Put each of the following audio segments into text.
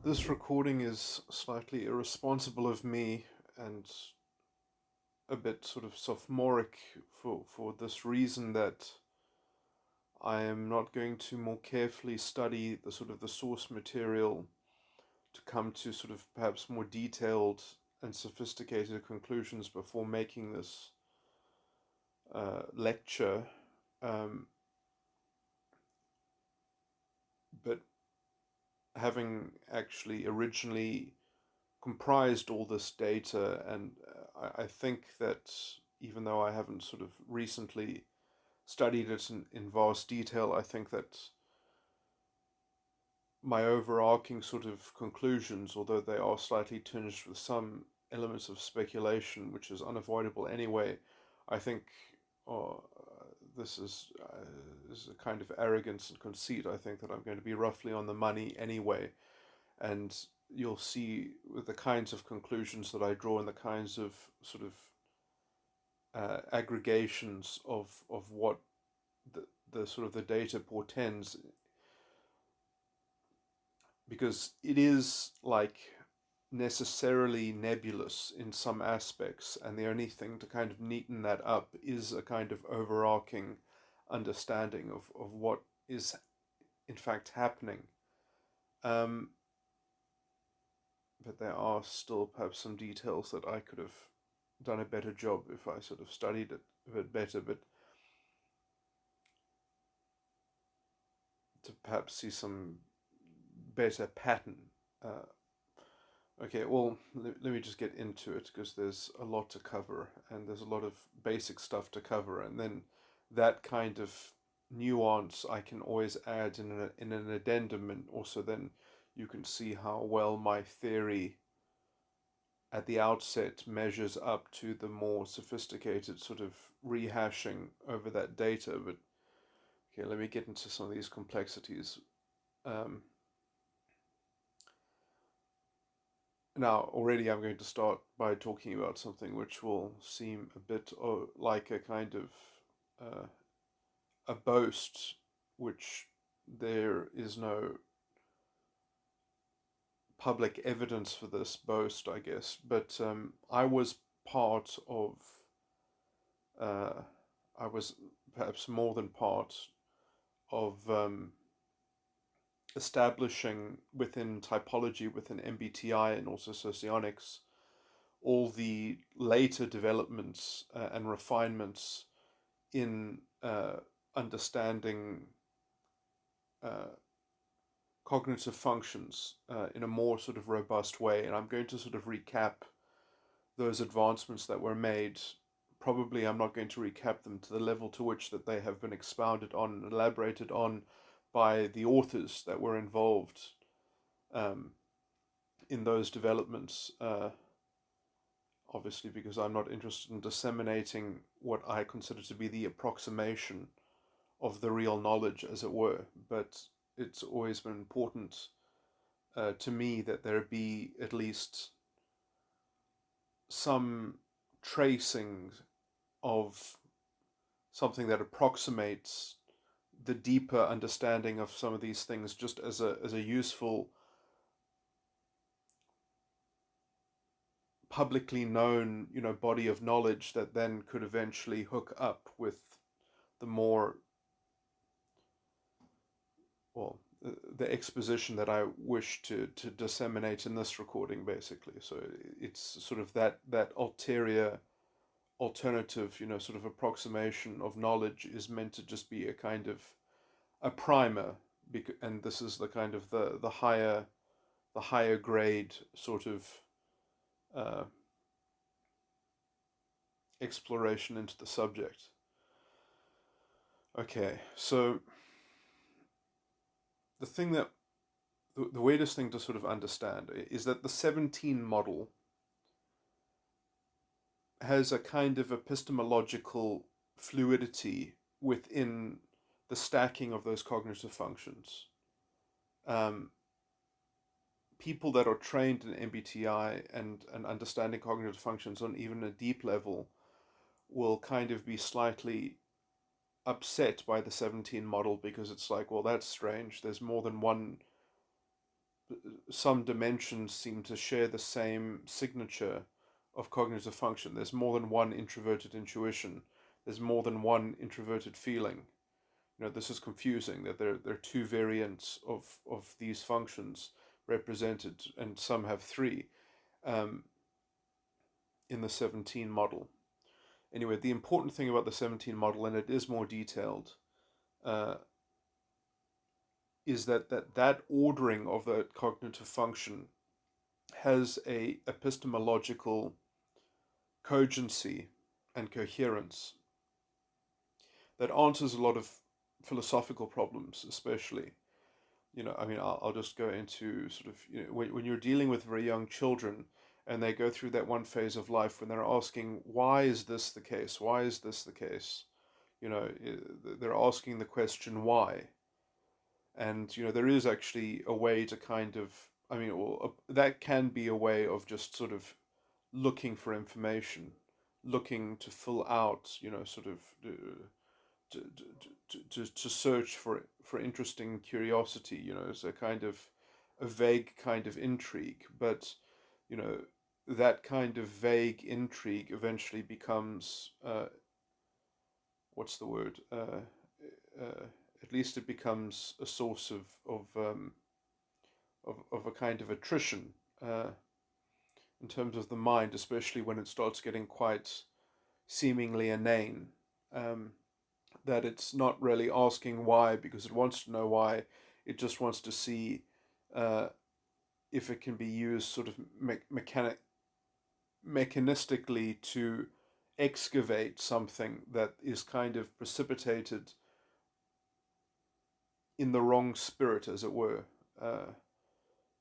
This recording is slightly irresponsible of me and a bit sort of sophomoric for this reason that I am not going to more carefully study the sort of the source material to come to sort of perhaps more detailed and sophisticated conclusions before making this lecture. Um, but having actually originally comprised all this data, and I think that even though I haven't sort of recently studied it in vast detail, I think that my overarching sort of conclusions, although they are slightly tinged with some elements of speculation, which is unavoidable anyway, I think oh, this is a kind of arrogance and conceit. I think that I'm going to be roughly on the money anyway, and you'll see with the kinds of conclusions that I draw and the kinds of sort of aggregations of what the sort of the data portends, because it is like necessarily nebulous in some aspects, and the only thing to kind of neaten that up is a kind of overarching understanding of what is in fact happening. Um, but there are still perhaps some details that I could have done a better job if I sort of studied it a bit better, but to perhaps see some better pattern. Uh, okay, well, let me just get into it because there's a lot to cover and there's a lot of basic stuff to cover, and then that kind of nuance I can always add in an addendum, and also then you can see how well my theory at the outset measures up to the more sophisticated sort of rehashing over that data. But okay, let me get into some of these complexities. Um, Now, already I'm going to start by talking about something which will seem a bit like a kind of uh, a boast, which there is no public evidence for this boast, I guess. But I was part of, uh, I was perhaps more than part of establishing within typology, within MBTI, and also socionics, all the later developments and refinements in understanding uh, cognitive functions in a more sort of robust way. And I'm going to sort of recap those advancements that were made. Probably I'm not going to recap them to the level to which that they have been expounded on and elaborated on by the authors that were involved um, in those developments. Obviously, because I'm not interested in disseminating what I consider to be the approximation of the real knowledge, as it were. But it's always been important to me that there be at least some tracing of something that approximates the deeper understanding of some of these things, just as a useful publicly known body of knowledge that then could eventually hook up with the more, well, the exposition that I wish to disseminate in this recording, basically. So it's sort of that ulterior alternative, sort of approximation of knowledge is meant to just be a kind of a primer, and this is the kind of the higher grade sort of uh, exploration into the subject. Okay, so the thing that the weirdest thing to sort of understand is that the 17 model has a kind of epistemological fluidity within the stacking of those cognitive functions. Um, People that are trained in MBTI and understanding cognitive functions on even a deep level will kind of be slightly upset by the 17 model, because it's like, well, that's strange. There's more than one some dimensions seem to share the same signature of cognitive function. There's more than one introverted intuition. There's more than one introverted feeling. This is confusing that there are two variants of these functions represented, and some have three um, in the 17 model. Anyway, the important thing about the 17 model, and it is more detailed, uh, is that ordering of the cognitive function has a epistemological cogency and coherence that answers a lot of philosophical problems, especially. I mean, I'll just go into sort of, when you're dealing with very young children and they go through that one phase of life when they're asking, why is this the case? Why is this the case? They're asking the question, why? And, there is actually a way to kind of, I mean, well, that can be a way of just sort of looking for information, looking to fill out, sort of to search for interesting curiosity. It's a kind of a vague kind of intrigue, but you know that kind of vague intrigue eventually becomes what's the word? Uh, at least it becomes a source of a kind of attrition uh, in terms of the mind, especially when it starts getting quite seemingly inane. Um, that it's not really asking why because it wants to know why. It just wants to see uh, if it can be used sort of mechanistically to excavate something that is kind of precipitated in the wrong spirit, as it were,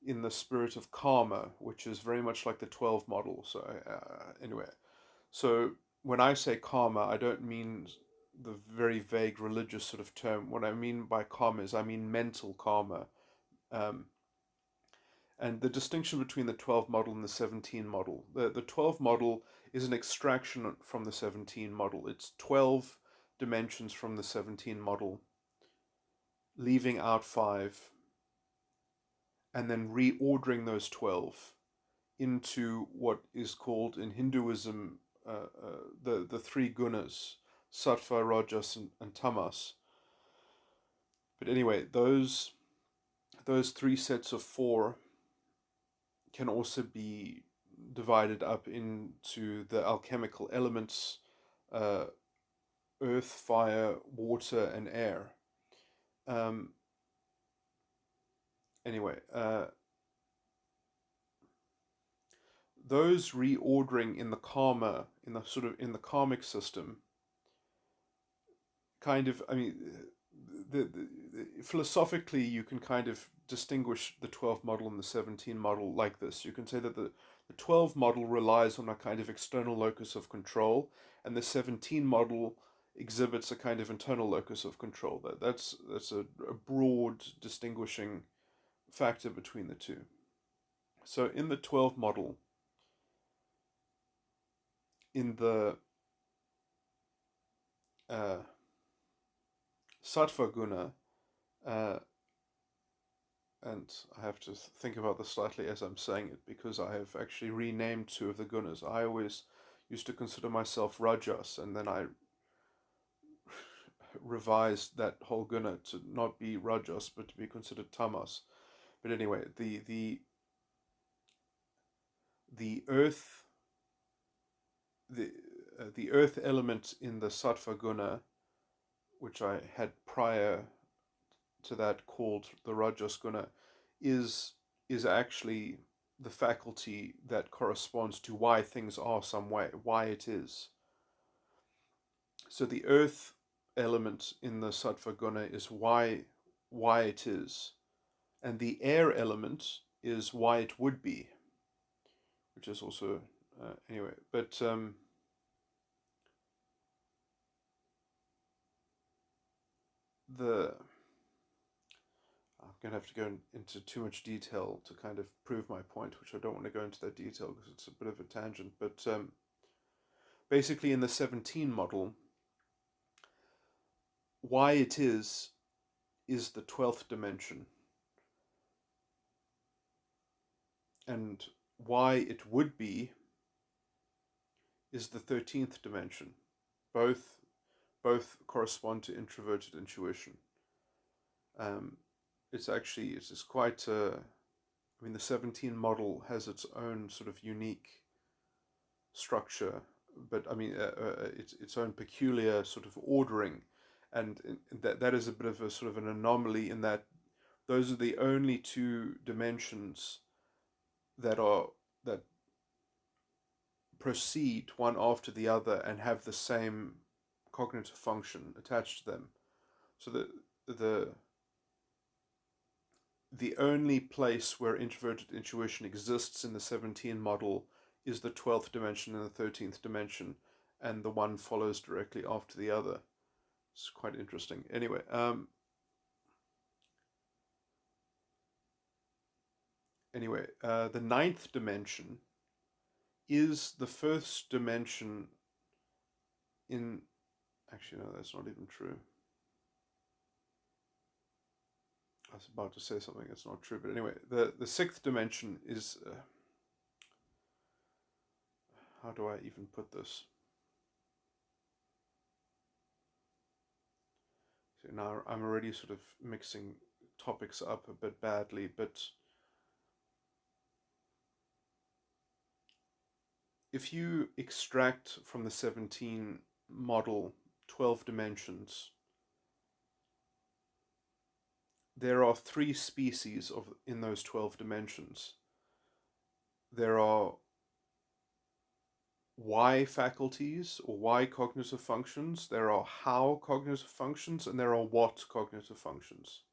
in the spirit of karma, which is very much like the 12 model. So, anyway, so when I say karma, I don't mean the very vague religious sort of term. What I mean by karma is I mean mental karma. Um, and the distinction between the 12 model and the 17 model. The 12 model is an extraction from the 17 model. It's 12 dimensions from the 17 model, leaving out 5, and then reordering those 12 into what is called in Hinduism the three gunas, sattva, rajas, and tamas. But anyway, those three sets of 4 can also be divided up into the alchemical elements: uh, earth, fire, water, and air. Um, anyway, those reordering in the karma, in the sort of in the karmic system, kind of, I mean, philosophically, you can kind of distinguish the 12 model and the 17 model like this. You can say that the 12 model relies on a kind of external locus of control, and the 17 model exhibits a kind of internal locus of control. That's a broad distinguishing factor between the two. So in the 12 model, in the uh, sattva guna, uh, and I have to think about this slightly as I'm saying it because I have actually renamed 2 of the gunas. I always used to consider myself rajas, and then I revised that whole guna to not be rajas but to be considered tamas. But anyway, the earth the the earth element in the sattva guna, which I had prior to that called the rajas guna, is is actually the faculty that corresponds to why things are some way, why it is. So the earth element in the sattva guna is why it is, and the air element is why it would be, which is also anyway. But the I'm going to have to go into too much detail to kind of prove my point, which I don't want to go into that detail because it's a bit of a tangent. But basically, in the 17 model, why it is the 12th dimension. And why it would be is the 13th dimension. Both both correspond to introverted intuition. Um, it's quite. I mean, the 17 model has its own sort of unique structure, but I mean, its own peculiar sort of ordering, and that is a bit of a sort of an anomaly in that those are the only two dimensions that are that proceed one after the other and have the same cognitive function attached to them. So the the only place where introverted intuition exists in the 17 model is the 12th dimension and the 13th dimension, and the one follows directly after the other. It's quite interesting. Anyway, the ninth dimension is the first dimension in. Actually, no, that's not even true. I was about to say something that's not true, but anyway, the sixth dimension is. How do I even put this? So now I'm already sort of mixing topics up a bit badly, but if you extract from the 17 model 12 dimensions, there are three species of in those 12 dimensions. There are why faculties or why cognitive functions, there are how cognitive functions, and there are what cognitive functions.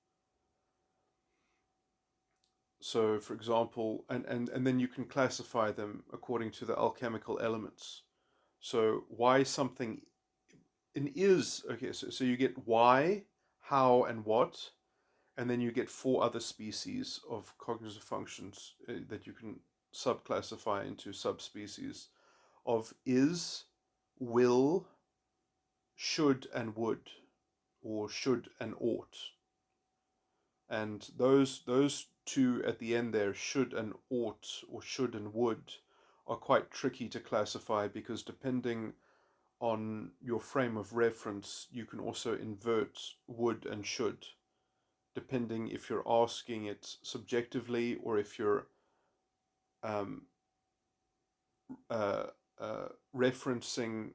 So, for example, and then you can classify them according to the alchemical elements. So, why something in is okay. So you get why, how, and what, and then you get four other species of cognitive functions that you can subclassify into subspecies of is, will, should, and would, or should and ought. And those two at the end there, should and ought, or should and would, are quite tricky to classify because depending on your frame of reference, you can also invert would and should, depending if you're asking it subjectively or if you're um, uh, referencing.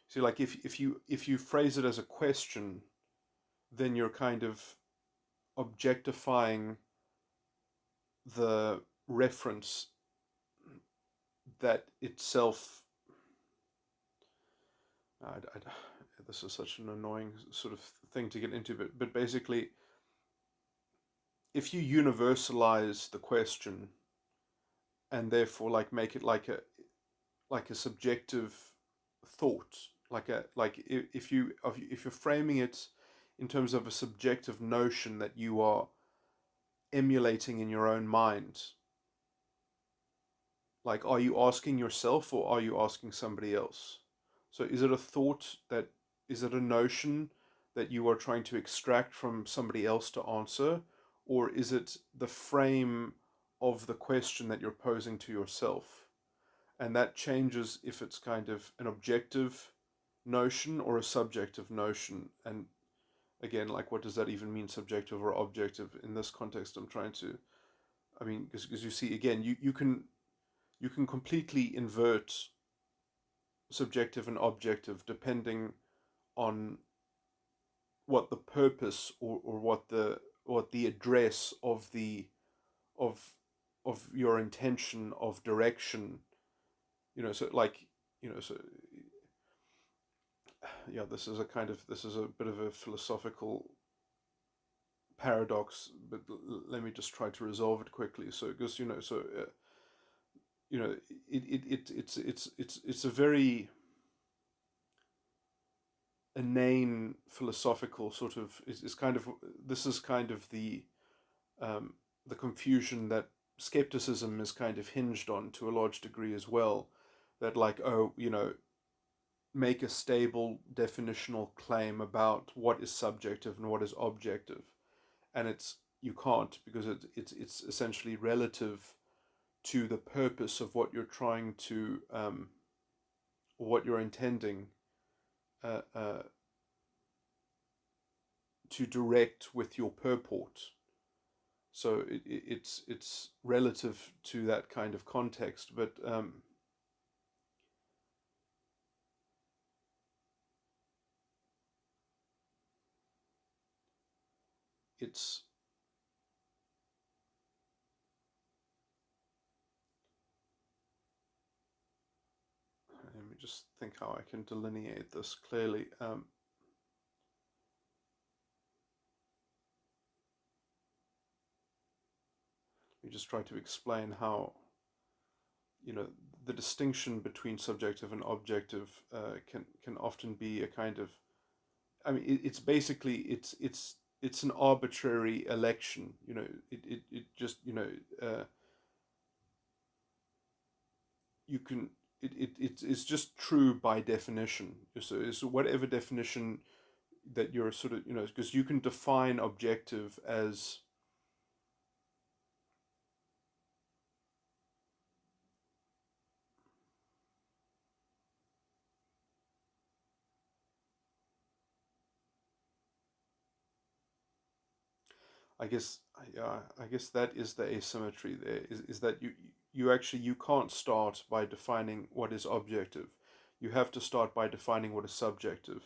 See, like if you phrase it as a question, then you're kind of objectifying the reference that itself. This is such an annoying sort of thing to get into, but basically, if you universalize the question and therefore like make it like a subjective thought, if you're framing it in terms of a subjective notion that you are emulating in your own mind, like, are you asking yourself or are you asking somebody else? So is it a thought that is it a notion that you are trying to extract from somebody else to answer, or is it the frame of the question that you're posing to yourself? And that changes if it's kind of an objective notion or a subjective notion. And again, like, what does that even mean, subjective or objective? In this context, I'm trying to, I mean, because you see, again, you can completely invert subjective and objective depending on what the purpose or what the address of of your intention of direction, so like, so yeah, this is a bit of a philosophical paradox, but let me just try to resolve it quickly. So because you know it's a very inane philosophical sort of is kind of this is kind of um, the confusion that skepticism is kind of hinged on to a large degree as well. That, like, oh, make a stable definitional claim about what is subjective and what is objective, and it's you can't, because it's essentially relative to the purpose of what you're trying to, what you're intending uh, uh, to direct with your purport. So it's relative to that kind of context, but it's, let me just think how I can delineate this clearly. Let me just try to explain how, you know, the distinction between subjective and objective can often be a kind of, I mean, it's basically it's an arbitrary election. You know, it just, you know, you can, it's just true by definition. So whatever definition that you're sort of, you know, because you can define objective as, I guess, yeah, I guess that is the asymmetry there, is that you actually, you can't start by defining what is objective. You have to start by defining what is subjective.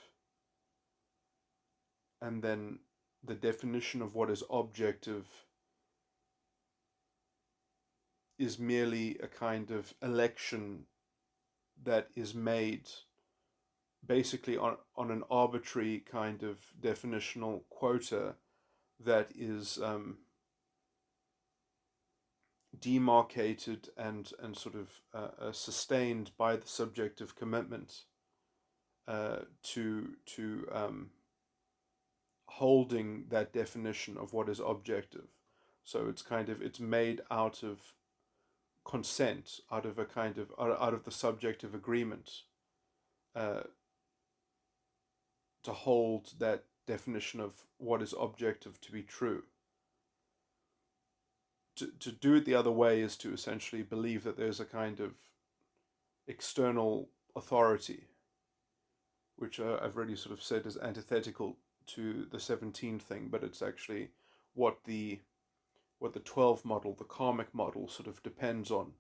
And then the definition of what is objective is merely a kind of election that is made basically on an arbitrary kind of definitional quota that is demarcated and sort of sustained by the subjective commitment to holding that definition of what is objective. So it's kind of, it's made out of consent, out of a kind of, out of the subjective agreement uh, to hold that definition of what is objective to be true. To do it the other way is to essentially believe that there's a kind of external authority, which I've already sort of said is antithetical to the 17 thing, but it's actually what the 12 model, the karmic model, sort of depends on.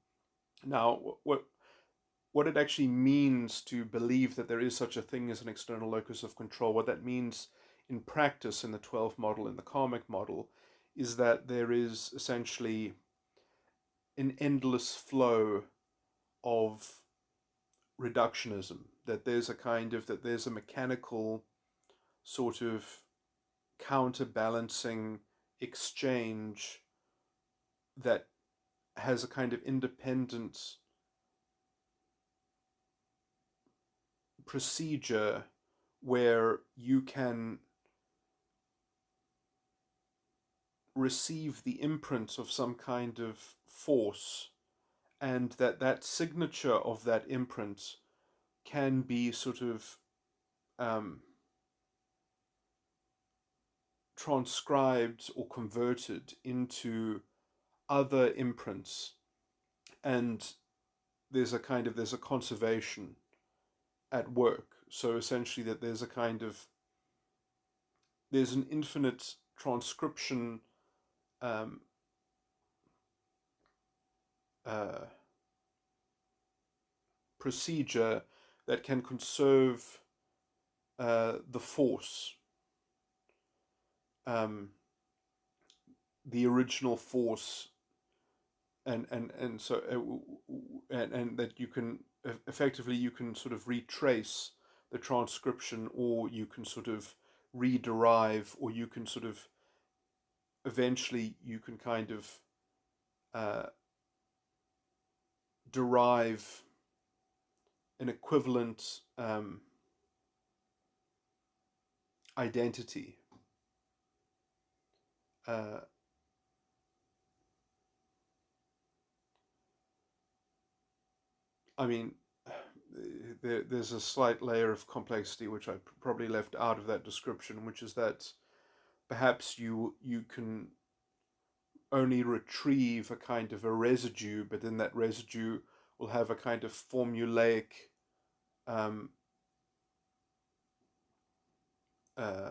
Now, what it actually means to believe that there is such a thing as an external locus of control, what that means in practice in the 12 model, in the karmic model, is that there is essentially an endless flow of reductionism, that there's a kind of, that there's a mechanical sort of counterbalancing exchange that has a kind of independent procedure where you can receive the imprint of some kind of force, and that signature of that imprint can be sort of um, transcribed or converted into other imprints, and there's a conservation at work. So essentially, that there's a kind of, there's an infinite transcription um, uh, procedure that can conserve the force, um, the original force, and so and that you can effectively, you can sort of retrace the transcription, or you can sort of rederive, or you can sort of eventually, you can kind of uh, derive an equivalent identity. Uh, I mean, there's a slight layer of complexity which I probably left out of that description, which is that perhaps you can only retrieve a kind of a residue, but then that residue will have a kind of formulaic um, uh,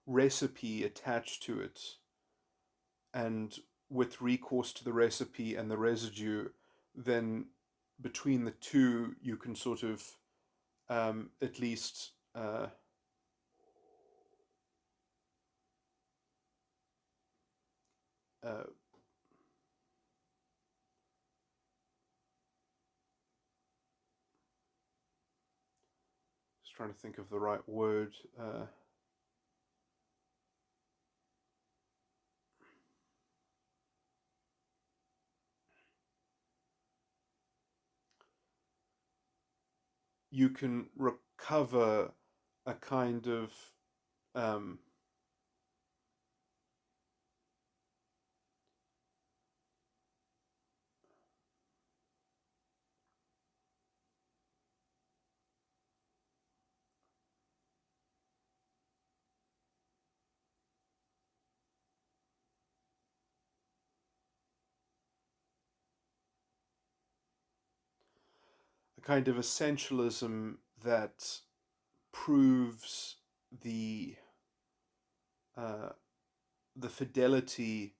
recipe attached to it, and with recourse to the recipe and the residue, then between the two you can sort of at least uh, just trying to think of the right word. You can recover a kind of um, essentialism that proves the uh, the fidelity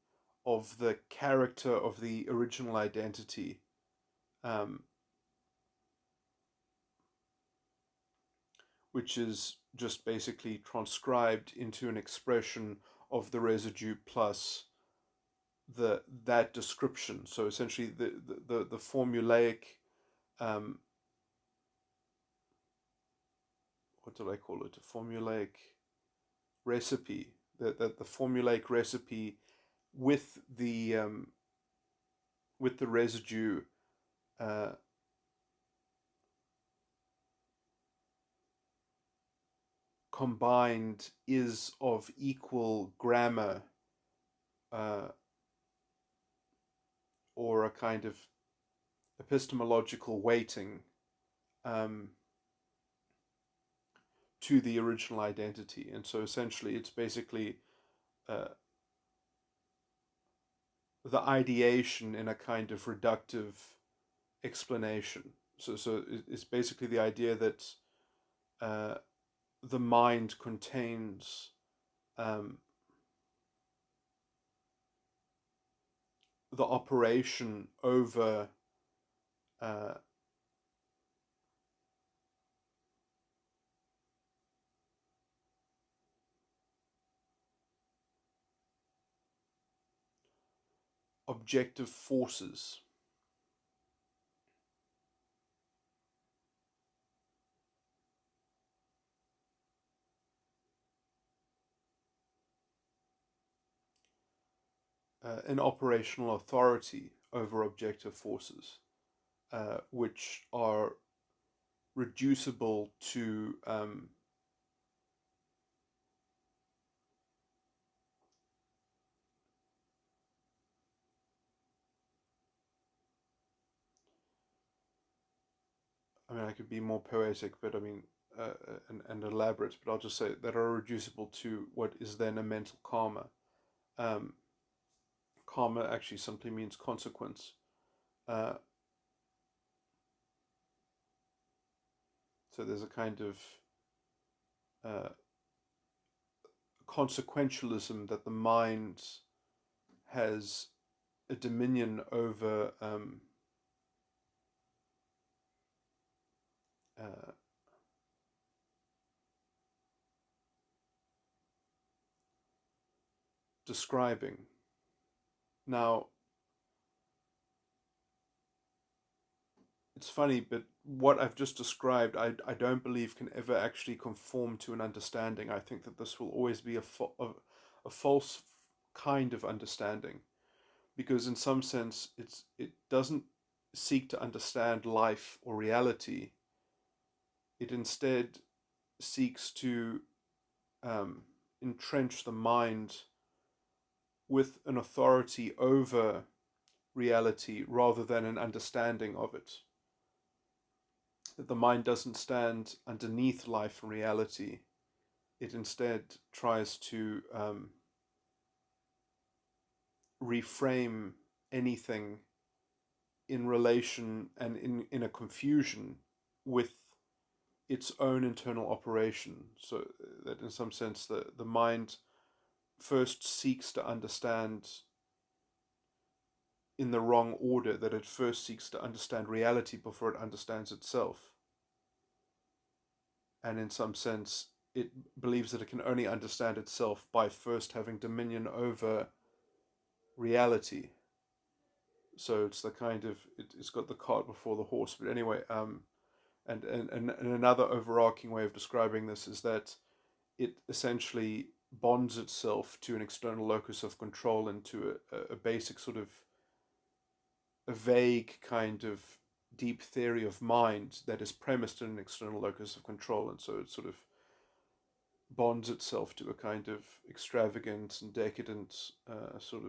of the character of the original identity, um, which is just basically transcribed into an expression of the residue plus that description. So essentially, the formulaic um, what did I call it? A formulaic recipe. The formulaic recipe with the residue uh, combined is of equal grammar uh, or a kind of epistemological weighting um, to the original identity. And so essentially, it's basically uh, the ideation in a kind of reductive explanation. So it's basically the idea that uh, the mind contains um, the operation over uh, objective forces. An operational authority over objective forces, which are reducible to I mean, I could be more poetic, but I mean, and elaborate, but I'll just say that are reducible to what is then a mental karma. Um, Karma actually simply means consequence. Uh, so there's a kind of uh, consequentialism that the mind has a dominion over uh, describing. Now, it's funny, but what I've just described, I don't believe can ever actually conform to an understanding. I think that this will always be a false kind of understanding, because in some sense, it doesn't seek to understand life or reality. It instead seeks to um, entrench the mind with an authority over reality rather than an understanding of it. That the mind doesn't stand underneath life and reality. It instead tries to reframe anything in relation and in a confusion with its own internal operation. So that in some sense the mind first seeks to understand in the wrong order, that it first seeks to understand reality before it understands itself. And in some sense, it believes that it can only understand itself by first having dominion over reality. So it's the kind of, it's got the cart before the horse. But anyway, and another overarching way of describing this is that it essentially bonds itself to an external locus of control and to a basic sort of a vague kind of deep theory of mind that is premised in an external locus of control, and so it sort of bonds itself to a kind of extravagant and decadent sort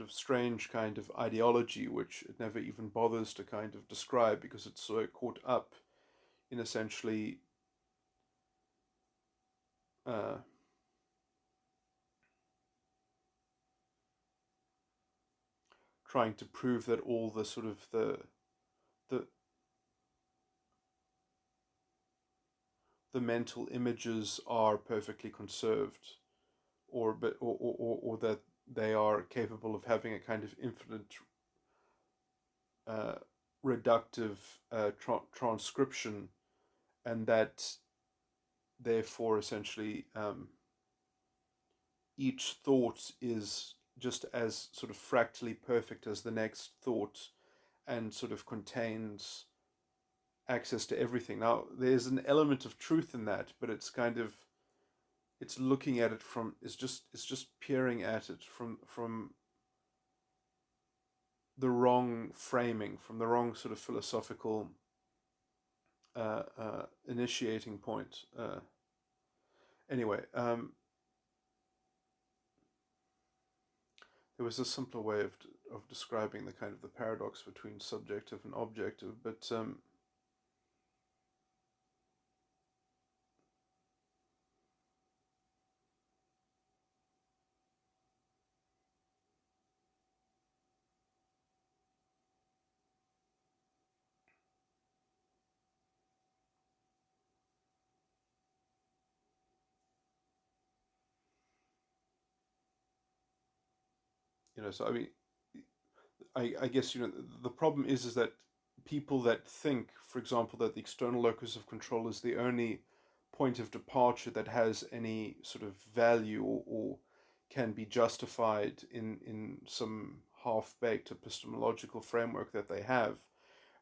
of strange kind of ideology, which it never even bothers to kind of describe because it's so caught up in essentially uh, trying to prove that all the sort of the the mental images are perfectly conserved, or that they are capable of having a kind of infinite uh, reductive transcription, and that therefore essentially each thought is just as sort of fractally perfect as the next thought, and sort of contains access to everything. Now there's an element of truth in that, but it's kind of, it's looking at it from, it's just peering at it from the wrong framing, from the wrong sort of philosophical initiating point. Anyway, there was a simpler way of describing the kind of the paradox between subjective and objective, but so I mean, I guess the problem is that people that think, for example, that the external locus of control is the only point of departure that has any sort of value, or can be justified in some half-baked epistemological framework that they have.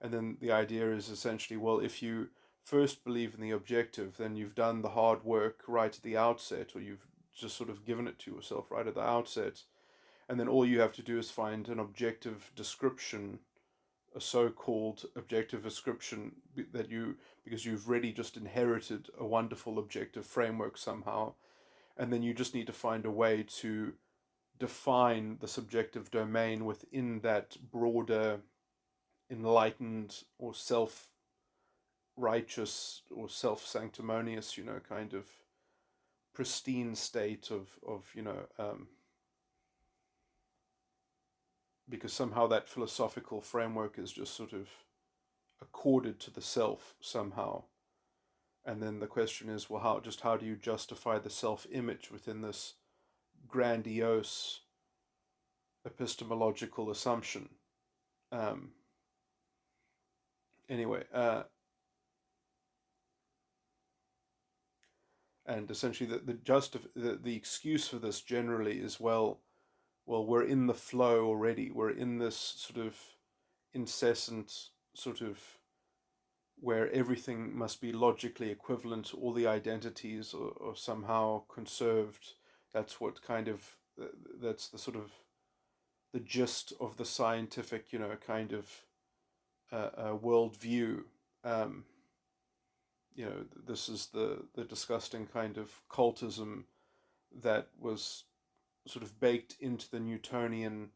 And then the idea is essentially, well, if you first believe in the objective, then you've done the hard work right at the outset, or you've just sort of given it to yourself right at the outset, and then all you have to do is find an objective description, a so-called objective description that you, because you've really just inherited a wonderful objective framework somehow, and then you just need to find a way to define the subjective domain within that broader enlightened or self-righteous or self-sanctimonious, kind of pristine state of because somehow that philosophical framework is just sort of accorded to the self somehow. And then the question is, well, how do you justify the self-image within this grandiose epistemological assumption? Um, anyway, and essentially the excuse for this generally is, well, we're in the flow already. We're in this sort of incessant sort of where everything must be logically equivalent, all the identities are somehow conserved. That's what kind of, that's the sort of the gist of the scientific, kind of worldview. Um, this is the disgusting kind of cultism that was sort of baked into the Newtonian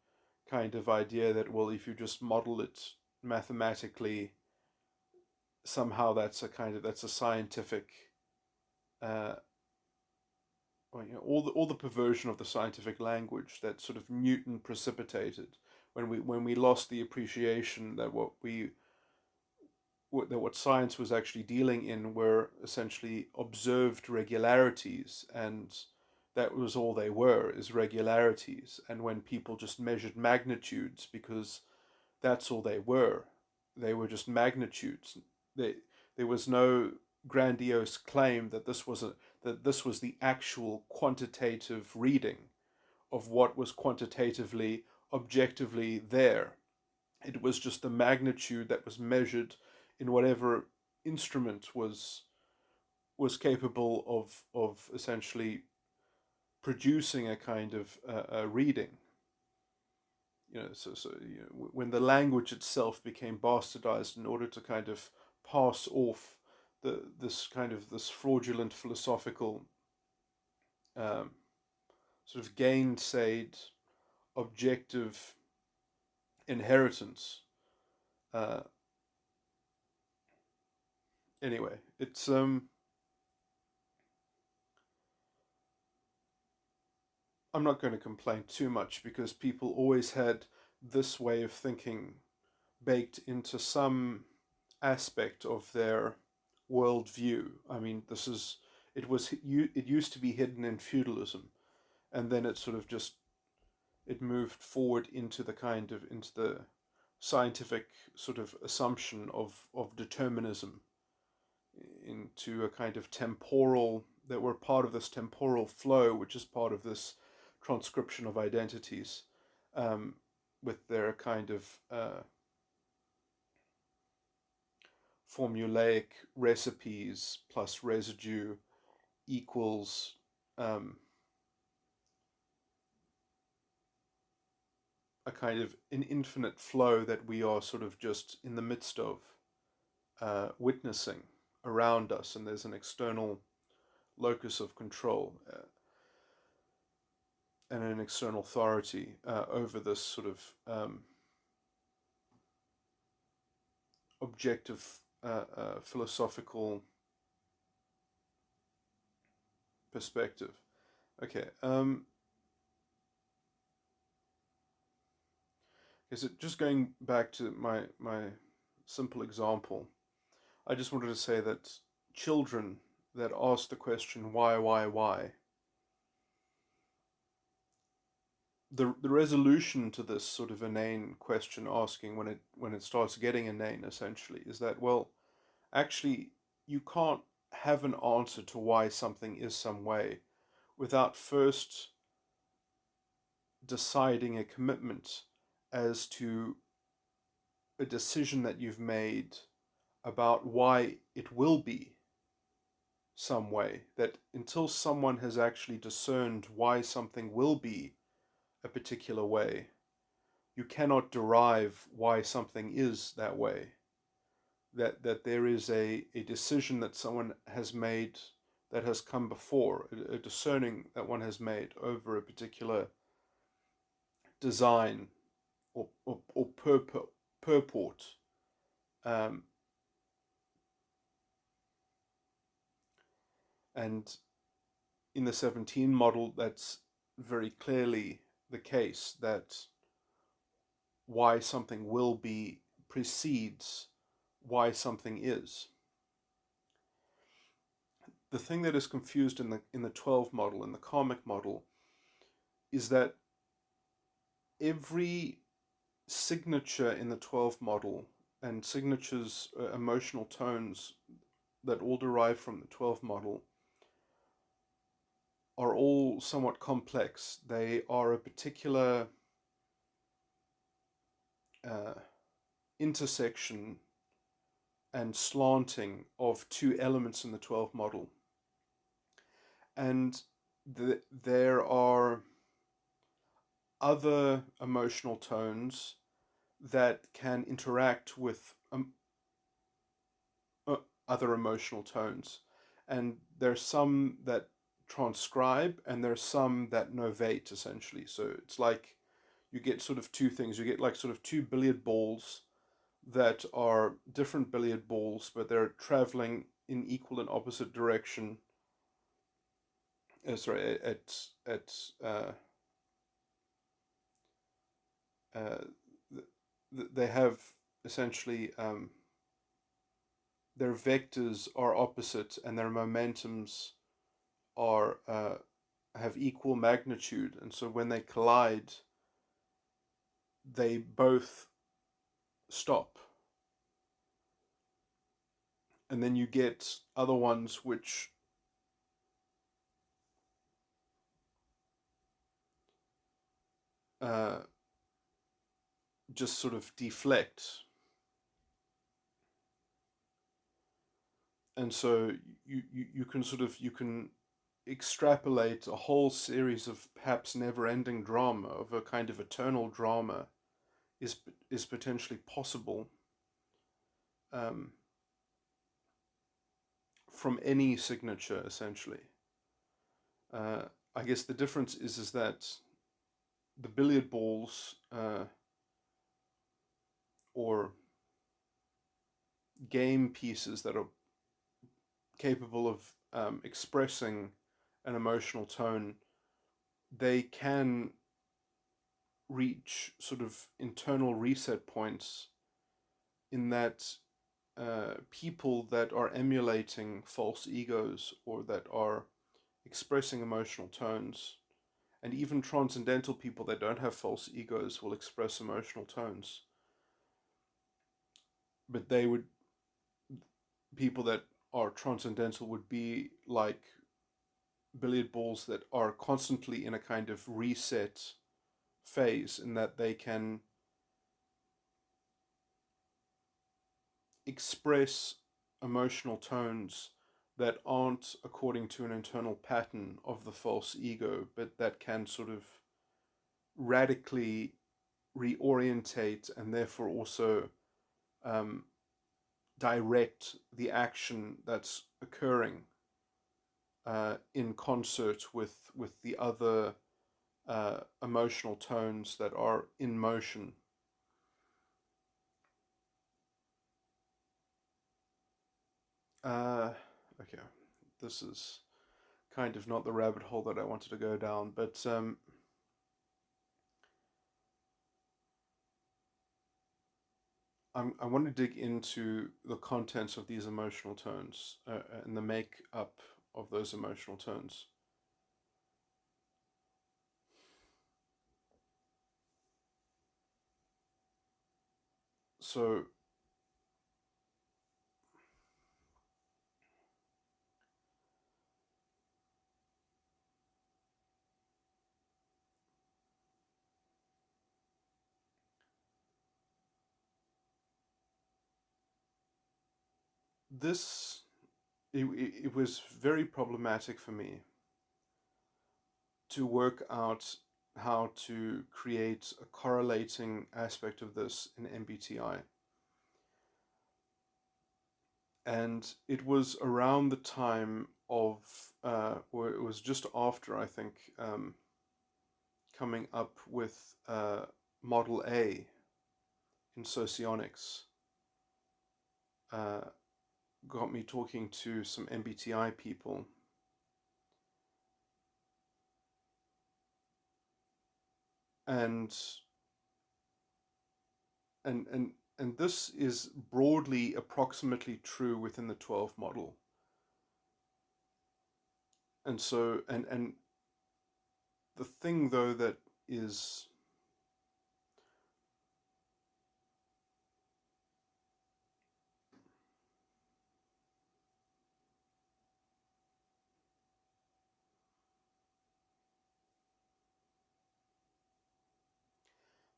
kind of idea that, well, if you just model it mathematically, somehow that's a scientific, uh, all the perversion of the scientific language that sort of Newton precipitated when we lost the appreciation that what science was actually dealing in were essentially observed regularities, and that was all they were, is regularities. And when people just measured magnitudes, because that's all they were just magnitudes. There was no grandiose claim that this was the actual quantitative reading of what was quantitatively objectively there. It was just the magnitude that was measured in whatever instrument was capable of essentially producing a kind of a reading. When the language itself became bastardized in order to kind of pass off this fraudulent philosophical, um, sort of gainsayed objective inheritance. Uh, anyway, it's I'm not going to complain too much because people always had this way of thinking baked into some aspect of their worldview. I mean, it used to be hidden in feudalism, and then it sort of just it moved forward into the scientific sort of assumption of determinism, into a kind of temporal, that we're part of this temporal flow, which is part of this transcription of identities, um, with their kind of formulaic recipes plus residue equals, um, a kind of an infinite flow that we are sort of just in the midst of witnessing around us, and there's an external locus of control, and an external authority over this sort of objective philosophical perspective. Okay, is it just going back to my simple example? I just wanted to say that children that ask the question why, the resolution to this sort of inane question asking, when it starts getting inane, essentially, is that, well, actually, you can't have an answer to why something is some way without first deciding a commitment as to a decision that you've made about why it will be some way. That until someone has actually discerned why something will be a particular way, you cannot derive why something is that way. That there is a decision that someone has made, that has come before, a discerning that one has made over a particular design or purport. Um, and in the 17 model, that's very clearly the case, that why something will be precedes why something is. The thing that is confused in the 12 model, in the karmic model, is that every signature in the 12 model, and signatures, emotional tones that all derive from the 12 model, are all somewhat complex. They are a particular uh, intersection and slanting of two elements in the 12 model. And there are other emotional tones that can interact with other emotional tones. And there's some that transcribe and there's some that novate, essentially. So it's like you get sort of two things. You get like sort of two billiard balls that are different billiard balls, but they're traveling in equal and opposite direction. Sorry, at uh, they have essentially their vectors are opposite and their momentums are have equal magnitude, and so when they collide, they both stop. And then you get other ones which uh, just sort of deflect. And so you can sort of you can extrapolate a whole series of perhaps never-ending drama, of a kind of eternal drama, is is potentially possible um, from any signature, essentially. Uh, I guess the difference is that the billiard balls or game pieces that are capable of expressing an emotional tone, they can reach sort of internal reset points in that people that are emulating false egos or that are expressing emotional tones, and even transcendental people that don't have false egos will express emotional tones. But they would, people that are transcendental would be like billiard balls that are constantly in a kind of reset phase, in that they can express emotional tones that aren't according to an internal pattern of the false ego, but that can sort of radically reorientate and therefore also um, direct the action that's occurring in concert with the other emotional tones that are in motion. Uh, okay, this is kind of not the rabbit hole that I wanted to go down, but I want to dig into the contents of these emotional tones and the make-up of those emotional tones. So this it was very problematic for me to work out how to create a correlating aspect of this in MBTI. And it was around the time of, or it was just after, I think, coming up with Model A in socionics, uh, got me talking to some MBTI people. And and and and this is broadly approximately true within the 12 model. And so and the thing though that is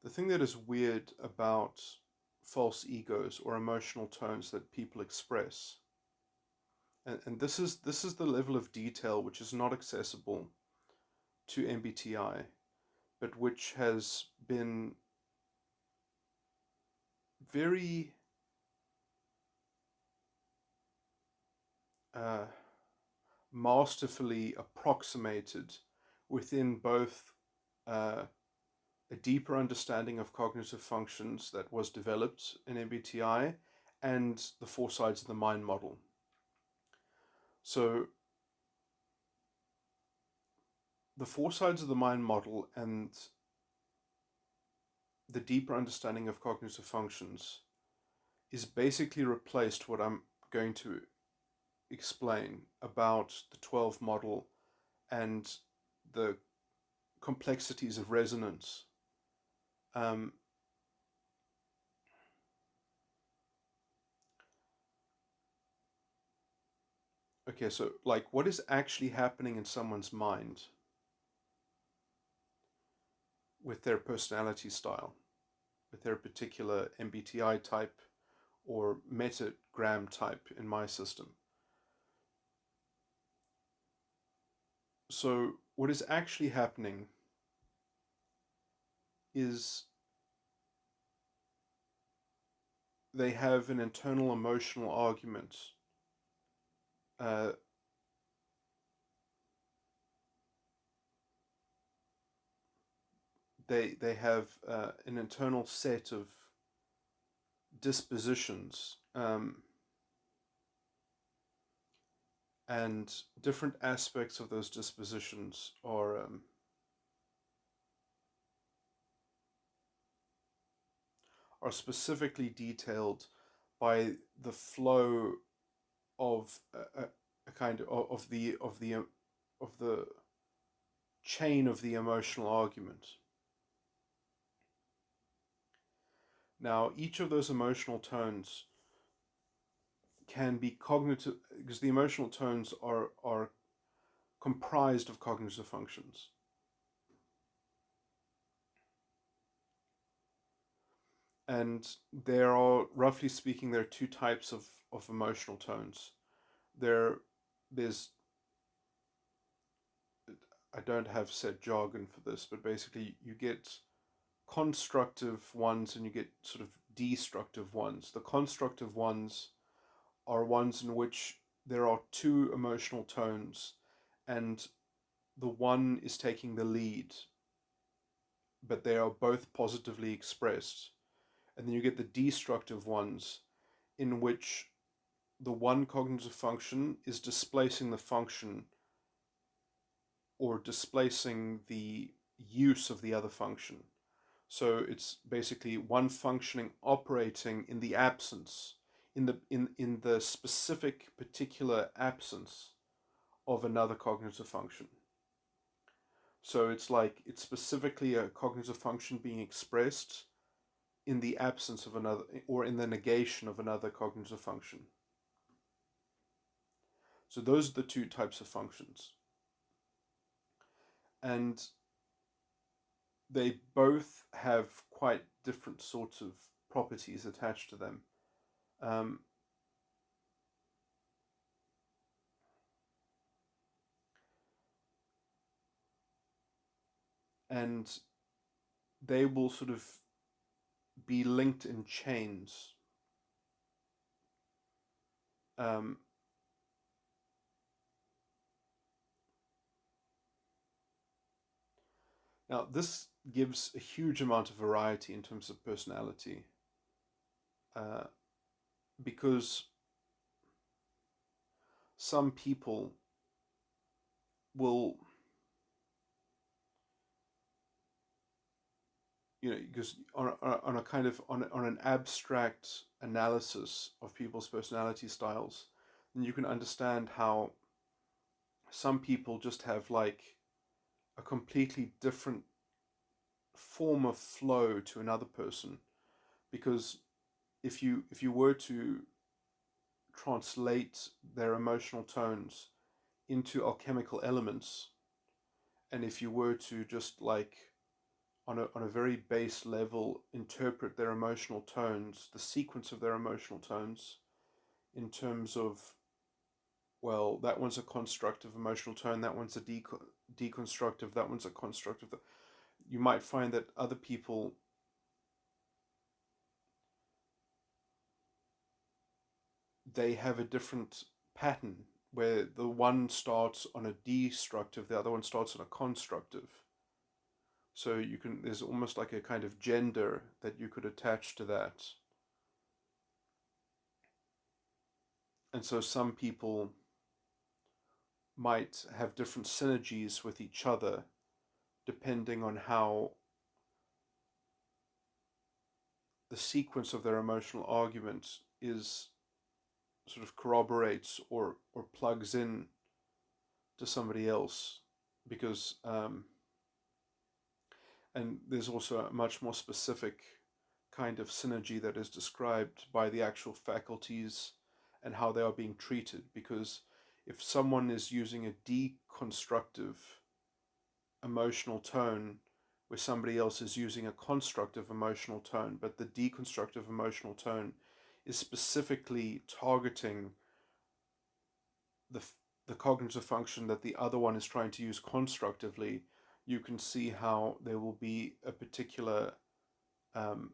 the thing that is weird about false egos or emotional tones that people express, and this is the level of detail which is not accessible to MBTI, but which has been very uh, masterfully approximated within both a deeper understanding of cognitive functions that was developed in MBTI and the four sides of the mind model. So the four sides of the mind model and the deeper understanding of cognitive functions is basically replaced what I'm going to explain about the 12 model and the complexities of resonance. Um, okay, so like what is actually happening in someone's mind with their personality style, with their particular MBTI type or metagram type in my system? So, what is actually happening is they have an internal emotional argument. Uh, they have an internal set of dispositions, and different aspects of those dispositions are specifically detailed by the flow of a kind of the chain of the emotional argument. Now, each of those emotional tones can be cognitive, because the emotional tones are comprised of cognitive functions. And there are, roughly speaking, there are two types of emotional tones. There's I don't have set jargon for this, but basically you get constructive ones and you get sort of destructive ones. The constructive ones are ones in which there are two emotional tones and the one is taking the lead, but they are both positively expressed. And then you get the destructive ones in which the one cognitive function is displacing the function or displacing the use of the other function. So it's basically one functioning operating in the absence, in the specific particular absence of another cognitive function. So it's like it's specifically a cognitive function being expressed in the absence of another or in the negation of another cognitive function. So those are the two types of functions. And they both have quite different sorts of properties attached to them. Um, and they will sort of be linked in chains. Um, Now, this gives a huge amount of variety in terms of personality, uh, because some people will, because on a kind of on an abstract analysis of people's personality styles, then you can understand how some people just have like a completely different form of flow to another person. Because if you were to translate their emotional tones into alchemical elements, and if you were to just like on a very base level interpret their emotional tones, the sequence of their emotional tones, in terms of, well, that one's a constructive emotional tone, that one's a deconstructive, that one's a constructive, you might find that other people, they have a different pattern where the one starts on a destructive, the other one starts on a constructive. So there's almost like a kind of gender that you could attach to that. And so some people might have different synergies with each other depending on how the sequence of their emotional argument is sort of corroborates or plugs in to somebody else, because and there's also a much more specific kind of synergy that is described by the actual faculties and how they are being treated, because if someone is using a deconstructive emotional tone where somebody else is using a constructive emotional tone, but the deconstructive emotional tone is specifically targeting the the cognitive function that the other one is trying to use constructively, you can see how there will be a particular um,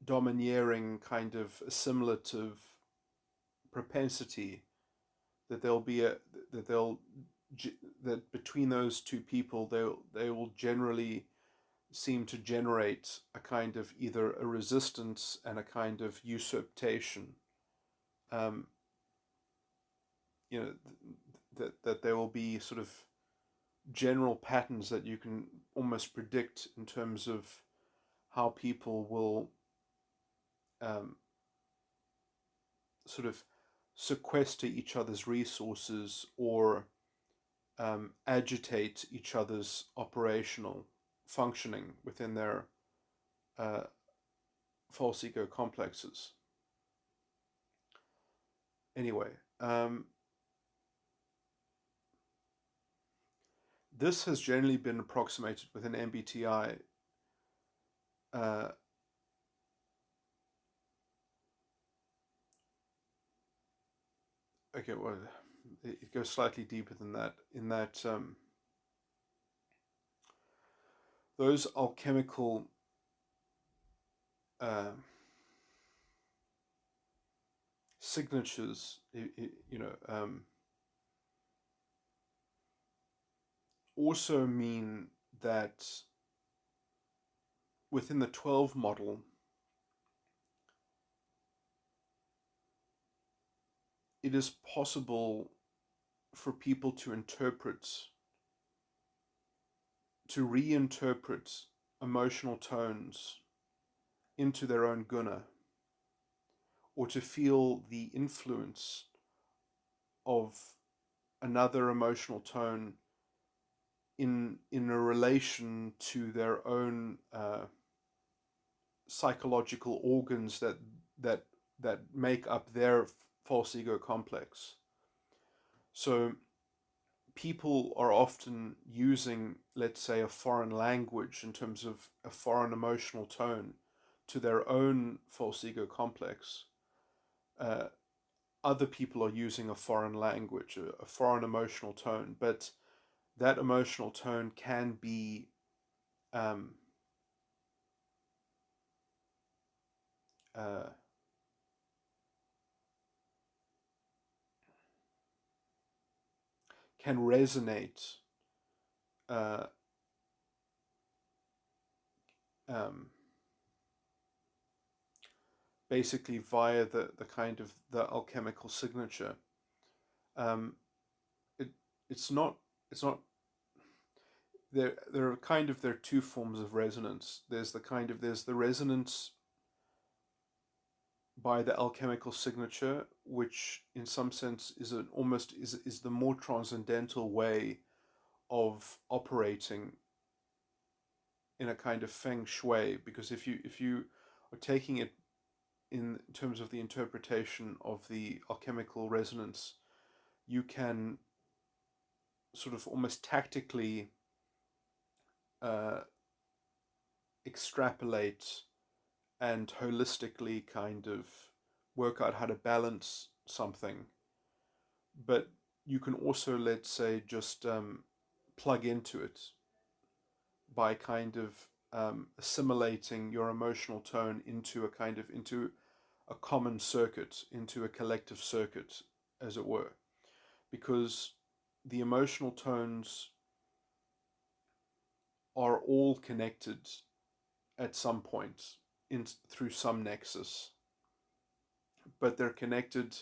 domineering kind of assimilative propensity that there'll be a that they'll that between those two people they will generally seem to generate a kind of either a resistance and a kind of usurpation. Um, you know that there will be sort of general patterns that you can almost predict in terms of how people will um, sort of sequester each other's resources or agitate each other's operational functioning within their uh, false ego complexes. Anyway, this has generally been approximated within MBTI. Uh, okay, well, it goes slightly deeper than that. In that, those alchemical uh, signatures, also mean that within the 12 model, it is possible for people to reinterpret emotional tones into their own guna, or to feel the influence of another emotional tone in a relation to their own psychological organs that that make up their false ego complex. So people are often using, let's say, a foreign language in terms of a foreign emotional tone to their own false ego complex. Uh, Other people are using a foreign language, a foreign emotional tone, but that emotional tone can be um, uh, can resonate uh, um, basically via the kind of the alchemical signature. Um, it it's not it's not there are kind of there are two forms of resonance. There's the resonance by the alchemical signature, which in some sense is an almost is the more transcendental way of operating in a kind of feng shui, because if you are taking it in terms of the interpretation of the alchemical resonance, you can sort of almost tactically uh, extrapolate and holistically kind of work out how to balance something. But you can also, let's say, just plug into it by kind of assimilating your emotional tone into a common circuit into a collective circuit, as it were, because the emotional tones are all connected at some point through some nexus, but they're connected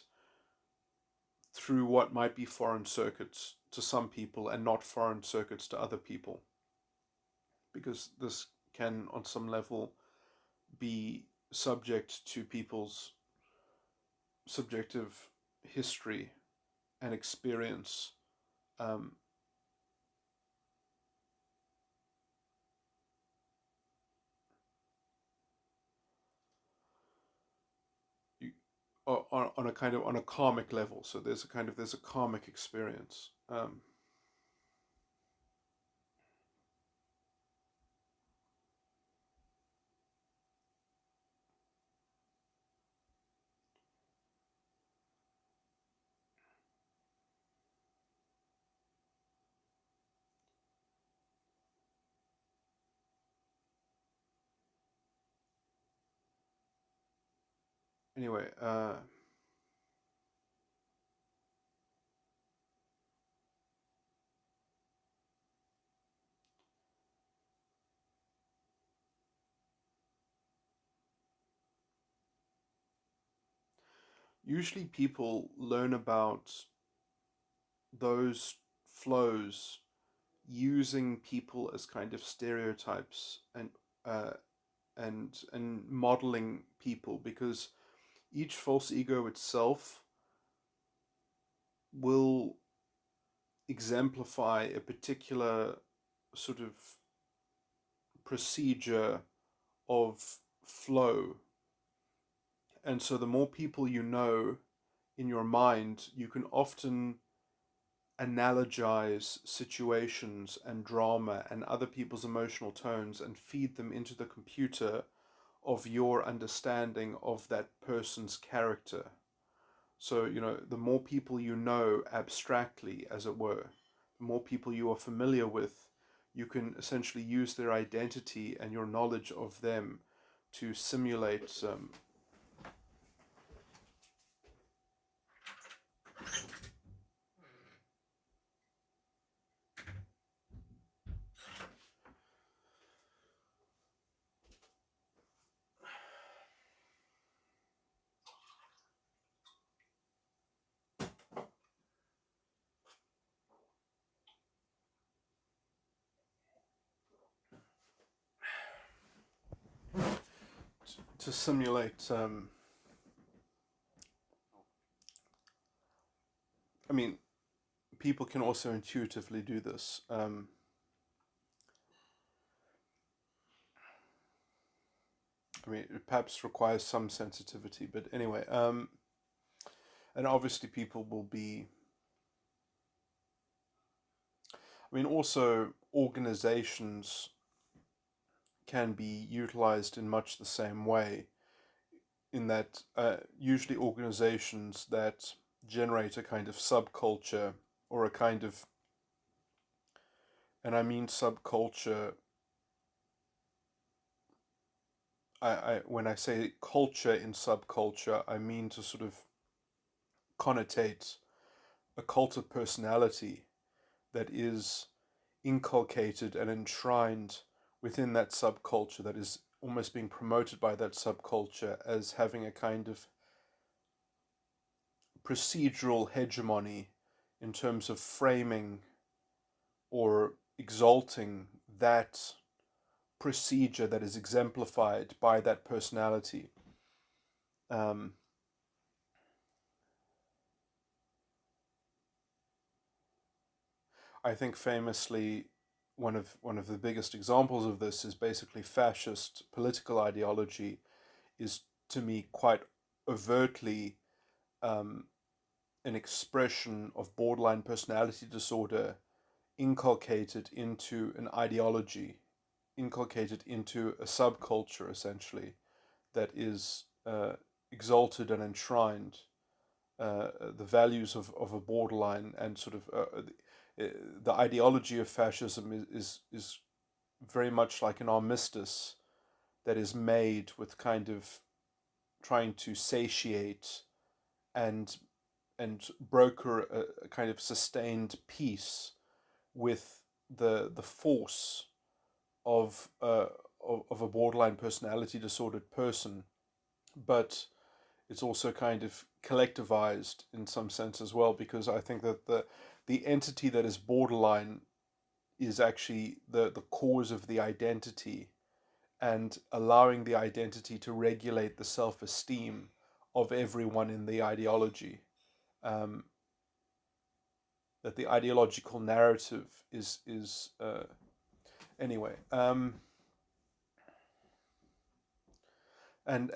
through what might be foreign circuits to some people and not foreign circuits to other people, because this can, on some level, be subject to people's subjective history and experience. Um, you, on a kind of on a karmic level. So there's a karmic experience. Anyway, usually people learn about those flows using people as kind of stereotypes uh, and modeling people, because each false ego itself will exemplify a particular sort of procedure of flow. And so the more people you know in your mind, you can often analogize situations and drama and other people's emotional tones and feed them into the computer of your understanding of that person's character. So, the more people you know abstractly, as it were, the more people you are familiar with, you can essentially use their identity and your knowledge of them to simulate to simulate. I mean, people can also intuitively do this. I mean, it perhaps requires some sensitivity, but anyway, and obviously people will be. I mean, also organizations can be utilized in much the same way. In that, usually organizations that generate a kind of subculture or a kind of, and I mean subculture. When I say culture in subculture, I mean to sort of connotate a cult of personality that is inculcated and enshrined within that subculture, that is almost being promoted by that subculture as having a kind of procedural hegemony in terms of framing or exalting that procedure that is exemplified by that personality. Um, I think famously one of the biggest examples of this is basically fascist political ideology is, to me, quite overtly um, an expression of borderline personality disorder inculcated into an ideology, inculcated into a subculture, essentially, that is exalted and enshrined the values of a borderline and sort of the ideology of fascism is very much like an armistice that is made with kind of trying to satiate and broker a kind of sustained peace with the force of of a borderline personality disordered person, but it's also kind of collectivized in some sense as well, because I think that the entity that is borderline is actually the cause of the identity, and allowing the identity to regulate the self-esteem of everyone in the ideology. Um, that the ideological narrative is anyway. And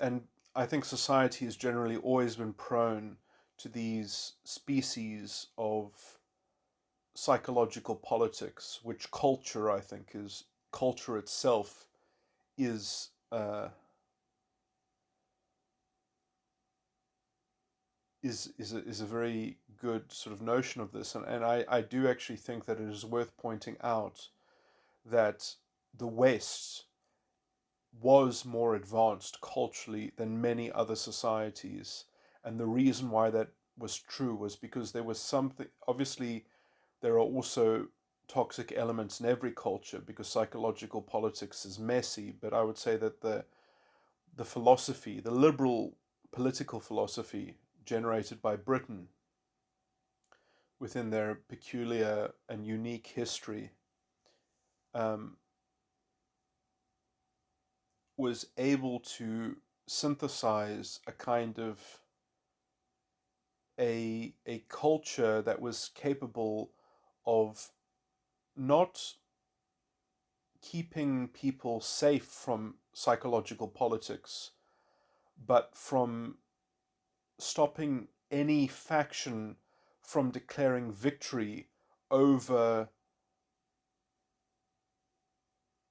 I think society has generally always been prone to these species of psychological politics, which culture, I think, is culture itself is is a very good sort of notion of this, and I do actually think that it is worth pointing out that the West was more advanced culturally than many other societies, and the reason why that was true was because there was something. Obviously, there are also toxic elements in every culture because psychological politics is messy. But I would say that the philosophy, the liberal political philosophy generated by Britain within their peculiar and unique history, um, was able to synthesize a kind of a culture that was capable of not keeping people safe from psychological politics, but from stopping any faction from declaring victory over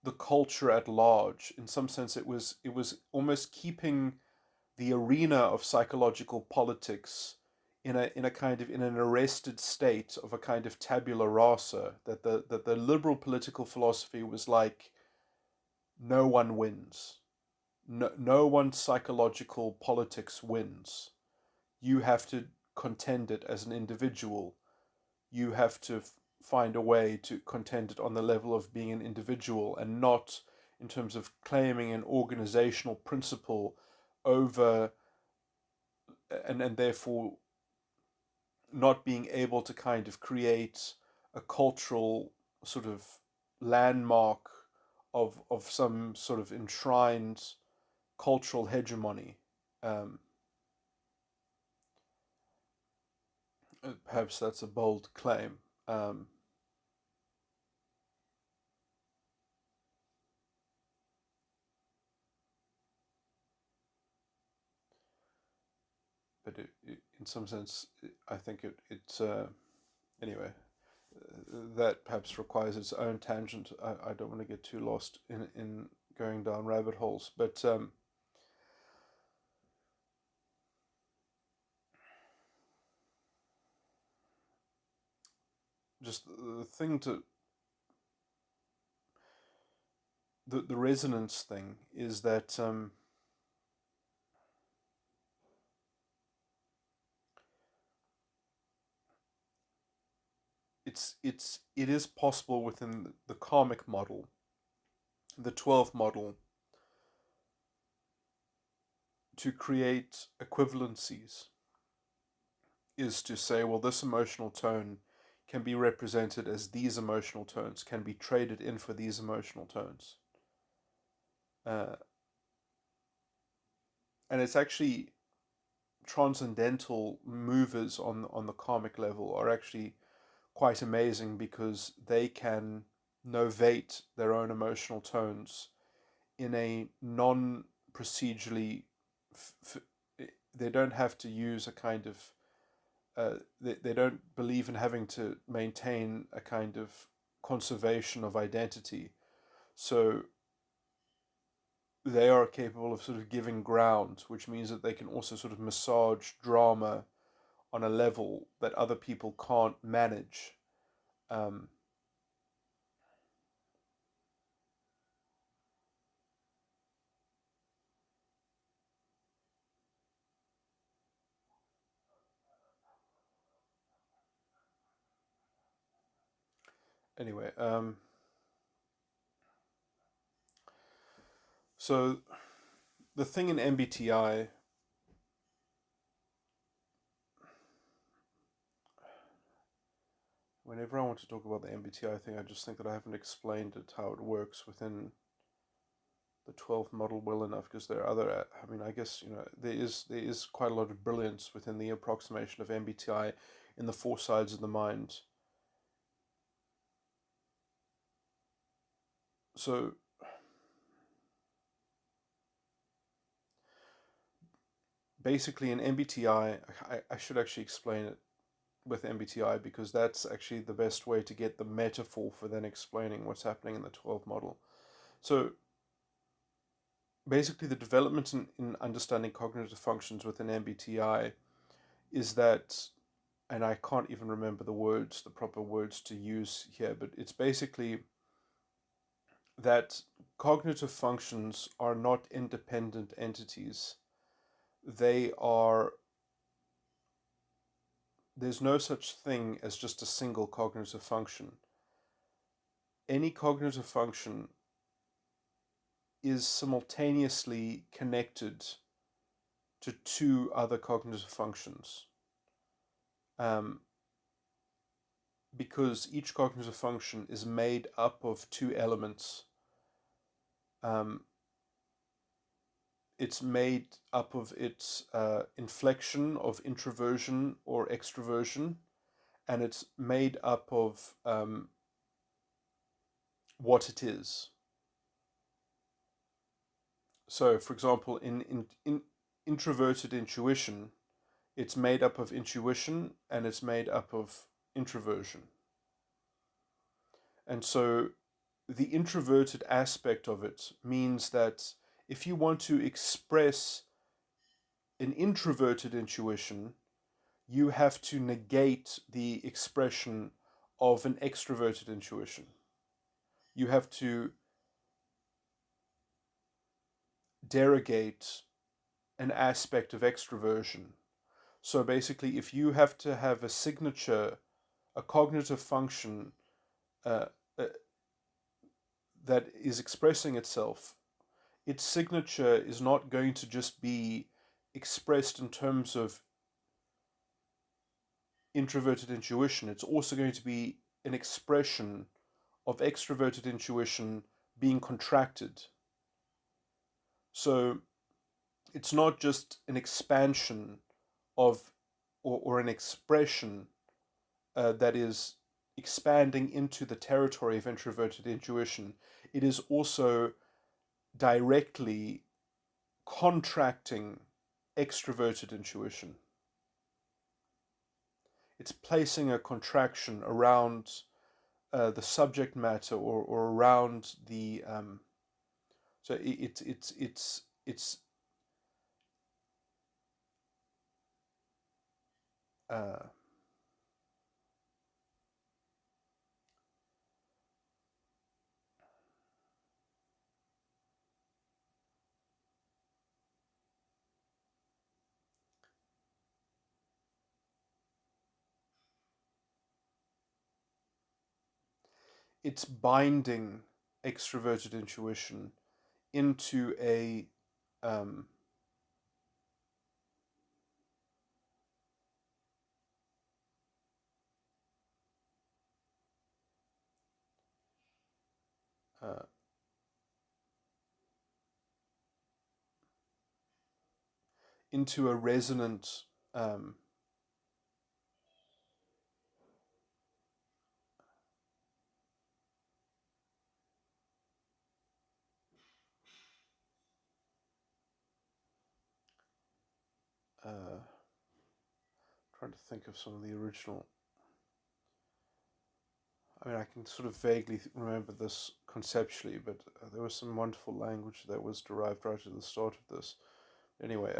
the culture at large. In some sense, it was almost keeping the arena of psychological politics in a kind of in an arrested state of a kind of tabula rasa. That the liberal political philosophy was like, no one wins. No one's psychological politics wins. You have to contend it as an individual. You have to find a way to contend it on the level of being an individual, and not in terms of claiming an organizational principle over, and therefore not being able to kind of create a cultural sort of landmark of some sort of enshrined cultural hegemony. Um, Perhaps that's a bold claim, um, but in some sense, I think it anyway. That perhaps requires its own tangent. I don't want to get too lost in going down rabbit holes, but just the thing to the resonance thing is that it is possible within the karmic model, the 12 model, to create equivalencies. Is to say, well, this emotional tone can be represented as these emotional tones, can be traded in for these emotional tones. Uh, and it's actually transcendental movers on the karmic level are actually quite amazing, because they can novate their own emotional tones in a non procedurally f- they don't have to use a kind of they don't believe in having to maintain a kind of conservation of identity. So they are capable of sort of giving ground, which means that they can also sort of massage drama on a level that other people can't manage. Um, Anyway, so the thing in MBTI, whenever I want to talk about the MBTI thing, I just think that I haven't explained it, how it works within the 12 model well enough, because there are other, I mean, I guess, there is quite a lot of brilliance within the approximation of MBTI in the four sides of the mind. So basically in MBTI, I should actually explain it with MBTI, because that's actually the best way to get the metaphor for then explaining what's happening in the 12 model. So basically the development in understanding cognitive functions within MBTI is that, and I can't even remember the proper words to use here, but it's basically that cognitive functions are not independent entities. They are, there's no such thing as just a single cognitive function. Any cognitive function is simultaneously connected to two other cognitive functions. Um, because each cognitive function is made up of two elements. Um, it's made up of its inflection of introversion or extroversion, and it's made up of what it is. So, for example, in introverted intuition, it's made up of intuition and it's made up of introversion. And so the introverted aspect of it means that if you want to express an introverted intuition, you have to negate the expression of an extroverted intuition. You have to derogate an aspect of extroversion. So basically, if you have to have a signature, a cognitive function uh, uh, that is expressing itself, its signature is not going to just be expressed in terms of introverted intuition. It's also going to be an expression of extroverted intuition being contracted. So it's not just an expansion of, or an expression that is expanding into the territory of introverted intuition. It is also directly contracting extroverted intuition. It's placing a contraction around the subject matter, or around the so it's uh, it's binding extroverted intuition into a um, uh, into a resonant trying to think of some of the original. I mean, I can sort of vaguely remember this conceptually, but there was some wonderful language that was derived right at the start of this. Anyway,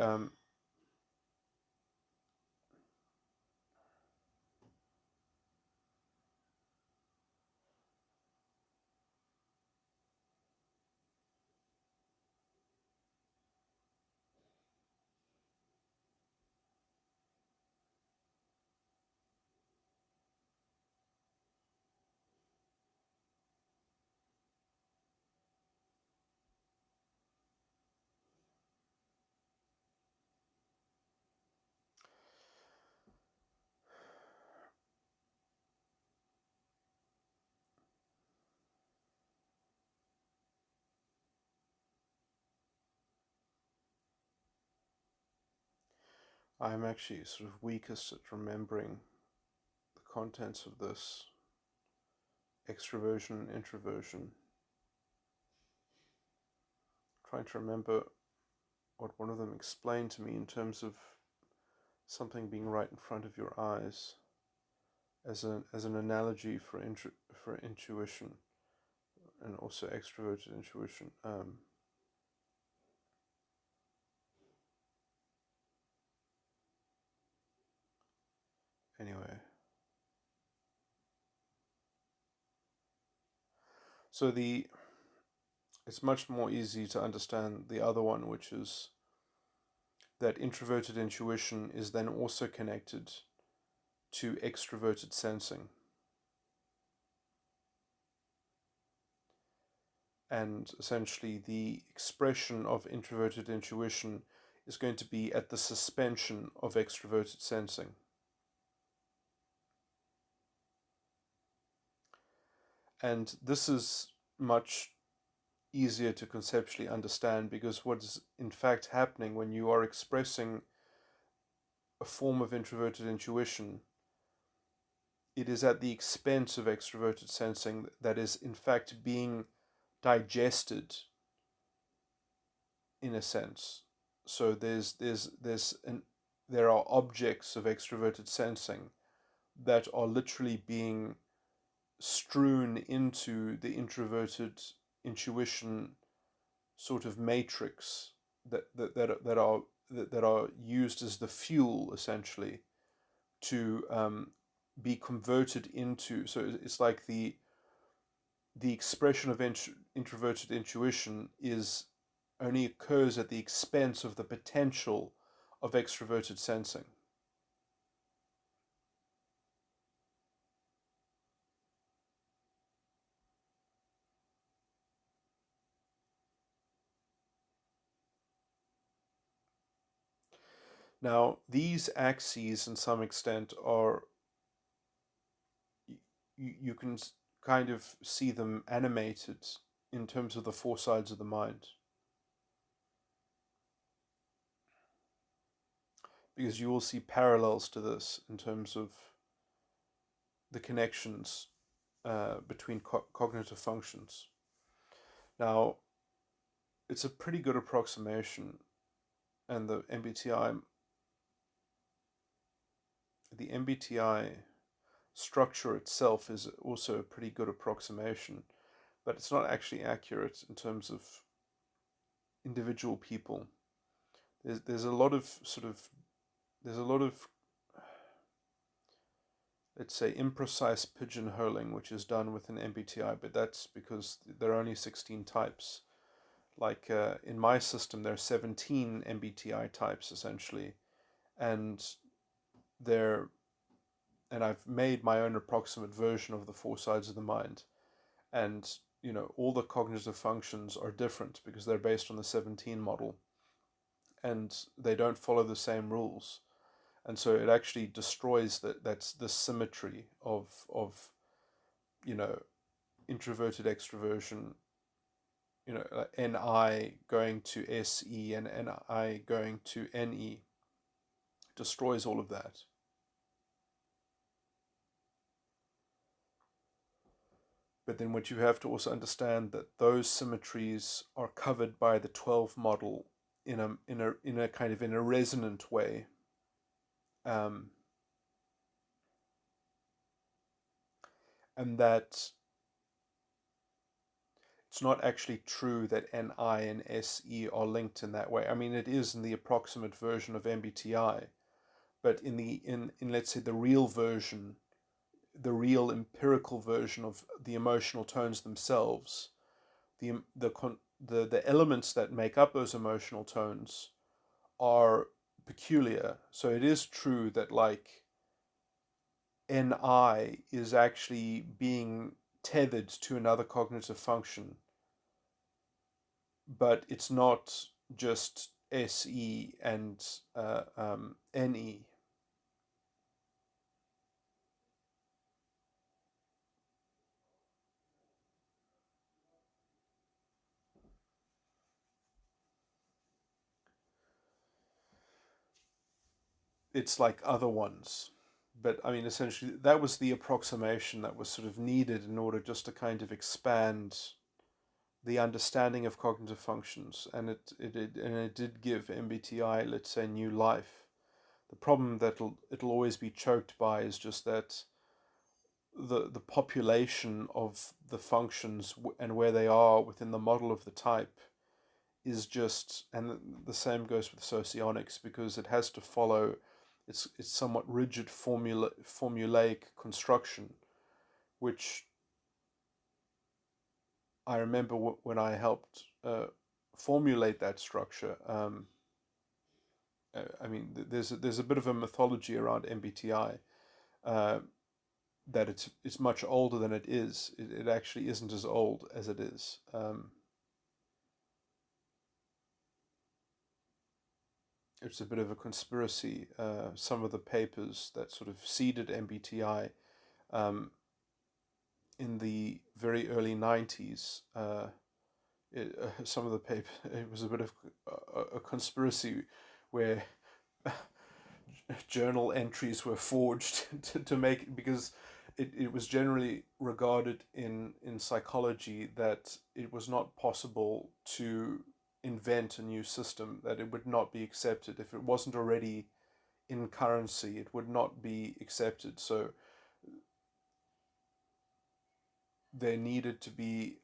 I'm actually sort of weakest at remembering the contents of this extroversion and introversion. Trying to remember what one of them explained to me in terms of something being right in front of your eyes as an analogy for intuition and also extroverted intuition. Anyway, so it's much more easy to understand the other one, which is that introverted intuition is then also connected to extroverted sensing. And essentially, the expression of introverted intuition is going to be at the suspension of extroverted sensing. And this is much easier to conceptually understand because what is in fact happening when you are expressing a form of introverted intuition, it is at the expense of extroverted sensing that is in fact being digested in a sense. So there are objects of extroverted sensing that are literally being strewn into the introverted intuition sort of matrix that are used as the fuel essentially to be converted into. So it's like the expression of introverted intuition is only occurs at the expense of the potential of extroverted sensing. Now, these axes, in some extent, are you can kind of see them animated in terms of the four sides of the mind, because you will see parallels to this in terms of the connections between cognitive functions. Now, it's a pretty good approximation, and the MBTI structure itself is also a pretty good approximation, but it's not actually accurate in terms of individual people. There's a lot of there's a lot of, let's say, imprecise pigeonholing which is done with an MBTI, but that's because there are only 16 types. Like in my system, there are 17 MBTI types essentially, and they're and I've made my own approximate version of the four sides of the mind, and all the cognitive functions are different because they're based on the 17 model, and they don't follow the same rules, and so it actually destroys that's the symmetry of you know introverted extroversion, NI going to SE and NI going to NE, destroys all of that. But then what you have to also understand that those symmetries are covered by the 12 model in a kind of in a resonant way. Um, and that it's not actually true that NI and SE are linked in that way. I mean, it is in the approximate version of MBTI, but in let's say the real version, the real empirical version of the emotional tones themselves, the elements that make up those emotional tones are peculiar. So it is true that like NI is actually being tethered to another cognitive function, but it's not just SE and NE. it's like other ones. But I mean, essentially, that was the approximation that was sort of needed in order just to kind of expand the understanding of cognitive functions, and it did give MBTI, let's say, new life. The problem that it'll always be choked by is just that the population of the functions and where they are within the model of the type is just, and the same goes with socionics, because it has to follow it's somewhat rigid formulaic construction, which I remember when I helped formulate that structure. I mean, there's a bit of a mythology around MBTI, uh, that it's much older than it is. It actually isn't as old as it is. It's a bit of a conspiracy. Some of the papers that sort of seeded MBTI um, in the very early 90s, some of the paper, it was a bit of a conspiracy where journal entries were forged to make, because it was generally regarded in psychology that it was not possible to invent a new system, that it would not be accepted if it wasn't already in currency, it would not be accepted. So there needed to be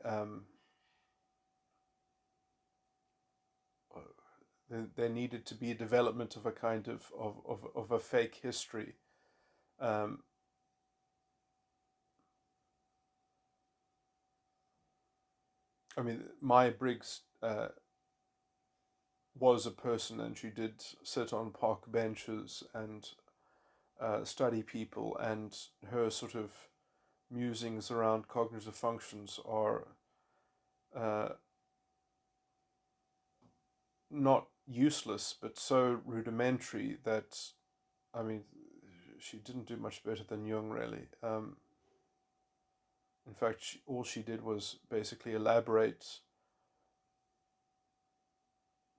there needed to be a development of a kind of a fake history. um, I mean, Maya Briggs was a person, and she did sit on park benches and study people, and her sort of musings around cognitive functions are uh, not useless, but so rudimentary that, I mean, she didn't do much better than Jung, really. In fact, all she did was basically elaborate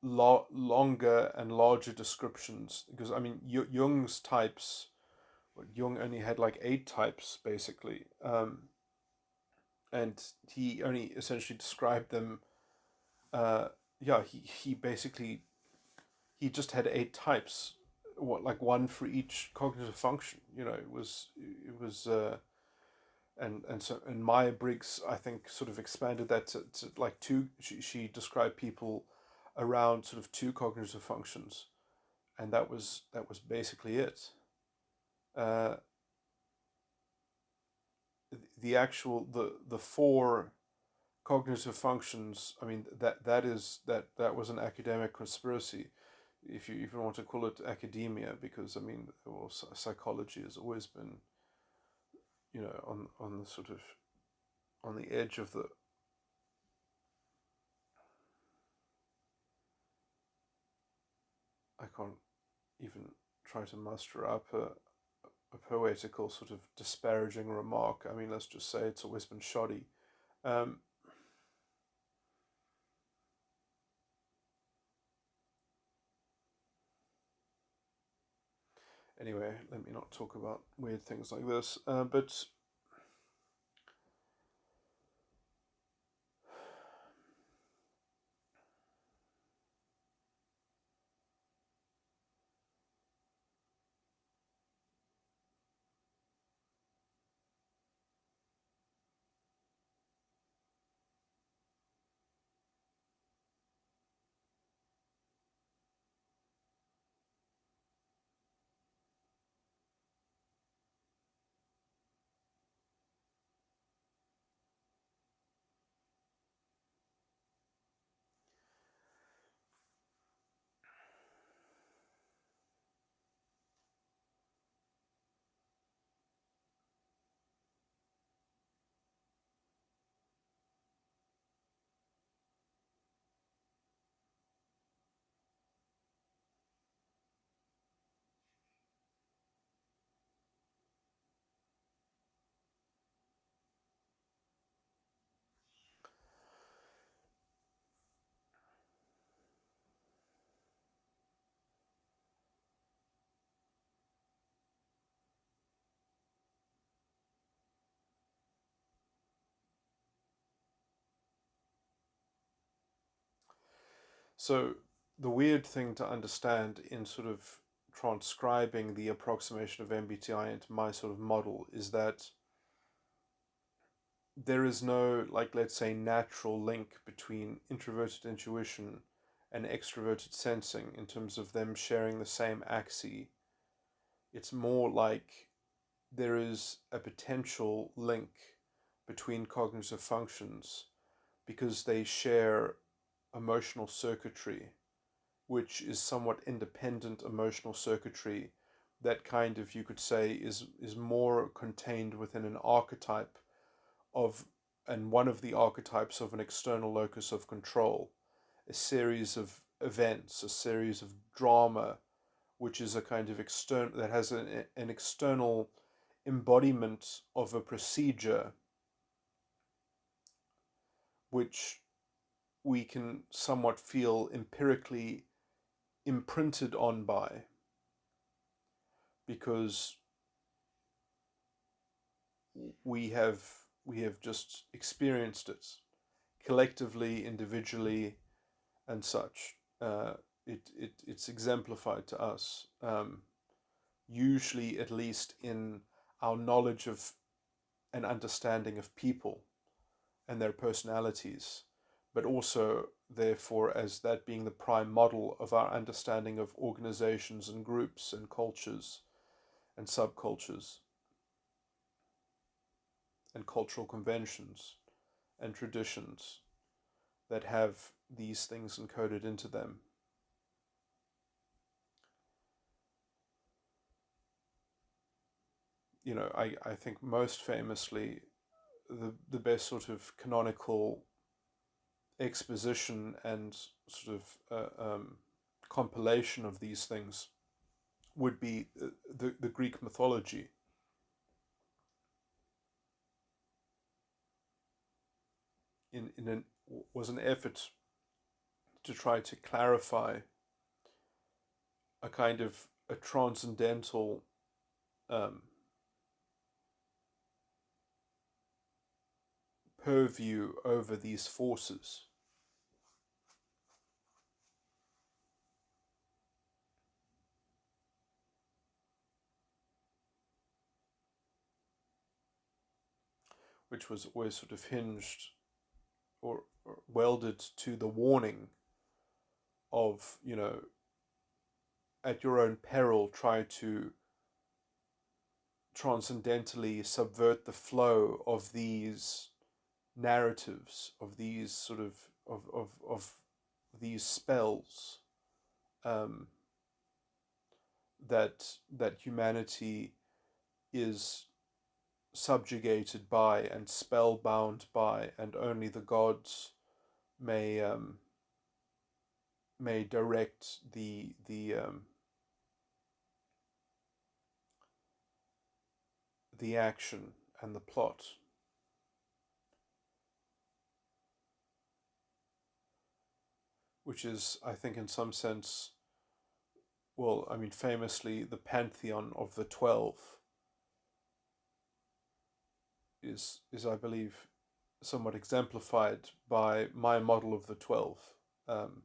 longer and larger descriptions, because I mean, Jung's types, Jung only had like 8 types basically, and he only essentially described them. Uh, yeah, he basically he just had 8 types, what, like one for each cognitive function. You know, it was and so, and Maya Briggs, I think, sort of expanded that to like two. She described people around sort of 2 cognitive functions, and that was basically it. Uh, the actual the 4 cognitive functions. I mean, that was an academic conspiracy, if you even want to call it academia, because I mean, well, psychology has always been, on the sort of on the edge of the. I can't even try to muster up a poetical sort of disparaging remark. I mean, let's just say it's always been shoddy. Um, anyway, let me not talk about weird things like this. But So the weird thing to understand in sort of transcribing the approximation of MBTI into my sort of model is that there is no, like, let's say, natural link between introverted intuition and extroverted sensing in terms of them sharing the same axis. It's more like there is a potential link between cognitive functions because they share emotional circuitry, which is somewhat independent emotional circuitry that kind of, you could say, is more contained within an archetype of, and one of the archetypes of an external locus of control, a series of events, a series of drama, which is a kind of external, that has an external embodiment of a procedure which we can somewhat feel empirically imprinted on by, because we have we have just experienced it collectively, individually, and such. It's exemplified to us, usually, at least in our knowledge of and understanding of people and their personalities, but also, therefore, as that being the prime model of our understanding of organizations and groups and cultures and subcultures and cultural conventions and traditions that have these things encoded into them. I think most famously, the best sort of canonical exposition and sort of compilation of these things would be the Greek mythology. In an Was an effort to try to clarify a kind of a transcendental um, purview over these forces, which was always sort of hinged or welded to the warning of, at your own peril, try to transcendentally subvert the flow of these narratives, of these sort of these spells, um, that humanity is subjugated by and spellbound by, and only the gods may may direct the action and the plot, which is, I think, in some sense, well, I mean, famously, the pantheon of the 12 is I believe somewhat exemplified by my model of the 12, um,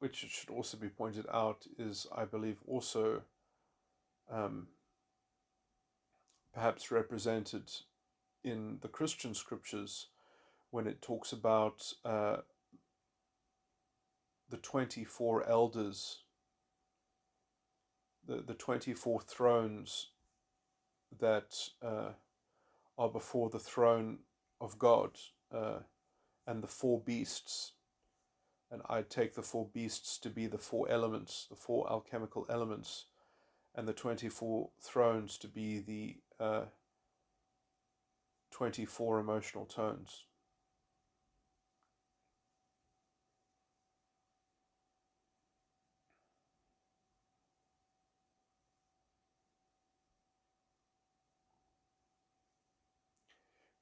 which, it should also be pointed out, is, I believe, also um, perhaps represented in the Christian scriptures when it talks about the 24 elders, the 24 thrones that are before the throne of God, and the four beasts. And I take the four beasts to be the four elements, the four alchemical elements, and the 24 thrones to be the 24 emotional tones.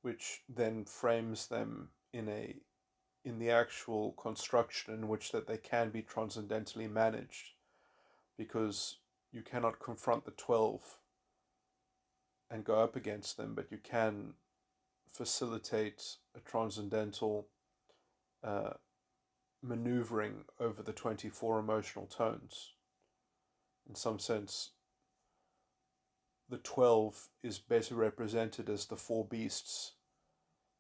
Which then frames them in the actual construction in which that they can be transcendentally managed, because you cannot confront the 12 and go up against them, but you can facilitate a transcendental maneuvering over the 24 emotional tones. In some sense, the 12 is better represented as the four beasts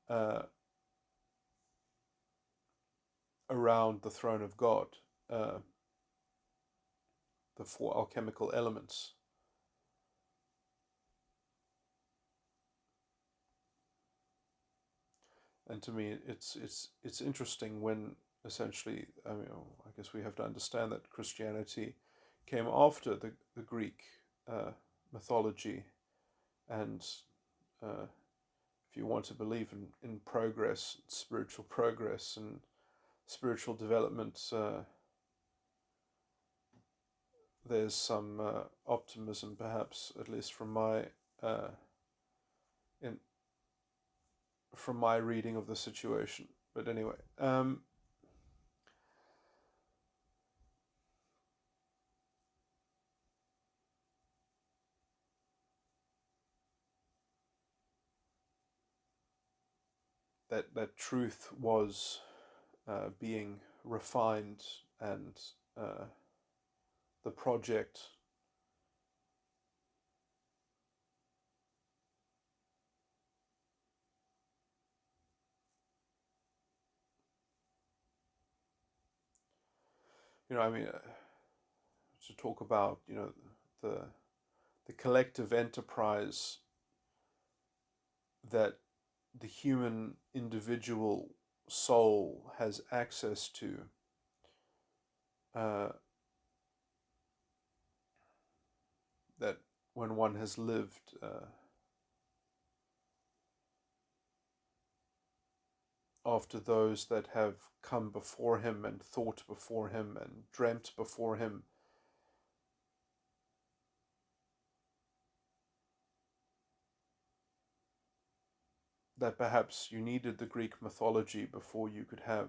uh, around the throne of God, the four alchemical elements. And to me, it's interesting when essentially, I mean, I guess we have to understand that Christianity came after the Greek mythology, and if you want to believe in progress, spiritual progress, and spiritual development, there's some optimism, perhaps, at least uh, in from my reading of the situation. But anyway, that truth was being refined, and the project I mean, to talk about, the the collective enterprise that the human individual soul has access to, uh, that when one has lived after those that have come before him and thought before him and dreamt before him, that perhaps you needed the Greek mythology before you could have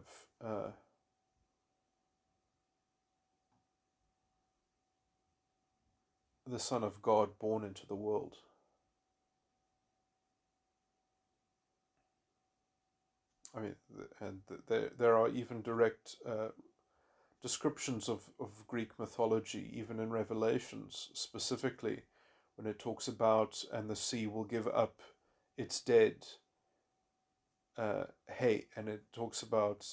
the Son of God born into the world. I mean, and there are even direct descriptions of Greek mythology, even in Revelations, specifically when it talks about, and the sea will give up its dead. And it talks about,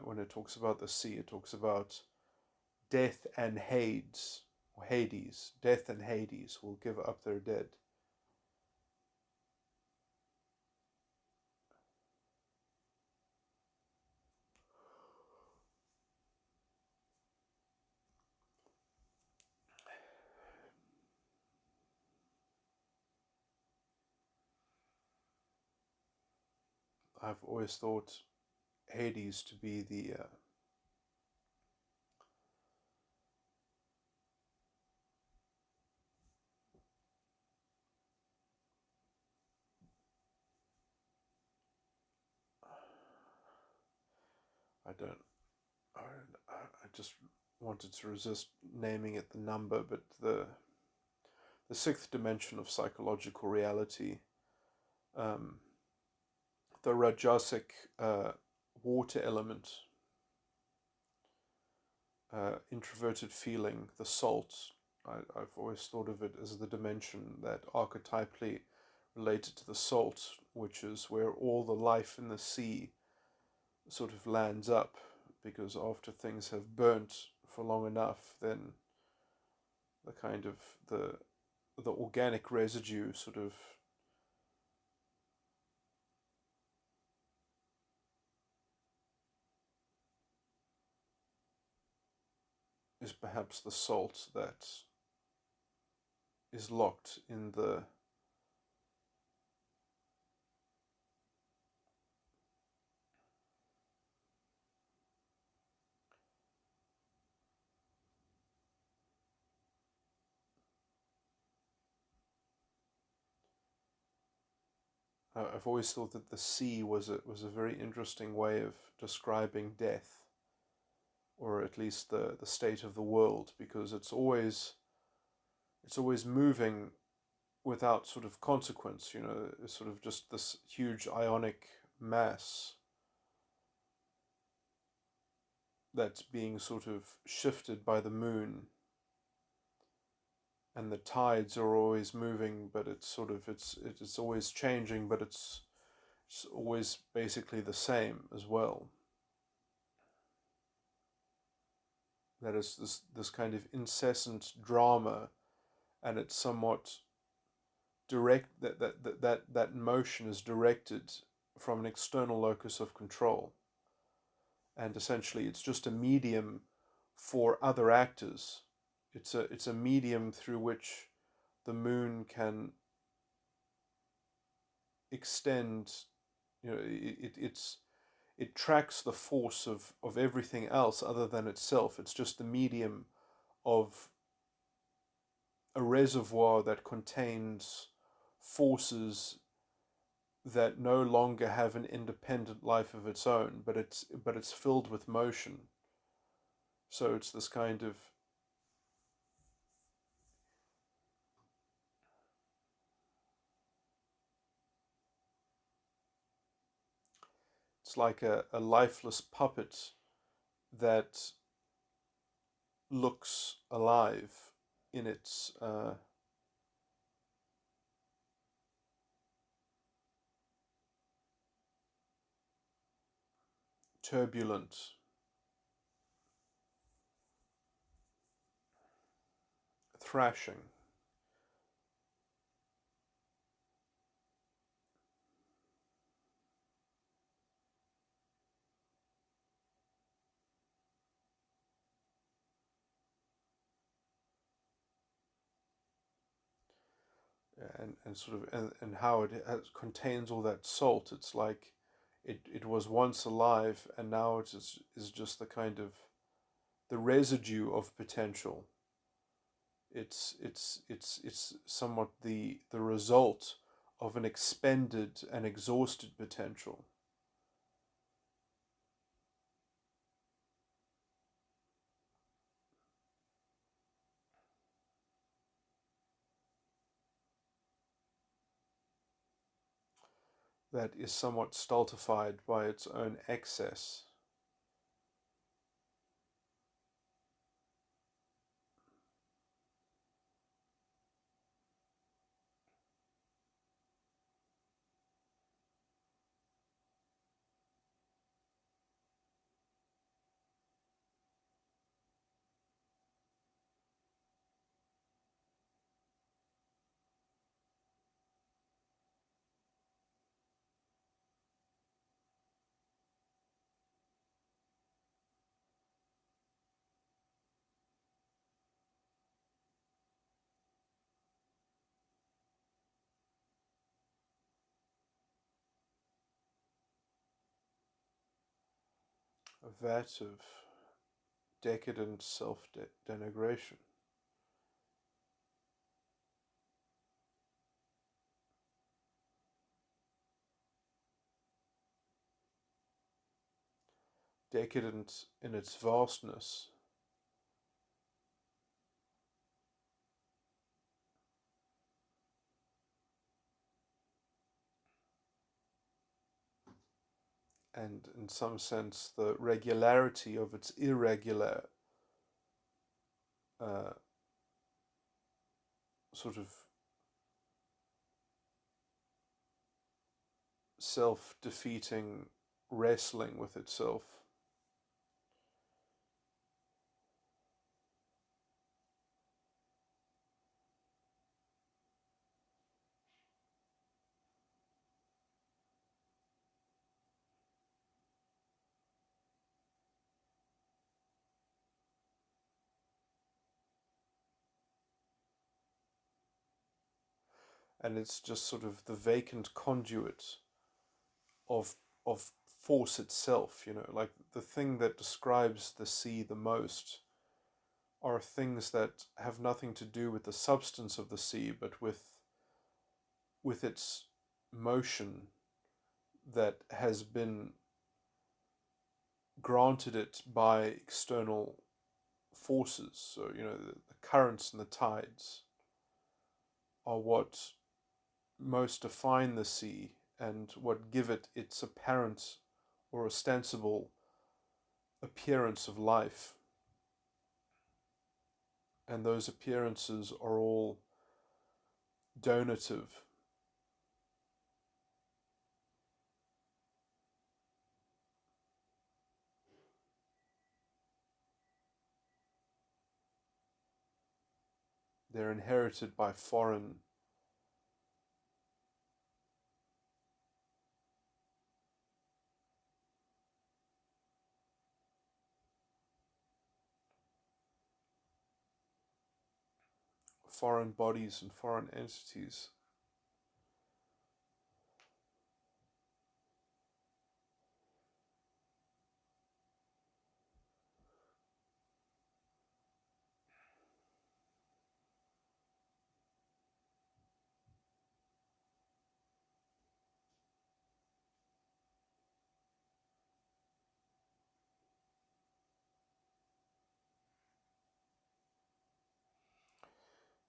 when it talks about the sea, it talks about death and Hades, death and Hades will give up their dead. I've always thought Hades to be the I don't I just wanted to resist naming it the number, but the sixth dimension of psychological reality, um, the Rajasic water element, introverted feeling, the salt. I've always thought of it as the dimension that archetypally related to the salt, which is where all the life in the sea sort of lands up, because after things have burnt for long enough, then the kind of the organic residue sort of is perhaps the salt that is locked in the I've always thought that the sea was a very interesting way of describing death, or at least the state of the world, because it's always moving without sort of consequence, it's sort of just this huge ionic mass that's being sort of shifted by the moon, and the tides are always moving, but it's always changing, but it's always basically the same as well. That is this kind of incessant drama, and it's somewhat direct, that motion is directed from an external locus of control, and essentially it's just a medium for other actors. It's a medium through which the moon can extend. It tracks the force of everything else other than itself. It's just the medium of a reservoir that contains forces that no longer have an independent life of its own, but it's filled with motion. So it's this kind of, it's like a lifeless puppet that looks alive in its turbulent thrashing. And sort of and how contains all that salt. It's like it was once alive, and now is just the kind of the residue of potential. It's somewhat the result of an expended and exhausted potential. That is somewhat stultified by its own excess. A vat of decadent self-denigration. Decadent in its vastness. And in some sense, the regularity of its irregular uh, sort of self-defeating wrestling with itself. And it's just sort of the vacant conduit of of force itself. Like the thing that describes the sea the most are things that have nothing to do with the substance of the sea, but with its motion that has been granted it by external forces. So the currents and the tides. are what most define the sea and what give it its apparent or ostensible appearance of life. And those appearances are all donative. They're inherited by foreign bodies and foreign entities.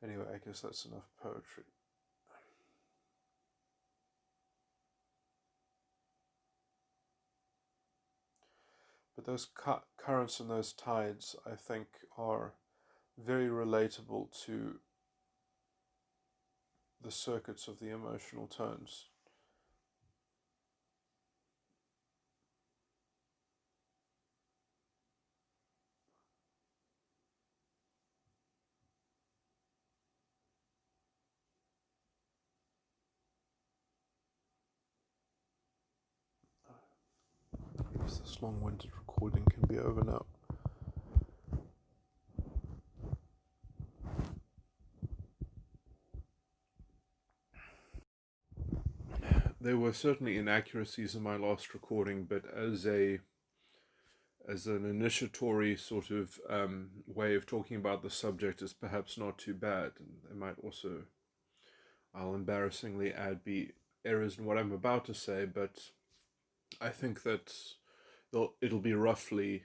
Anyway, I guess that's enough poetry. But those currents and those tides, I think, are very relatable to the circuits of the emotional tones. I guess this long-winded recording can be over now. There were certainly inaccuracies in my last recording, but as an initiatory sort of way of talking about the subject is perhaps not too bad. And there might also, I'll embarrassingly add, be errors in what I'm about to say, but I think that it'll be roughly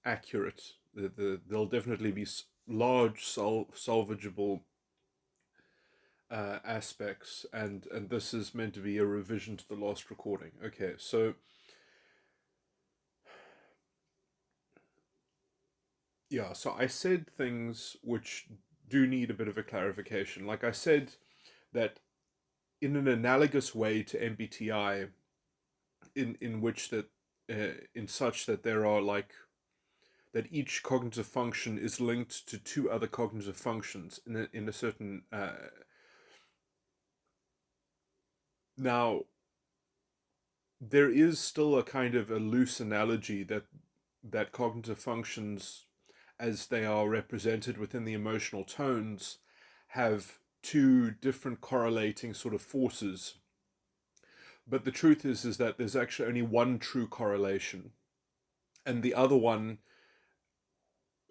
accurate. There'll definitely be large salvageable aspects, and this is meant to be a revision to the last recording. Okay, so yeah, so I said things which do need a bit of a clarification. Like I said that in an analogous way to MBTI, in which that in such that there are like that each cognitive function is linked to two other cognitive functions in a certain now there is still a kind of a loose analogy that cognitive functions as they are represented within the emotional tones have two different correlating sort of forces. But the truth is that there's actually only one true correlation, and the other one,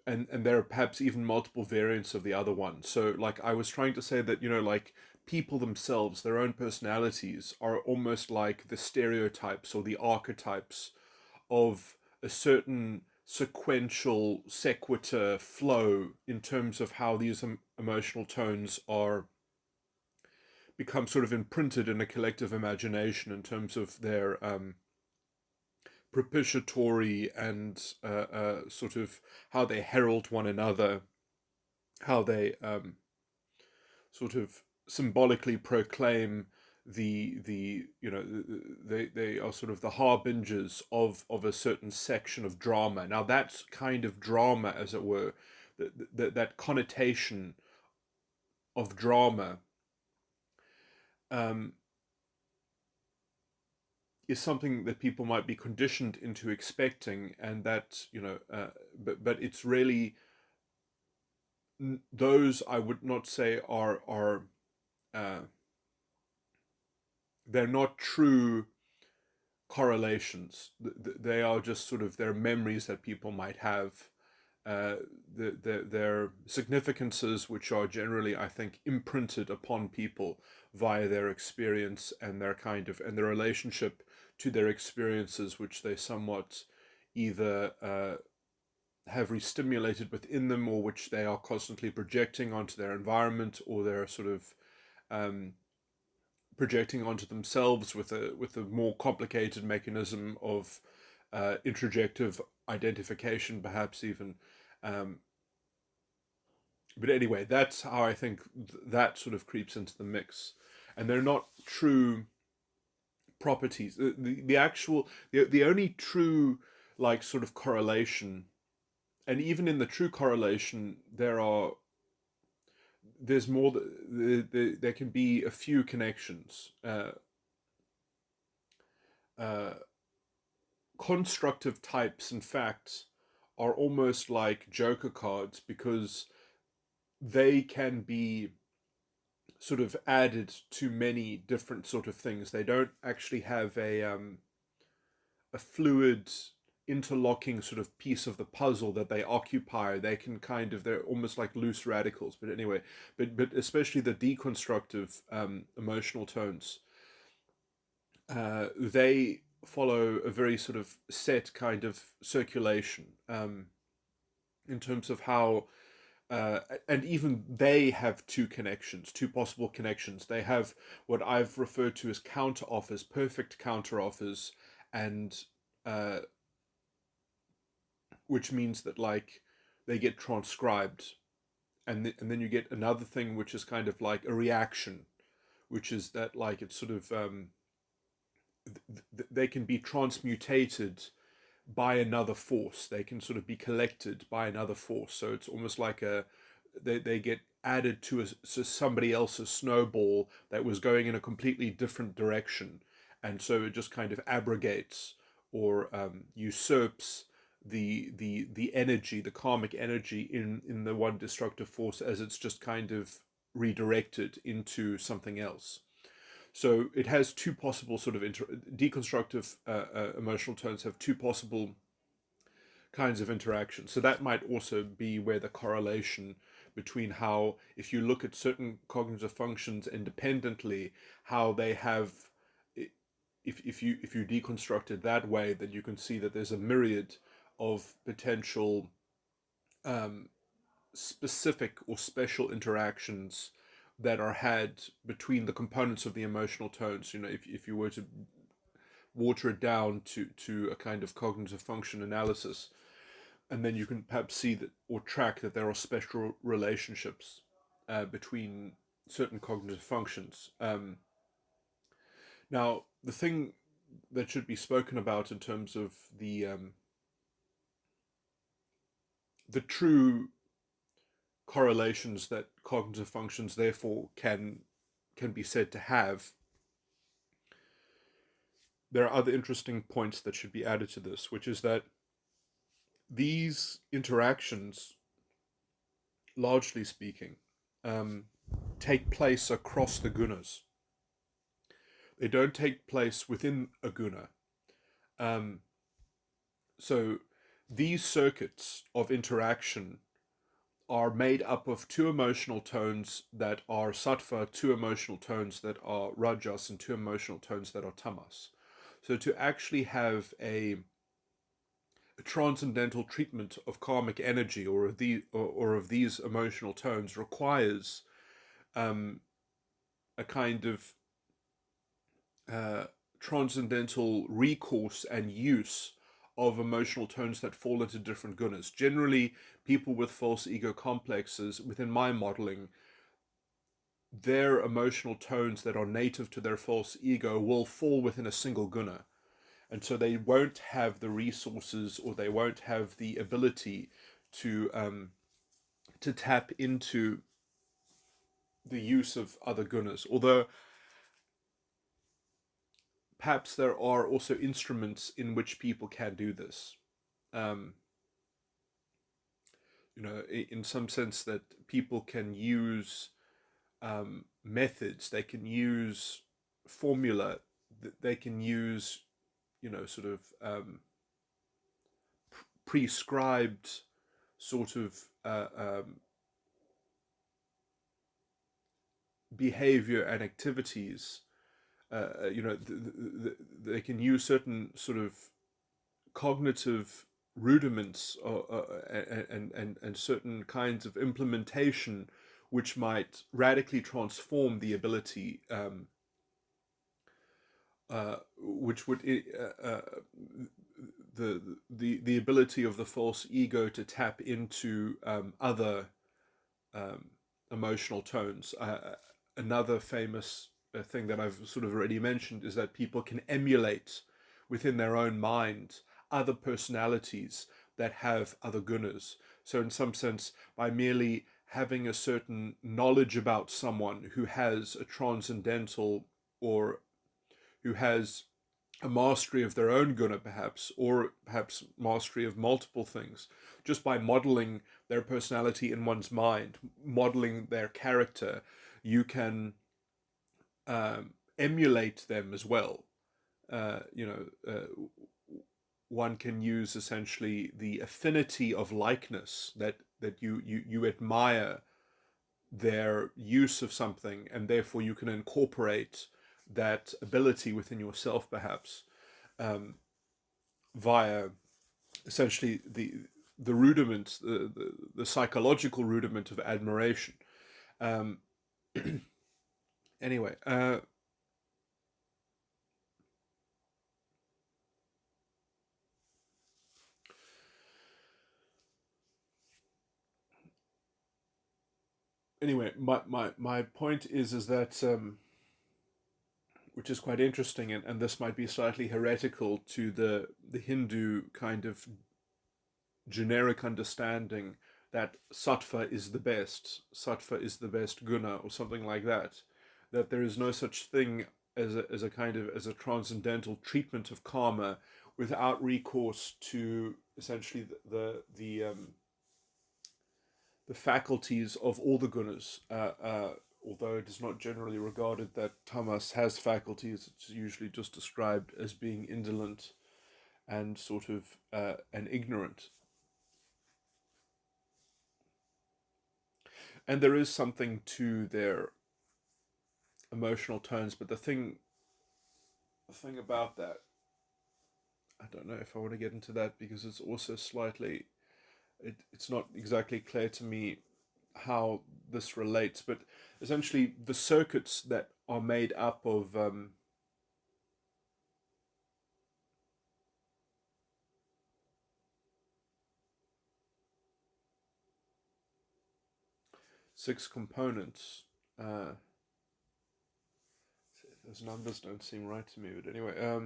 and there are perhaps even multiple variants of the other one. So like I was trying to say that, like people themselves, their own personalities are almost like the stereotypes or the archetypes of a certain sequential sequitur flow in terms of how these emotional tones are become sort of imprinted in a collective imagination in terms of their propitiatory and sort of how they herald one another, how they sort of symbolically proclaim they are sort of the harbingers of a certain section of drama. Now that kind of drama, as it were, that connotation of drama um, is something that people might be conditioned into expecting, and that but it's really those I would not say are uh, they're not true correlations. They are just sort of their memories that people might have. Their significances, which are generally, I think, imprinted upon people via their experience and their relationship to their experiences, which they somewhat either have re-stimulated within them, or which they are constantly projecting onto their environment, or they're sort of um, projecting onto themselves with a more complicated mechanism of introjective identification, perhaps even. Um, but anyway, that's how I think that sort of creeps into the mix, and they're not true properties. The actual the only true like sort of correlation, and even in the true correlation, there's more. There can be a few connections. Uh, Constructive types, in fact, are almost like joker cards because they can be sort of added to many different sort of things. They don't actually have a fluid interlocking sort of piece of the puzzle that they occupy. They can kind of, they're almost like loose radicals. But anyway, but especially the deconstructive emotional tones, they follow a very sort of set kind of circulation in terms of how and even they have two connections, two possible connections. They have what I've referred to as counter offers, perfect counter offers, and uh, which means that like they get transcribed, and then you get another thing which is kind of like a reaction, which is that like it's sort of they can be transmutated by another force. They can sort of be collected by another force. So it's almost like they get added to somebody else's snowball that was going in a completely different direction, and so it just kind of abrogates or usurps the energy, the karmic energy in the one destructive force, as it's just kind of redirected into something else. So it has two possible sort of deconstructive emotional tones have two possible kinds of interaction. So that might also be where the correlation between how, if you look at certain cognitive functions independently, how they have, if you deconstruct it that way, then you can see that there's a myriad of potential um, specific or special interactions that are had between the components of the emotional tones. You know, if you were to water it down to a kind of cognitive function analysis, and then you can perhaps see that or track that there are special relationships between certain cognitive functions. Now, the thing that should be spoken about in terms of the true correlations that cognitive functions therefore can be said to have, there are other interesting points that should be added to this, which is that these interactions, largely speaking, um, take place across the gunas. They don't take place within a guna. Um, so these circuits of interaction are made up of two emotional tones that are sattva, two emotional tones that are rajas, and two emotional tones that are tamas. So to actually have a transcendental treatment of karmic energy or of these emotional tones requires um, a kind of uh, transcendental recourse and use of emotional tones that fall into different gunas. Generally, people with false ego complexes, within my modeling, their emotional tones that are native to their false ego will fall within a single guna. And so they won't have the resources or they won't have the ability to tap into the use of other gunas. Although perhaps there are also instruments in which people can do this. Um, in some sense that people can use methods, they can use formula, they can use, sort of prescribed sort of behavior and activities. They can use certain sort of cognitive rudiments and certain kinds of implementation which might radically transform the ability, which would the ability of the false ego to tap into other um, emotional tones. Another famous thing that I've sort of already mentioned is that people can emulate within their own mind other personalities that have other gunas. So, in some sense, by merely having a certain knowledge about someone who has a transcendental or who has a mastery of their own guna, perhaps, or perhaps mastery of multiple things, just by modeling their personality in one's mind, modeling their character, you can emulate them as well. Uh, you know, one can use essentially the affinity of likeness that you admire their use of something, and therefore you can incorporate that ability within yourself, perhaps, um, via essentially the rudiment, the psychological rudiment of admiration. Um, anyway, my point is that which is quite interesting, and this might be slightly heretical to the Hindu kind of generic understanding that sattva is the best guna, or something like that. That there is no such thing as a kind of as a transcendental treatment of karma without recourse to essentially the faculties of all the gunas. Although it is not generally regarded that tamas has faculties, it's usually just described as being indolent and sort of and ignorant. And there is something to their emotional tones, but the thing about that, I don't know if I want to get into that because it's also slightly it's not exactly clear to me how this relates, but essentially the circuits that are made up of 6 components. Uh, those numbers don't seem right to me, but anyway, I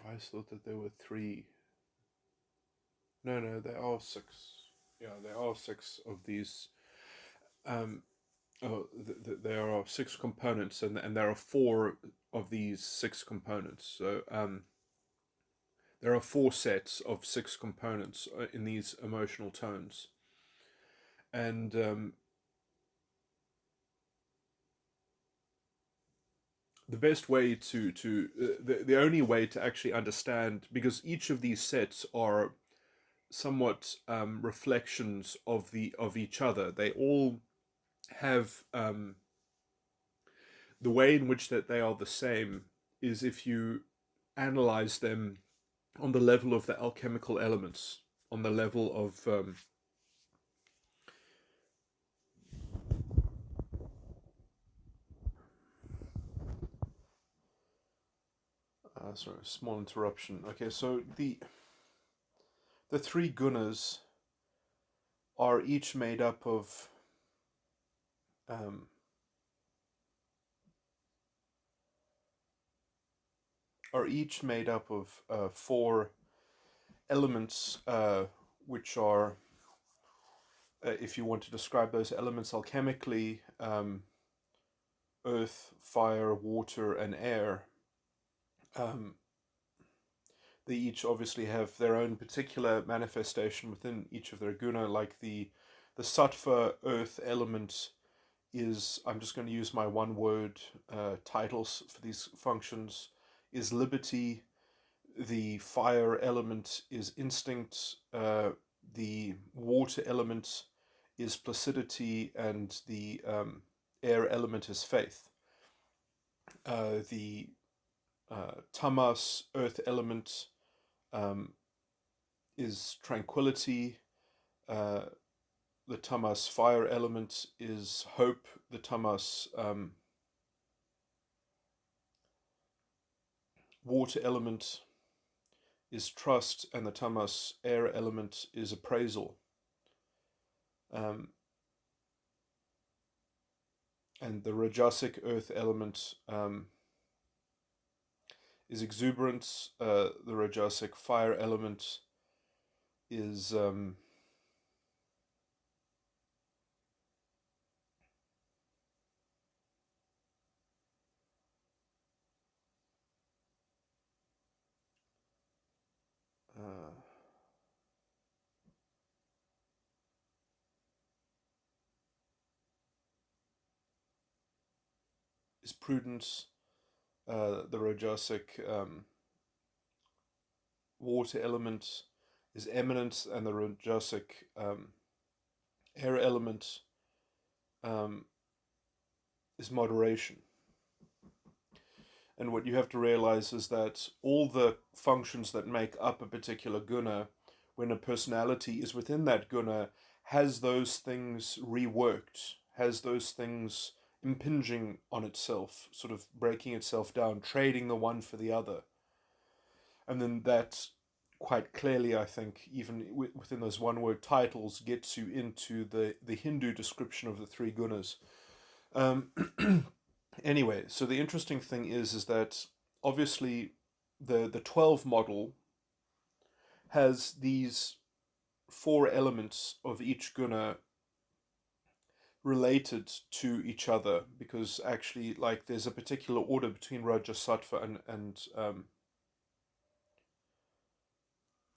always thought that there were three. No, no, there are six. Yeah, there are six of these. Um, oh, there are 6 components, and there are four of these 6 components. So there are 4 sets of 6 components in these emotional tones, and the best way the only way to actually understand, because each of these sets are somewhat reflections of each other. They all have the way in which that they are the same is if you analyze them on the level of the alchemical elements, on the level of sorry, small interruption. Okay, so the 3 gunas are each made up of um, four elements, which are, if you want to describe those elements alchemically, earth, fire, water, and air. Um, they each obviously have their own particular manifestation within each of their guna. Like the sattva earth element is, I'm just going to use my one word titles for these functions, is liberty. The fire element is instinct. The water element is placidity, and the air element is faith. The Tamas, earth element, is tranquility. Uh, the tamas, fire element, is hope. The tamas, water element, is trust, and the tamas, air element, is appraisal. Um, and the rajasic, earth element, is exuberance. The rajasic, fire element, is uh, is prudence. The rajasic, water element, is eminence, and the rajasic, air element, um, is moderation. And what you have to realize is that all the functions that make up a particular guna, when a personality is within that guna, has those things reworked, has those things impinging on itself, sort of breaking itself down, trading the one for the other. And then that quite clearly, I think, even within those one word titles, gets you into the Hindu description of the three gunas. Um, anyway, so the interesting thing is that obviously the 12 model has these four elements of each guna related to each other, because actually, like, there's a particular order between Raja, Sattva, and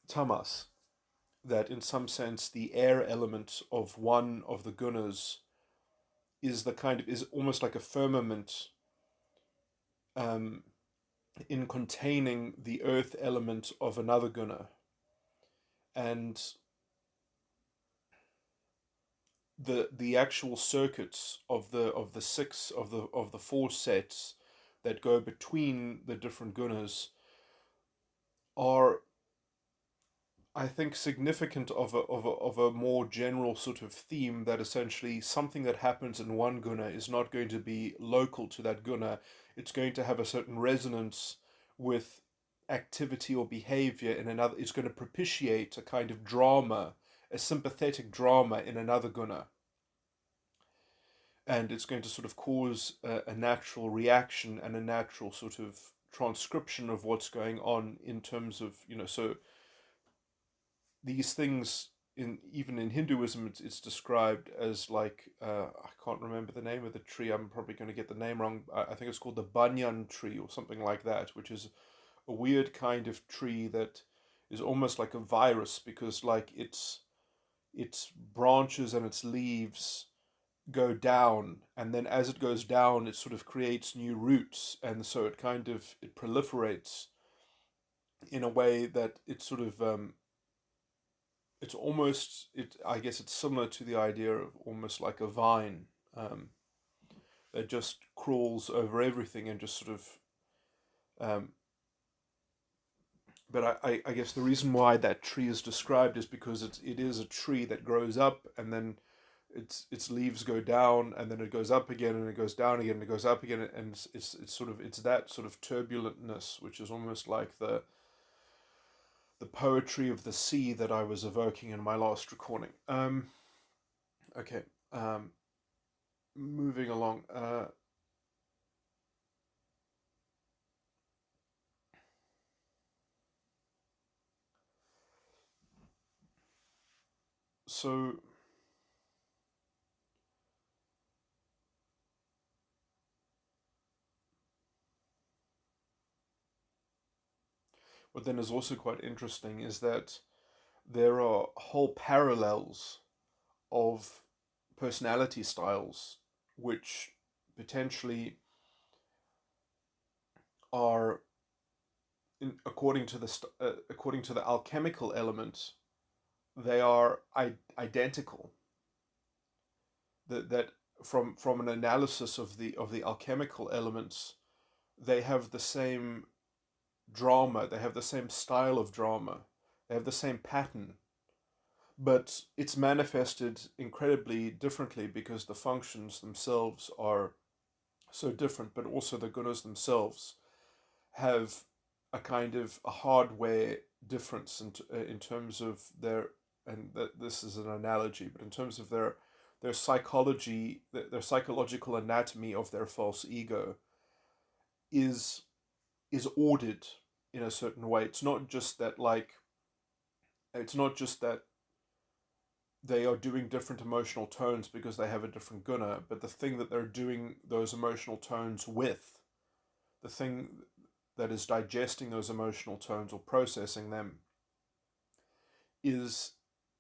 Tamas, that in some sense the air element of one of the gunas is the kind of, is almost like a firmament, um, in containing the earth element of another guna. And the actual circuits of the six of the four sets that go between the different gunas are, I think, significant of a more general sort of theme, that essentially something that happens in one guna is not going to be local to that guna. It's going to have a certain resonance with activity or behavior in another. It's going to propitiate a kind of drama, a sympathetic drama in another guna. And it's going to sort of cause a natural reaction and a natural sort of transcription of what's going on in terms of, so these things, in even in Hinduism, it's described as like, I can't remember the name of the tree. I'm probably going to get the name wrong. I think it's called the banyan tree or something like that, which is a weird kind of tree that is almost like a virus, because like its branches and its leaves go down, and then as it goes down it sort of creates new roots, and so it kind of, it proliferates in a way that it's sort of, it's almost, it I guess it's similar to the idea of almost like a vine, um, that just crawls over everything and just sort of, um, but I guess the reason why that tree is described is because it is a tree that grows up, and then its leaves go down, and then it goes up again, and it goes down again, and it goes up again, and it's sort of, it's that sort of turbulentness, which is almost like the poetry of the sea that I was evoking in my last recording. Okay. Um, moving along. So what then is also quite interesting is that there are whole parallels of personality styles, which potentially are, according to the alchemical element, they are identical. That from an analysis of the alchemical elements, they have the same drama, they have the same style of drama, they have the same pattern, but it's manifested incredibly differently because the functions themselves are so different, but also the gunas themselves have a kind of a hardware difference in terms of their, and that this is an analogy, but in terms of their psychology, their psychological anatomy of their false ego is is ordered in a certain way. It's not just that they are doing different emotional tones because they have a different guna, but the thing that they're doing those emotional tones with, the thing that is digesting those emotional tones or processing them, is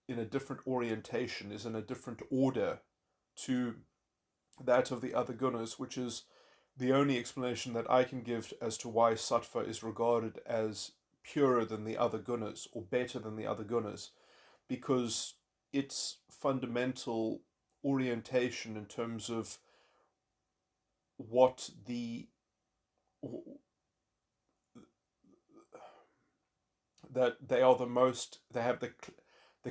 in a different orientation, is in a different order to that of the other gunas, which is the only explanation that I can give as to why sattva is regarded as purer than the other gunas or better than the other gunas, because its fundamental orientation in terms of what that they are the most, they have the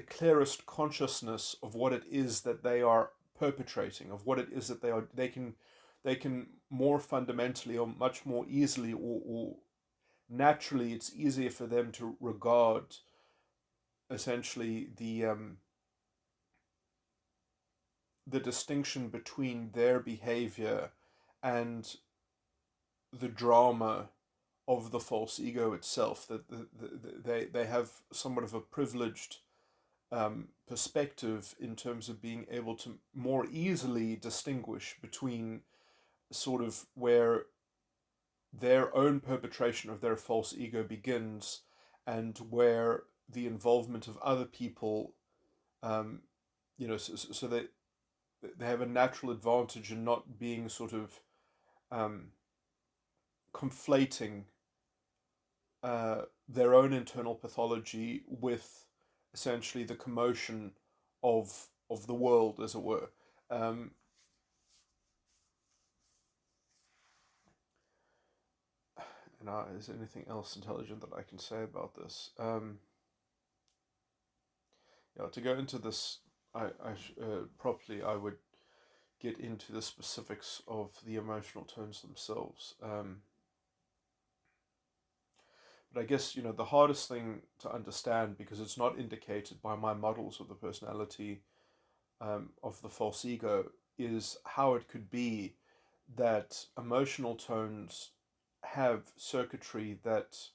clearest consciousness of what it is that they are perpetrating, of what it is that they can more fundamentally or much more easily, or naturally it's easier for them to regard essentially the distinction between their behavior and the drama of the false ego itself. That they have somewhat of a privileged perspective in terms of being able to more easily distinguish between sort of where their own perpetration of their false ego begins and where the involvement of other people, um, so they have a natural advantage in not being sort of um, conflating their own internal pathology with essentially the commotion of the world, as it were. Um, is there anything else intelligent that I can say about this? Yeah, to go into this, properly, I would get into the specifics of the emotional tones themselves. But I guess, the hardest thing to understand, because it's not indicated by my models of the personality, of the false ego, is how it could be that emotional tones have circuitry that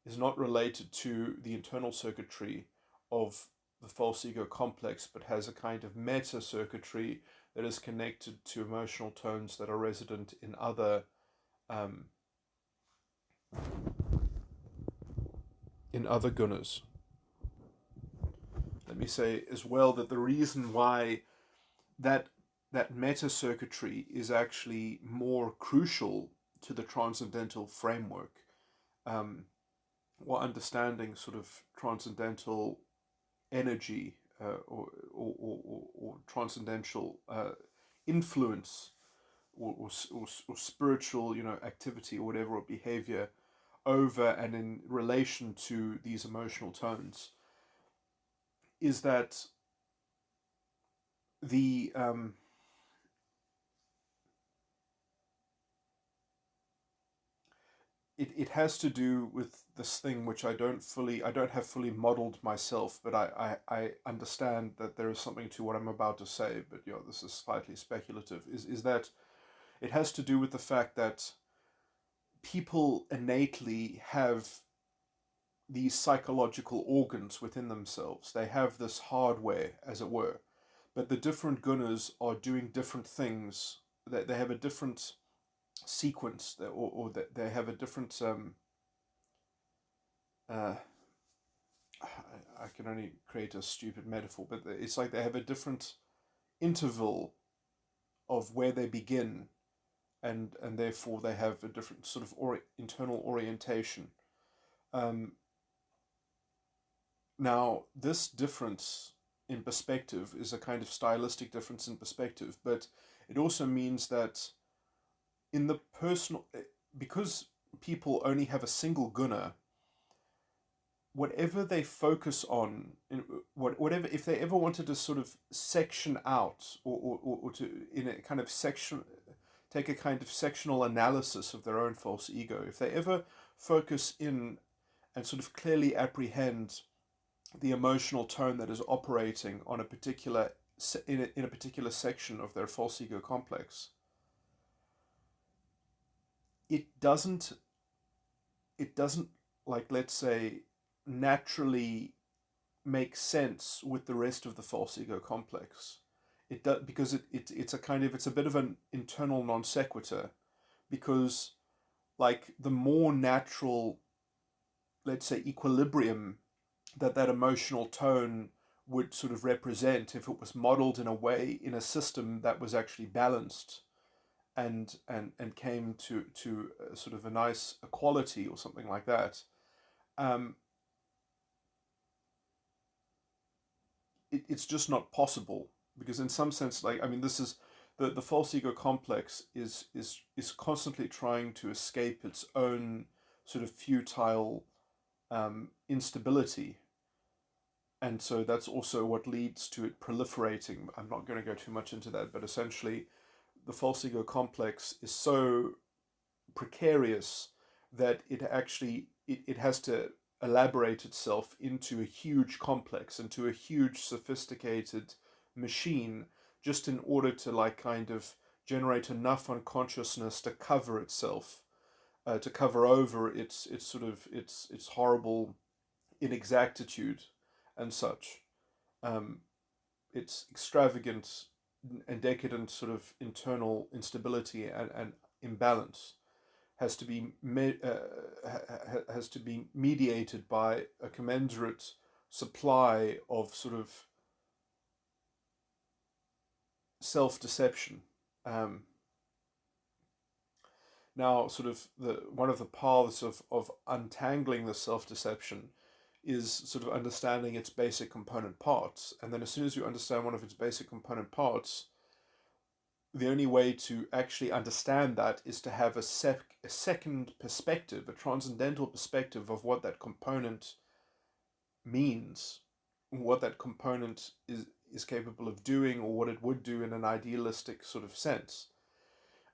is not related to the internal circuitry of the false ego complex, but has a kind of meta circuitry that is connected to emotional tones that are resident um, in other gunas. Let me say as well that the reason why that that meta circuitry is actually more crucial to the transcendental framework, um, or understanding sort of transcendental energy, or transcendental influence, or spiritual, activity or whatever, or behavior over and in relation to these emotional tones, is that the it has to do with this thing which I don't have fully modeled myself, but I understand that there is something to what I'm about to say, but this is slightly speculative, is that it has to do with the fact that people innately have these psychological organs within themselves. They have this hardware, as it were, but the different gunas are doing different things. That they have a different sequence, or that they have a different. Uh, I can only create a stupid metaphor, but it's like they have a different interval of where they begin, and therefore they have a different sort of internal orientation. Um, Now, this difference in perspective is a kind of stylistic difference in perspective, but it also means that in the personal, because people only have a single guna, whatever they focus on, whatever, if they ever wanted to sort of section out, or to, in a kind of section, take a kind of sectional analysis of their own false ego, if they ever focus in and sort of clearly apprehend the emotional tone that is operating on a particular, in a particular section of their false ego complex, it doesn't it doesn't, like, let's say, naturally make sense with the rest of the false ego complex. It does, because it's a kind of, it's a bit of an internal non sequitur, because, like, the more natural, let's say, equilibrium that emotional tone would sort of represent, if it was modeled in a way, in a system that was actually balanced, and came to a sort of a nice equality or something like that, um, it's just not possible, because in some sense, like, I mean, this is the false ego complex is constantly trying to escape its own sort of futile instability, and so that's also what leads to it proliferating. I'm not going to go too much into that, but essentially, the false ego complex is so precarious that it has to elaborate itself into a huge complex, into a huge sophisticated machine, just in order to, like, kind of generate enough unconsciousness to cover itself, to cover over its sort of its horrible inexactitude and such. Its extravagant and decadent sort of internal instability and imbalance has to be has to be mediated by a commensurate supply of sort of self-deception. Um, Now, sort of the one of the paths of untangling the self-deception is sort of understanding its basic component parts, and then as soon as you understand one of its basic component parts, the only way to actually understand that is to have a second perspective, a transcendental perspective of what that component means, what that component is capable of doing, or what it would do in an idealistic sort of sense.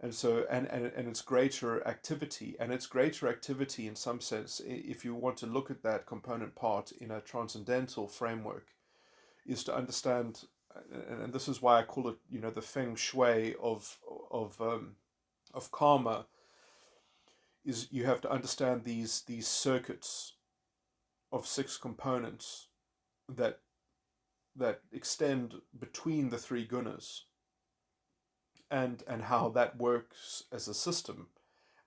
And so, and its greater activity, and its greater activity in some sense, if you want to look at that component part in a transcendental framework, is to understand, and this is why I call it, the feng shui of karma, is you have to understand these circuits of six components that extend between the three gunas, and how that works as a system,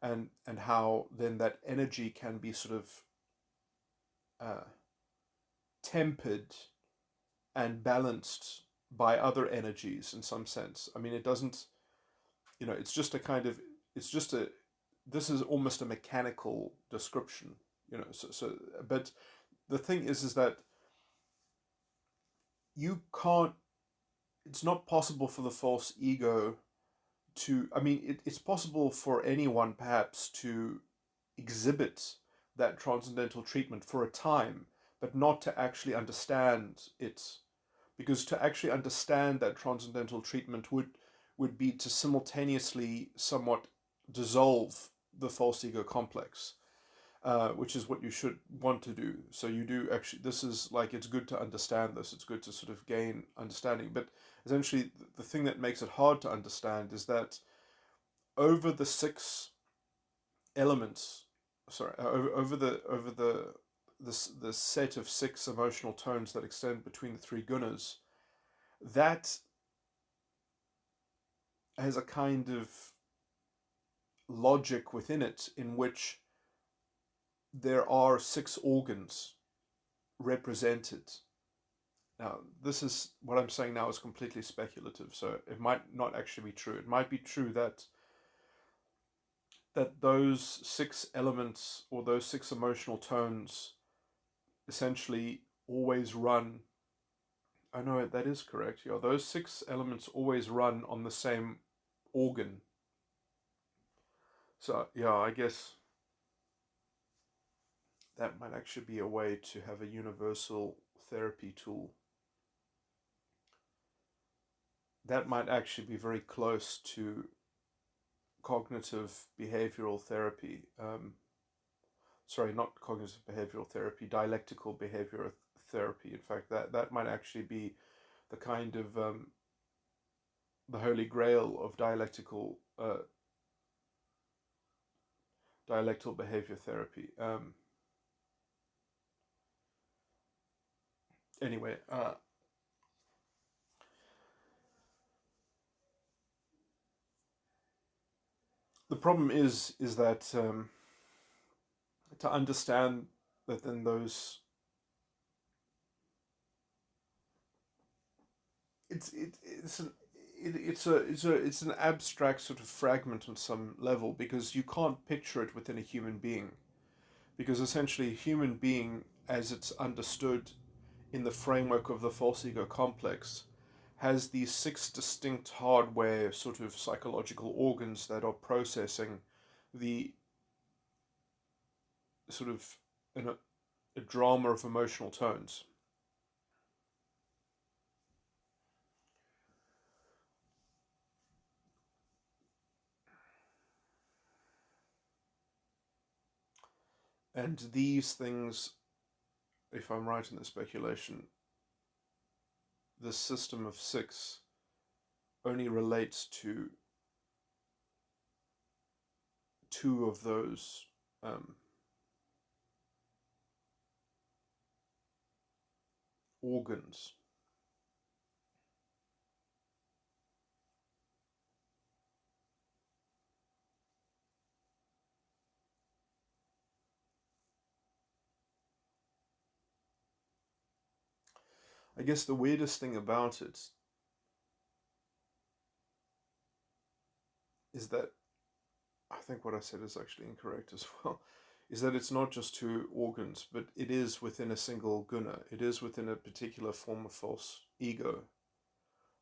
and how then that energy can be sort of uh, tempered and balanced by other energies in some sense. I mean, it doesn't, it's just a kind of, it's just a, this is almost a mechanical description, but the thing is that you can't, it's not possible for the false ego to, I mean, it's possible for anyone perhaps to exhibit that transcendental treatment for a time, but not to actually understand it. Because to actually understand that transcendental treatment would be to simultaneously somewhat dissolve the false ego complex, which is what you should want to do. So you do actually, this is like, it's good to understand this, it's good to sort of gain understanding. But essentially, the thing that makes it hard to understand is that over the six elements, sorry, over the set of six emotional tones that extend between the three gunas, that has a kind of logic within it in which there are six organs represented. Now, this is what I'm saying now is completely speculative, so it might not actually be true. It might be true that those six elements, or those six emotional tones, essentially always run. Oh no, that is correct. Yeah, those six elements always run on the same organ. So yeah, I guess that might actually be a way to have a universal therapy tool. That might actually be very close to cognitive behavioral therapy. Sorry, not cognitive behavioral therapy, dialectical behavior therapy. In fact, that might actually be the kind of the holy grail of dialectal behavior therapy. Anyway, the problem is that to understand that then those it's an it's an abstract sort of fragment on some level, because you can't picture it within a human being, because essentially a human being as it's understood in the framework of the false ego complex has these six distinct hardware sort of psychological organs that are processing the sort of in a drama of emotional tones. And these things, if I'm right in the speculation, the system of six only relates to two of those organs. I guess the weirdest thing about it is that I think what I said is actually incorrect as well. Is that it's not just two organs, but it is within a single guna. It is within a particular form of false ego.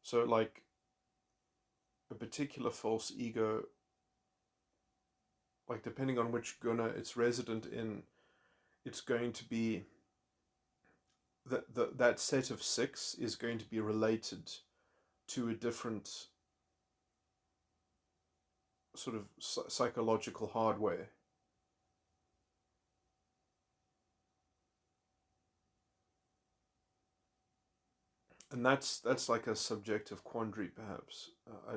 So, like a particular false ego, like depending on which guna it's resident in, it's going to be that set of six is going to be related to a different sort of psychological hardware. And that's like a subjective quandary, perhaps.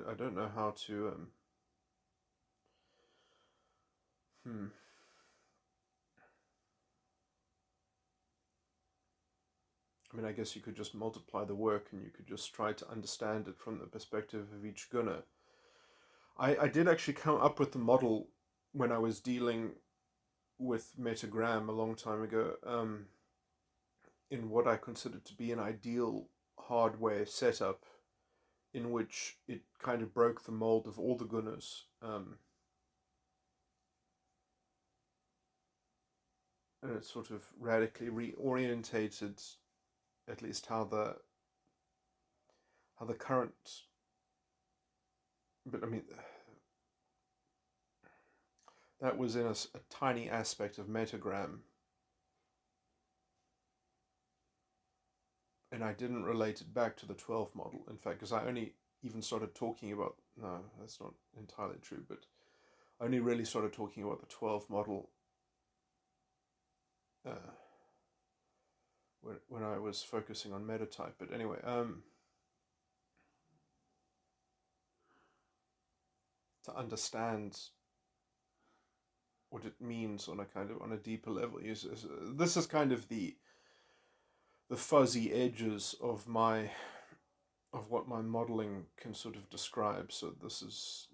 I don't know how to. Hmm. I mean, I guess you could just multiply the work and you could just try to understand it from the perspective of each guna. I did actually come up with the model when I was dealing with Metagram a long time ago, in what I considered to be an ideal hardware setup in which it kind of broke the mold of all the gunas. And it sort of radically reorientated at least how the current, but I mean that was in a tiny aspect of Metagram, and I didn't relate it back to the 12 model, in fact, because I only even started talking about, no, that's not entirely true, but I only really started talking about the 12 model uh, when I was focusing on metatype. But anyway, to understand what it means on a kind of on a deeper level, this is kind of the fuzzy edges of what my modeling can sort of describe. So this is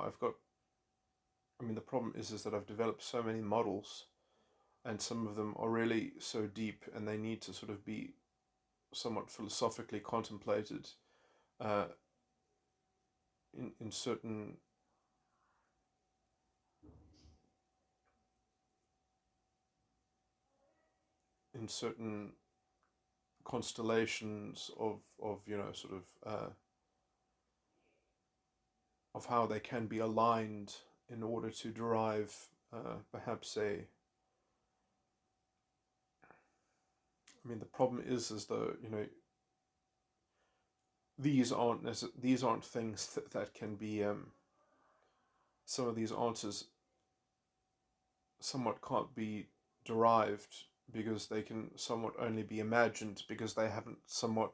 I've got. I mean, the problem is that I've developed so many models, and some of them are really so deep, and they need to sort of be somewhat philosophically contemplated uh, in certain constellations of sort of of how they can be aligned in order to derive perhaps I mean, the problem is though, these aren't things that can be some of these answers somewhat can't be derived because they can somewhat only be imagined because they haven't somewhat,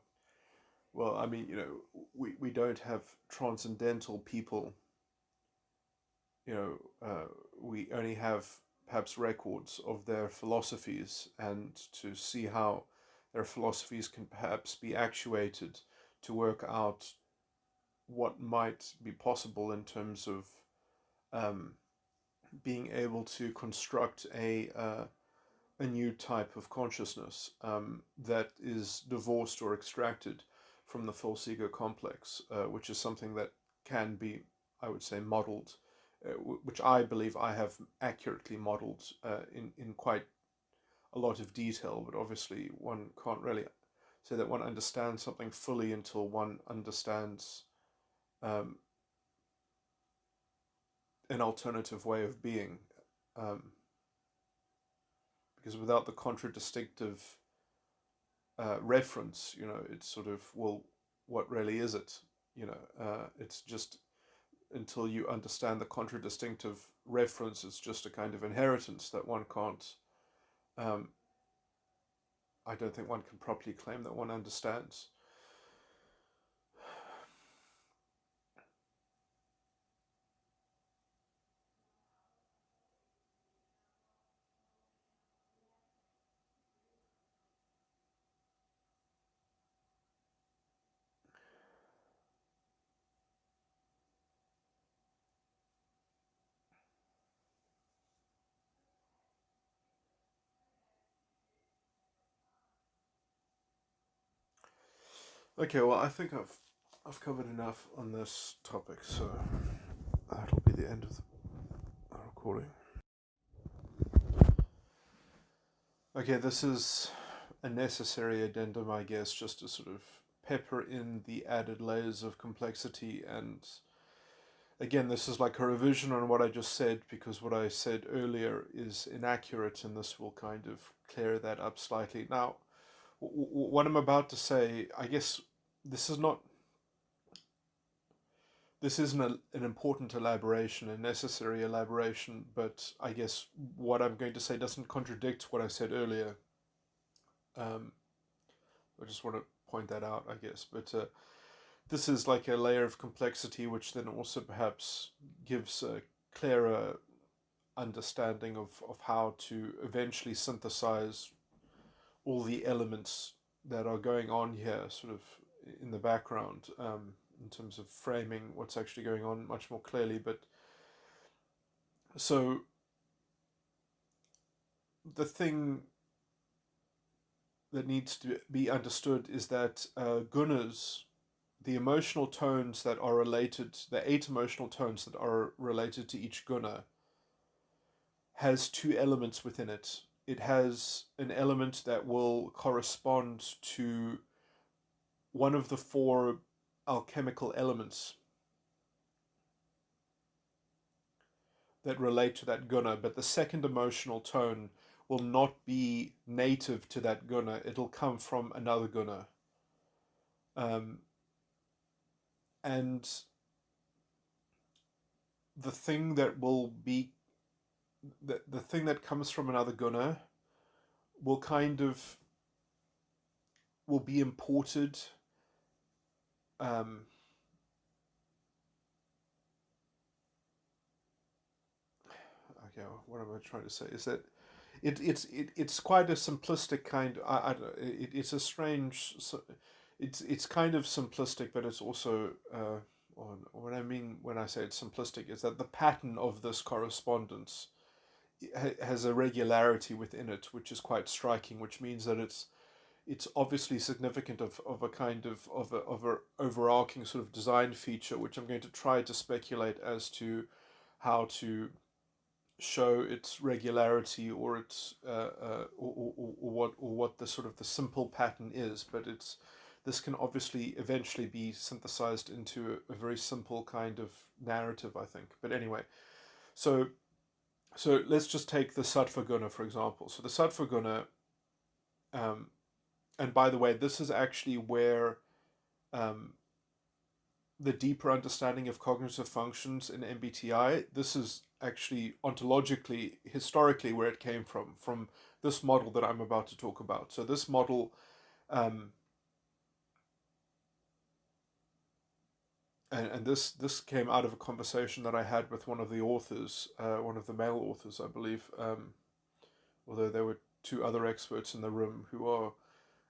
well, I mean, we don't have transcendental people, you know, we only have perhaps records of their philosophies, and to see how their philosophies can perhaps be actuated to work out what might be possible in terms of um, being able to construct a new type of consciousness that is divorced or extracted from the false ego complex, which is something that can be, I would say, modeled, which I believe I have accurately modeled in quite a lot of detail, but obviously one can't really say that one understands something fully until one understands um, an alternative way of being. Um, because without the contradistinctive reference, it's sort of, well, what really is it? It's just until you understand the contradistinctive reference, it's just a kind of inheritance that one can't. Um, I don't think one can properly claim that one understands. Okay, well, I think I've covered enough on this topic, so that'll be the end of the recording. Okay, this is a necessary addendum, I guess, just to sort of pepper in the added layers of complexity. And again, this is like a revision on what I just said, because what I said earlier is inaccurate, and this will kind of clear that up slightly. Now, what I'm about to say, I guess this is not. This isn't an important elaboration, a necessary elaboration, but I guess what I'm going to say doesn't contradict what I said earlier. Um, I just want to point that out, I guess. But this is like a layer of complexity, which then also perhaps gives a clearer understanding of how to eventually synthesize all the elements that are going on here, sort of in the background, in terms of framing what's actually going on much more clearly. But so the thing that needs to be understood is that gunas, the emotional tones that are related, the 8 emotional tones that are related to each guna, has 2 elements within it. It has an element that will correspond to one of the 4 alchemical elements that relate to that guna, but the second emotional tone will not be native to that guna. It'll come from another guna. Um, and the thing that will be the thing that comes from another guna will kind of will be imported. Um, okay, what am I trying to say? Is that it's quite a simplistic kind. It's a strange. It's kind of simplistic, but it's also. What I mean when I say it's simplistic is that the pattern of this correspondence has a regularity within it, which is quite striking. Which means that it's obviously significant of a kind of a overarching sort of design feature, which I'm going to try to speculate as to how to show its regularity or its or what the sort of the simple pattern is. But it's this can obviously eventually be synthesized into a very simple kind of narrative, I think. But anyway, so let's just take the Sattva Guna, for example. So the Sattva Guna, um, and by the way, this is actually where um, the deeper understanding of cognitive functions in MBTI, this is actually ontologically, historically, where it came from this model that I'm about to talk about. So this model, um, and this came out of a conversation that I had with one of the authors, one of the male authors, I believe, although there were two other experts in the room who are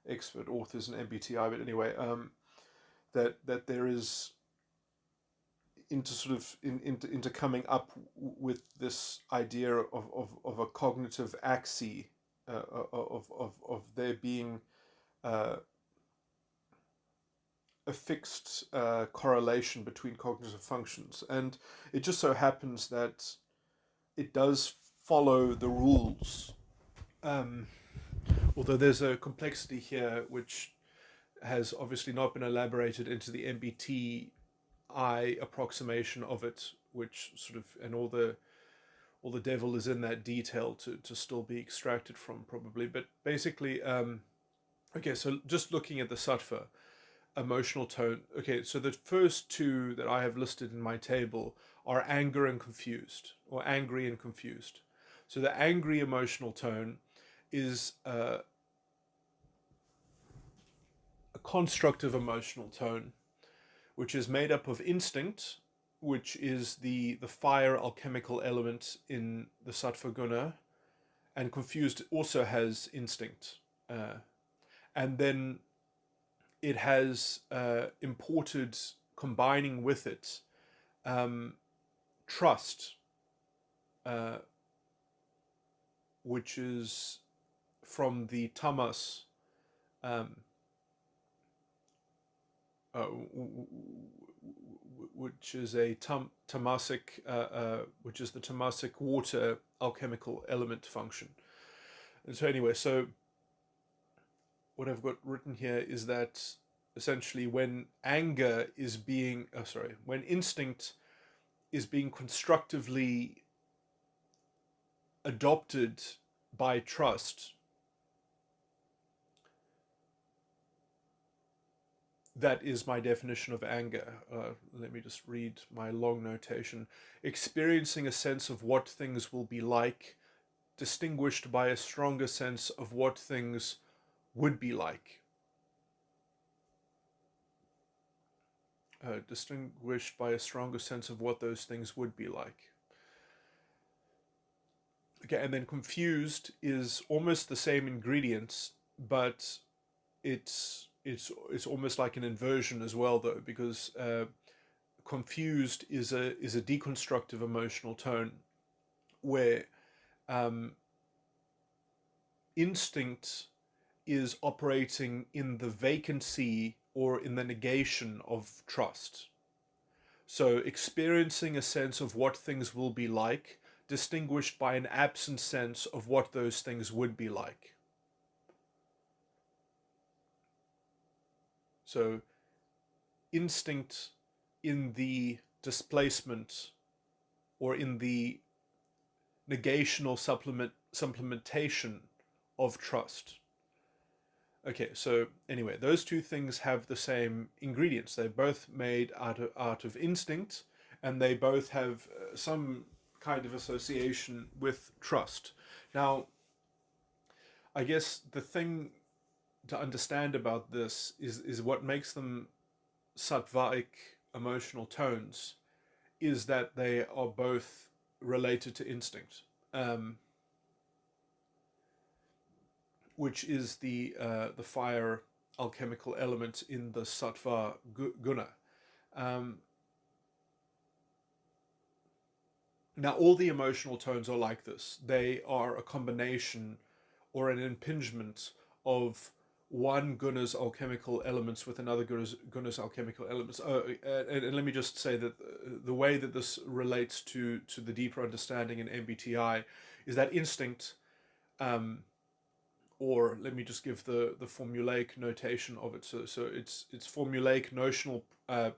expert authors in MBTI. But anyway, that there is into sort of into coming up with this idea of a cognitive axis, of there being uh, a fixed correlation between cognitive functions, and it just so happens that it does follow the rules, um, although there's a complexity here which has obviously not been elaborated into the MBTI approximation of it, which sort of, and all the devil is in that detail to still be extracted from, probably. But basically, okay, so just looking at the Sattva emotional tone. Okay, so the first two that I have listed in my table are anger and confused, or angry and confused. So the angry emotional tone is a constructive emotional tone, which is made up of instinct, which is the fire alchemical element in the Sattva Guna, and confused also has instinct. And then it has imported, combining with it, trust, uh, which is from the tamas, um, which is a tamasic, which is the tamasic water alchemical element function. And so anyway, so what I've got written here is that essentially when anger is being, when instinct is being constructively adopted by trust, that is my definition of anger. Let me just read my long notation. Experiencing a sense of what things will be like, distinguished by a stronger sense of what things would be like. Distinguished by a stronger sense of what those things would be like. Okay, and then confused is almost the same ingredients, but it's almost like an inversion as well, though, because confused is a deconstructive emotional tone where instinct is operating in the vacancy or in the negation of trust. So experiencing a sense of what things will be like, distinguished by an absent sense of what those things would be like. So instinct in the displacement or in the negational supplementation of trust. Okay, so anyway, those two things have the same ingredients. They're both made out of instinct, and they both have some kind of association with trust. Now, I guess the thing to understand about this is what makes them sattvic emotional tones is that they are both related to instinct, which is the fire alchemical element in the sattva guna. Now, all the emotional tones are like this. They are a combination or an impingement of one guna's alchemical elements with another guna's alchemical elements. And let me just say that the way that this relates to the deeper understanding in MBTI is that instinct, or let me just give the formulaic notation of it. So it's formulaic notional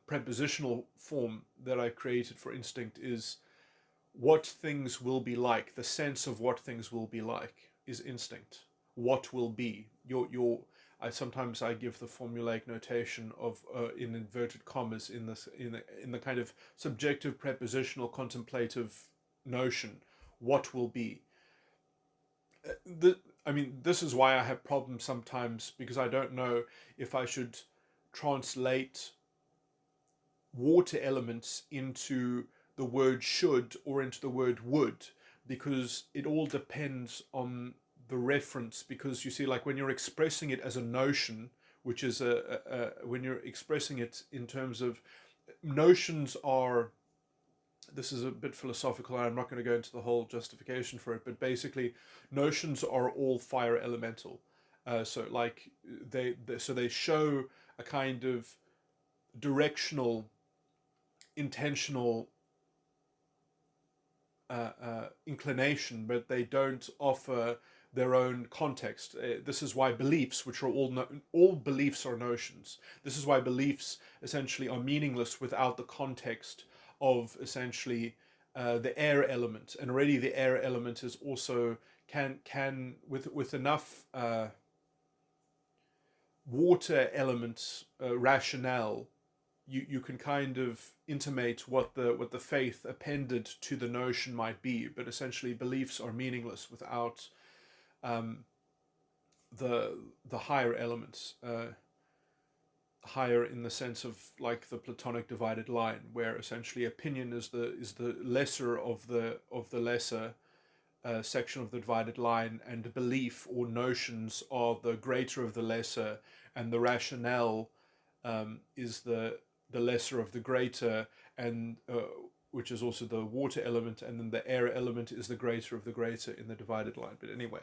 prepositional form that I created for instinct is what things will be like. The sense of what things will be like is instinct. What will be your sometimes I give the formulaic notation of in inverted commas in the kind of subjective prepositional contemplative notion. What will be. I mean, this is why I have problems sometimes, because I don't know if I should translate water elements into the word should or into the word would, because it all depends on the reference. Because you see, like when you're expressing it as a notion, which is when you're expressing it in terms of notions are, this is a bit philosophical, I'm not going to go into the whole justification for it, but basically notions are all fire elemental. So like they show a kind of directional, intentional inclination, but they don't offer their own context. This is why beliefs, which are all beliefs are notions. This is why beliefs essentially are meaningless without the context of essentially the air element. And already the air element is also can with enough water elements rationale, you can kind of intimate what the faith appended to the notion might be, but essentially beliefs are meaningless without the higher elements, higher in the sense of like the Platonic divided line, where essentially opinion is the lesser of the lesser section of the divided line, and belief or notions are the greater of the lesser, and the rationale is the lesser of the greater, and which is also the water element, and then the air element is the greater of the greater in the divided line. But anyway,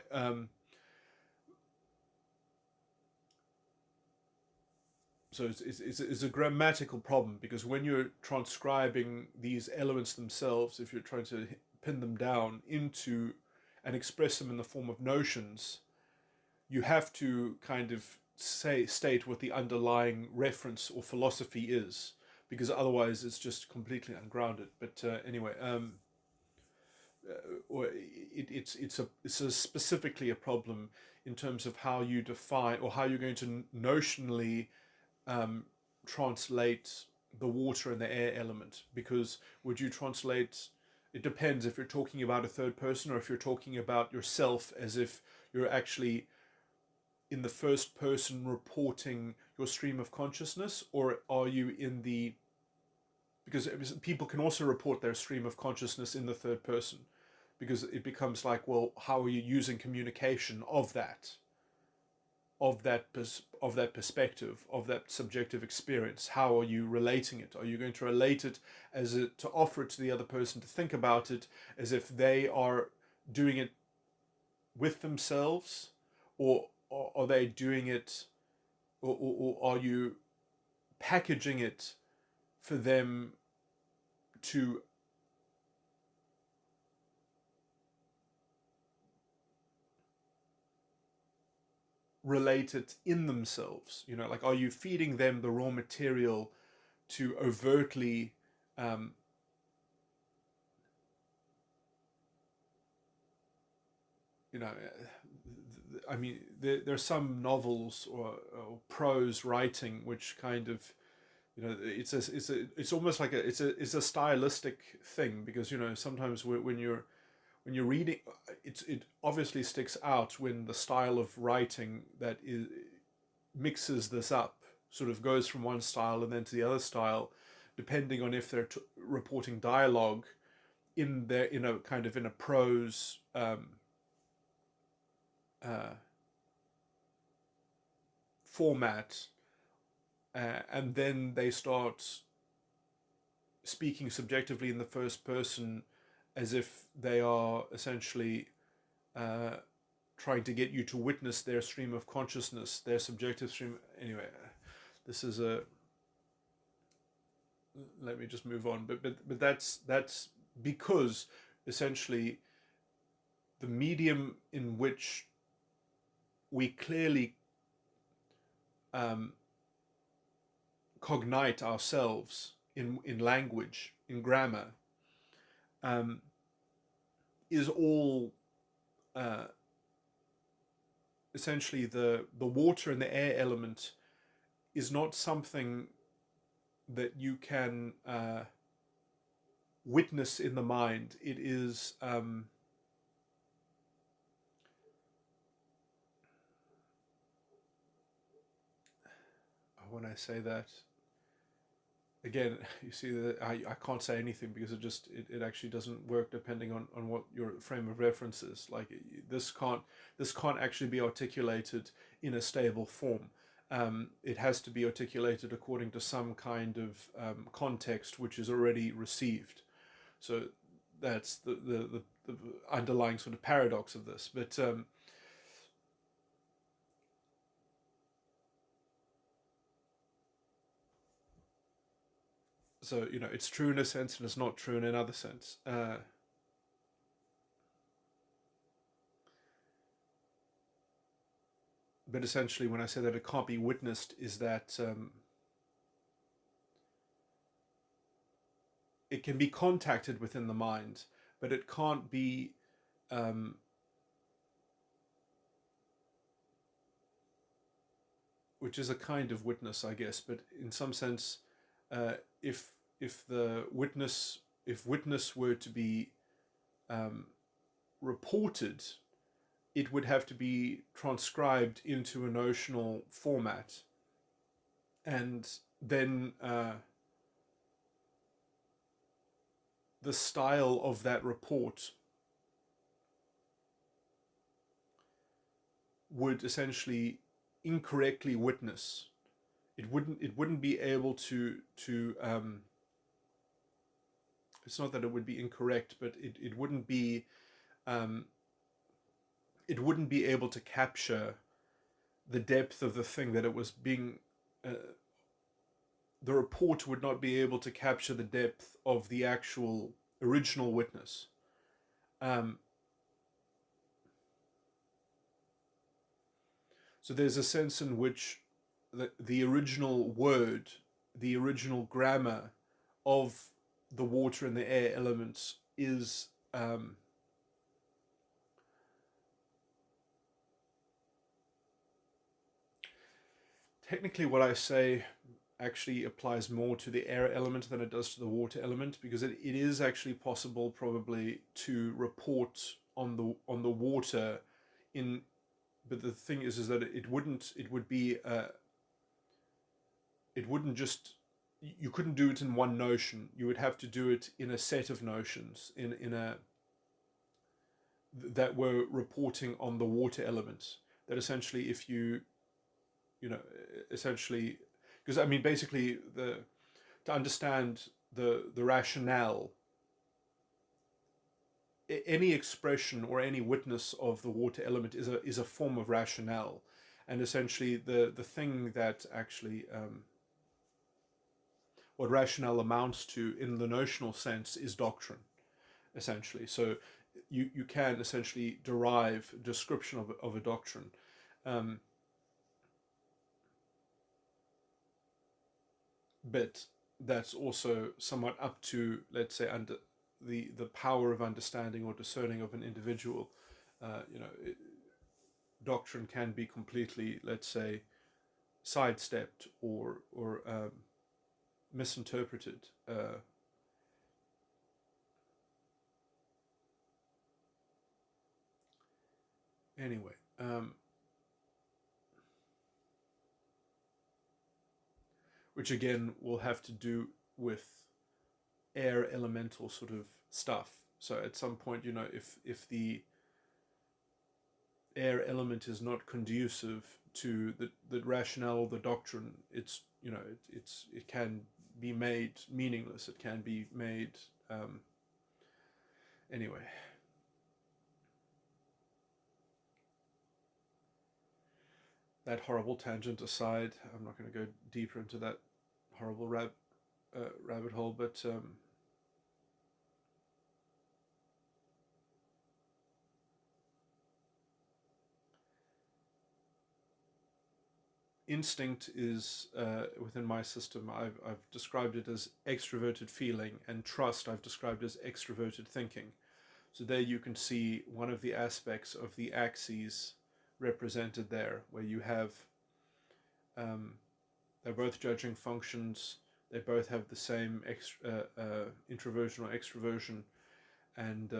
so it's a grammatical problem, because when you're transcribing these elements themselves, if you're trying to pin them down into and express them in the form of notions, you have to kind of state what the underlying reference or philosophy is, because otherwise it's just completely ungrounded. But anyway, or it's specifically a problem in terms of how you define, or how you're going to notionally translate the water and the air element. Because would you translate, it depends if you're talking about a third person, or if you're talking about yourself as if you're actually in the first person reporting your stream of consciousness, or are you in the, because people can also report their stream of consciousness in the third person, because it becomes like, well, how are you using communication of that perspective, of that subjective experience? How are you relating it? Are you going to relate it to offer it to the other person to think about it as if they are doing it with themselves, or are they doing it, or are you packaging it for them to relate it in themselves? Like, are you feeding them the raw material to overtly you know I mean, there's some novels or prose writing which kind of, it's almost like it's a stylistic thing, because sometimes when you're reading, it obviously sticks out when the style of writing that mixes this up, sort of goes from one style and then to the other style, depending on if they're reporting dialogue in a kind of in a prose format, and then they start speaking subjectively in the first person, as if they are essentially trying to get you to witness their stream of consciousness, their subjective stream. Anyway, this is a. Let me just move on. But that's because essentially the medium in which we clearly cognite ourselves in language, in grammar, um, is all uh, essentially the water and the air element is not something that you can witness in the mind. It is when I say that, again, you see that I can't say anything because it actually doesn't work depending on what your frame of reference is. Like this can't actually be articulated in a stable form. It has to be articulated according to some kind of context which is already received. So that's the underlying sort of paradox of this. But so it's true in a sense and it's not true in another sense. But essentially, when I say that it can't be witnessed, is that it can be contacted within the mind, but it can't be um, which is a kind of witness, I guess. But in some sense, uh, if the witness if witness were to be um, reported, it would have to be transcribed into a notional format, and then the style of that report would essentially incorrectly witness. It wouldn't be able to it's not that it would be incorrect, but um, it wouldn't be able to capture the depth of the thing that it was being. The report would not be able to capture the depth of the actual original witness. Um, so there's a sense in which the original word, the original grammar of the water and the air elements is technically what I say actually applies more to the air element than it does to the water element, because it is actually possible probably to report on the water in, but the thing is that it would be it wouldn't just, you couldn't do it in one notion. You would have to do it in a set of notions in a that were reporting on the water element. That essentially, if you know essentially, because I mean basically the to understand the rationale, any expression or any witness of the water element is a form of rationale, and essentially the thing that actually what rationale amounts to in the notional sense is doctrine, essentially. So you can essentially derive a description of a doctrine. Um, but that's also somewhat up to, let's say, under the power of understanding or discerning of an individual. Doctrine can be completely, let's say, sidestepped or misinterpreted. Anyway, which again will have to do with air elemental sort of stuff. So at some point, if the air element is not conducive to the rationale, the doctrine, it can be made meaningless. It can be made anyway. That horrible tangent aside, I'm not going to go deeper into that horrible rabbit hole, but instinct is, within my system, I've described it as extroverted feeling, and trust I've described as extroverted thinking. So there you can see one of the aspects of the axes represented there, where you have, they're both judging functions, they both have the same introversion or extroversion, and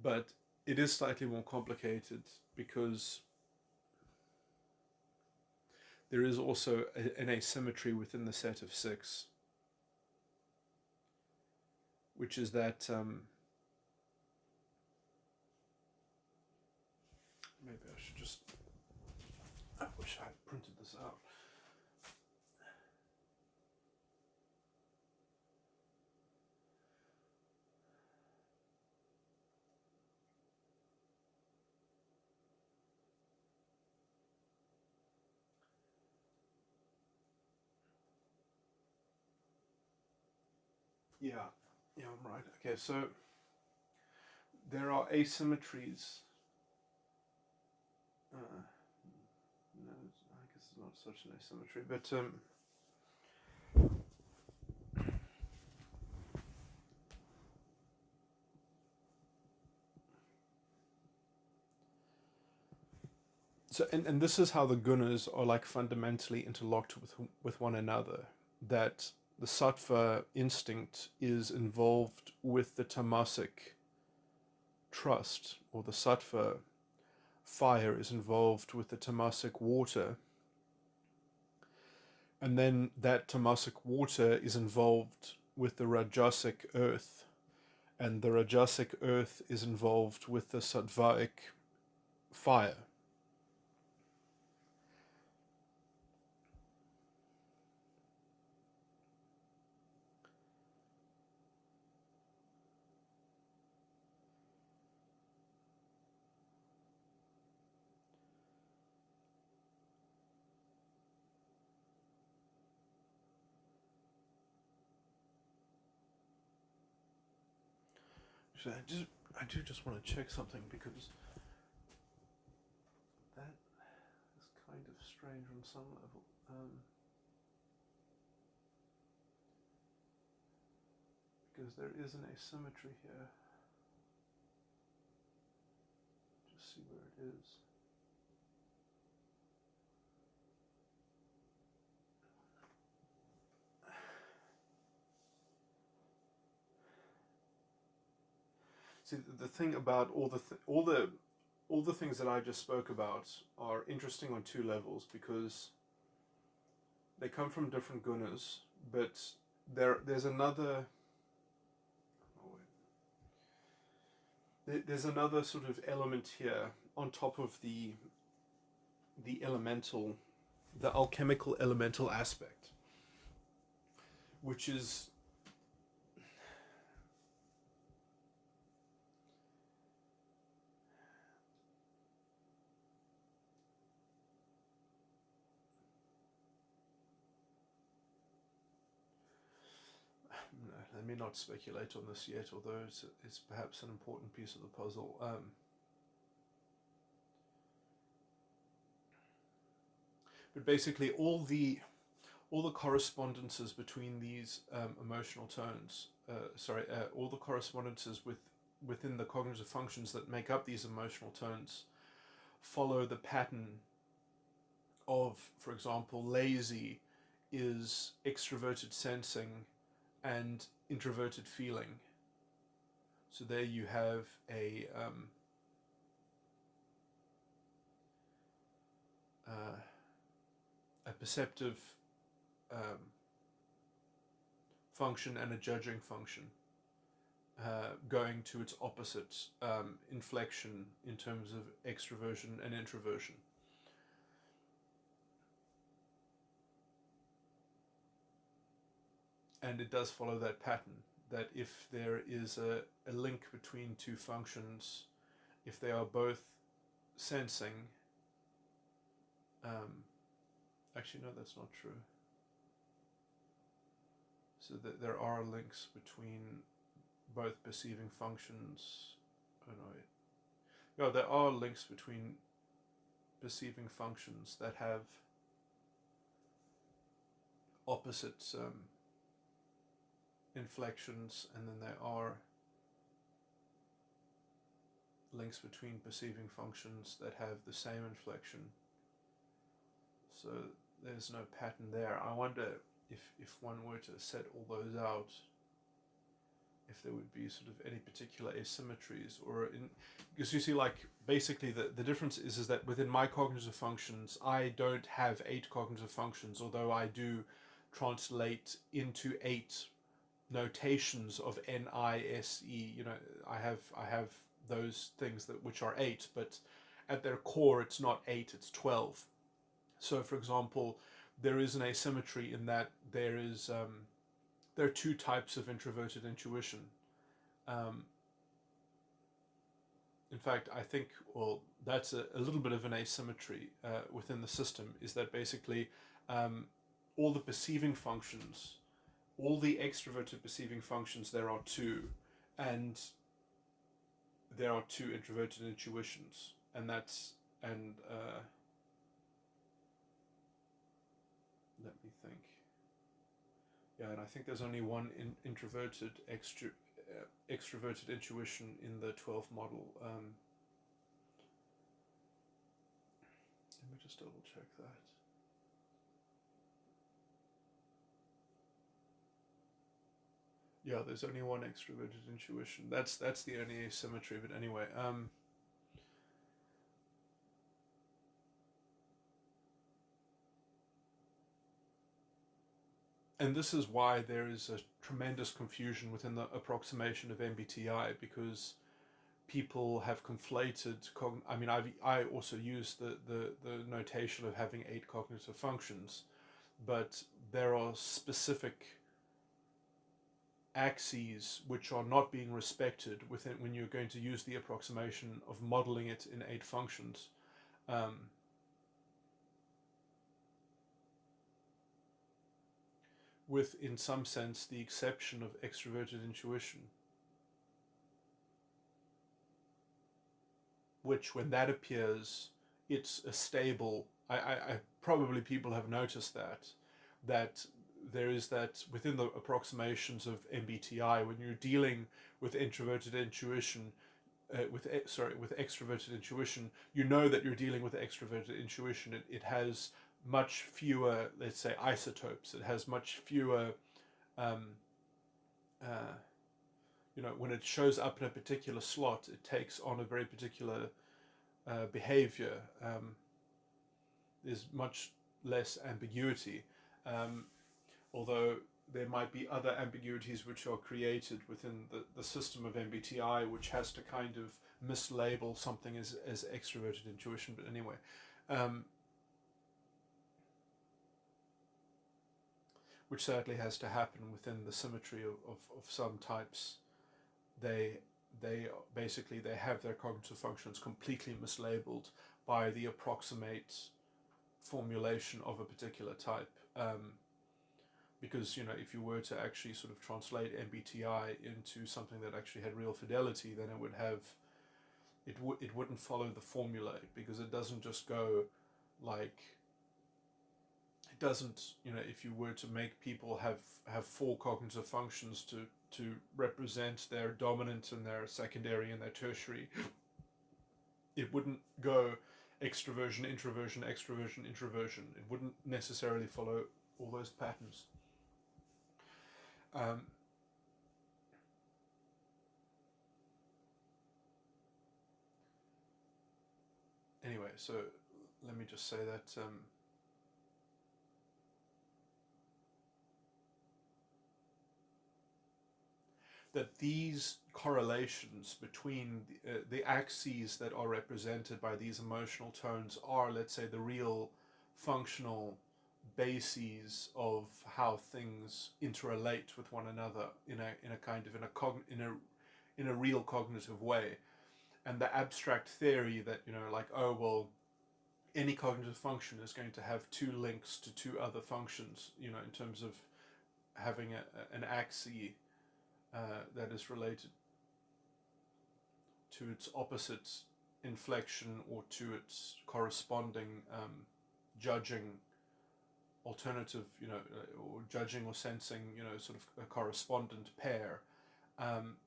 but it is slightly more complicated because there is also an asymmetry within the set of six, which is that maybe I should just, I wish I had printed this out. Yeah, I'm right. Okay, so there are asymmetries. No, I guess it's not such an asymmetry, but so and this is how the gunas are like fundamentally interlocked with one another. That the sattva instinct is involved with the tamasic trust, or the sattva fire is involved with the tamasic water, and then that tamasic water is involved with the rajasic earth, and the rajasic earth is involved with the sattvaic fire. So I do just want to check something, because that is kind of strange on some level. Because there is an asymmetry here. Just see where it is. See, the thing about all the things that I just spoke about are interesting on two levels, because they come from different gunas, but there's another. Oh wait. There's another sort of element here on top of the elemental, the alchemical elemental aspect, which is let me not speculate on this yet, although it's perhaps an important piece of the puzzle. But basically, all the correspondences between these emotional tones, all the correspondences within the cognitive functions that make up these emotional tones follow the pattern of, for example, lazy is extroverted sensing and introverted feeling. So there you have a perceptive function and a judging function going to its opposite inflection in terms of extroversion and introversion. And it does follow that pattern, that if there is a link between two functions, if they are both sensing, actually no, that's not true. So that there are links between both perceiving functions. Oh no, yeah, there are links between perceiving functions that have opposite inflections, and then there are links between perceiving functions that have the same inflection. So there's no pattern there. I wonder if one were to set all those out, if there would be sort of any particular asymmetries, or in, because you see, like, basically the difference is that within my cognitive functions, I don't have 8 cognitive functions, although I do translate into 8 notations of NISE. You know, I have those things that which are 8, but at their core it's not 8, it's 12. So for example, there is an asymmetry in that there are 2 types of introverted intuition. Um, in fact, I think, well, that's a little bit of an asymmetry within the system, is that basically um, all the perceiving functions, all the extroverted perceiving functions, there are 2, and there are 2 introverted intuitions, and that's, and let me think. Yeah, and I think there's only one introverted extroverted intuition in the 12 model. Let me just double check that. Yeah, there's only one extroverted intuition. That's the only asymmetry. But anyway, and this is why there is a tremendous confusion within the approximation of MBTI, because people have conflated. I mean, I also use the notation of having 8 cognitive functions, but there are specific axes which are not being respected within when you're going to use the approximation of modeling it in 8 functions. With, in some sense, the exception of extroverted intuition, which, when that appears, it's a stable. I probably people have noticed that there is that within the approximations of MBTI, when you're dealing with introverted intuition, with extroverted intuition, you know that you're dealing with extroverted intuition. It has much fewer, let's say, isotopes. It has much fewer, um, uh, when it shows up in a particular slot, it takes on a very particular behavior. There's much less ambiguity, although there might be other ambiguities which are created within the system of MBTI, which has to kind of mislabel something as extroverted intuition. But anyway, which sadly has to happen within the symmetry of some types. They basically they have their cognitive functions completely mislabeled by the approximate formulation of a particular type. Because if you were to actually sort of translate MBTI into something that actually had real fidelity, then it would have it wouldn't follow the formula, because it doesn't just go like, it doesn't, if you were to make people have 4 cognitive functions to represent their dominant and their secondary and their tertiary, it wouldn't go extroversion, introversion, extroversion, introversion. It wouldn't necessarily follow all those patterns. Anyway, so let me just say that these correlations between the axes that are represented by these emotional tones are, let's say, the real functional bases of how things interrelate with one another in a kind of in a real cognitive way. And the abstract theory that, like, oh well, any cognitive function is going to have 2 links to 2 other functions, in terms of having an axis that is related to its opposite inflection or to its corresponding judging alternative, or judging or sensing, sort of a correspondent pair. Um,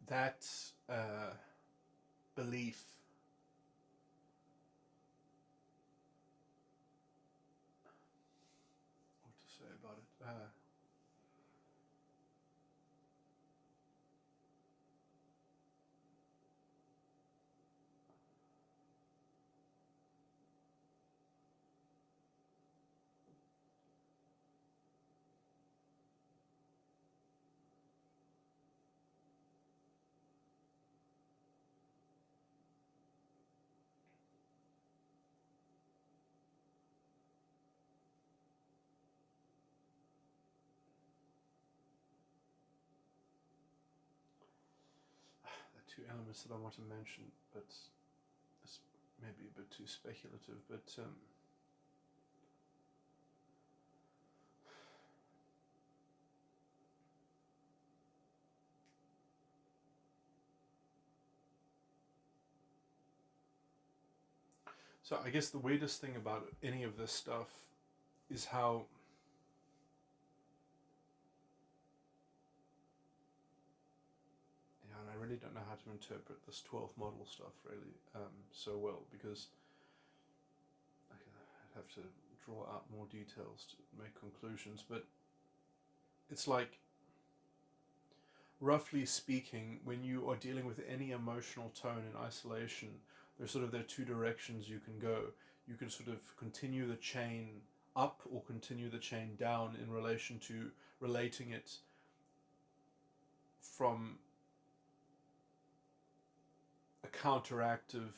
that belief what to say about it. The two elements that I want to mention, but it's maybe a bit too speculative, but so I guess the weirdest thing about any of this stuff is how and I really don't know how to interpret this 12 model stuff really so well, because I'd have to draw out more details to make conclusions, but it's like, roughly speaking, when you are dealing with any emotional tone in isolation, there are two directions you can go. You can sort of continue the chain up or continue the chain down in relation to relating it from a counteractive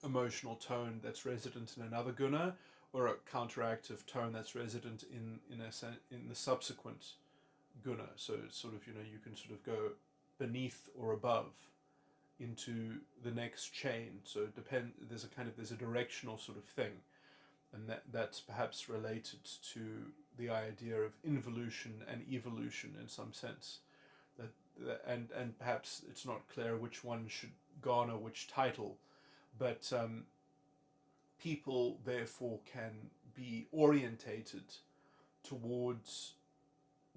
emotional tone that's resident in another guna, or a counteractive tone that's resident in the subsequent guna. So it's sort of, you can sort of go beneath or above into the next chain. So there's a directional sort of thing, and that's perhaps related to the idea of involution and evolution in some sense. And perhaps it's not clear which one should garner which title, but people therefore can be orientated towards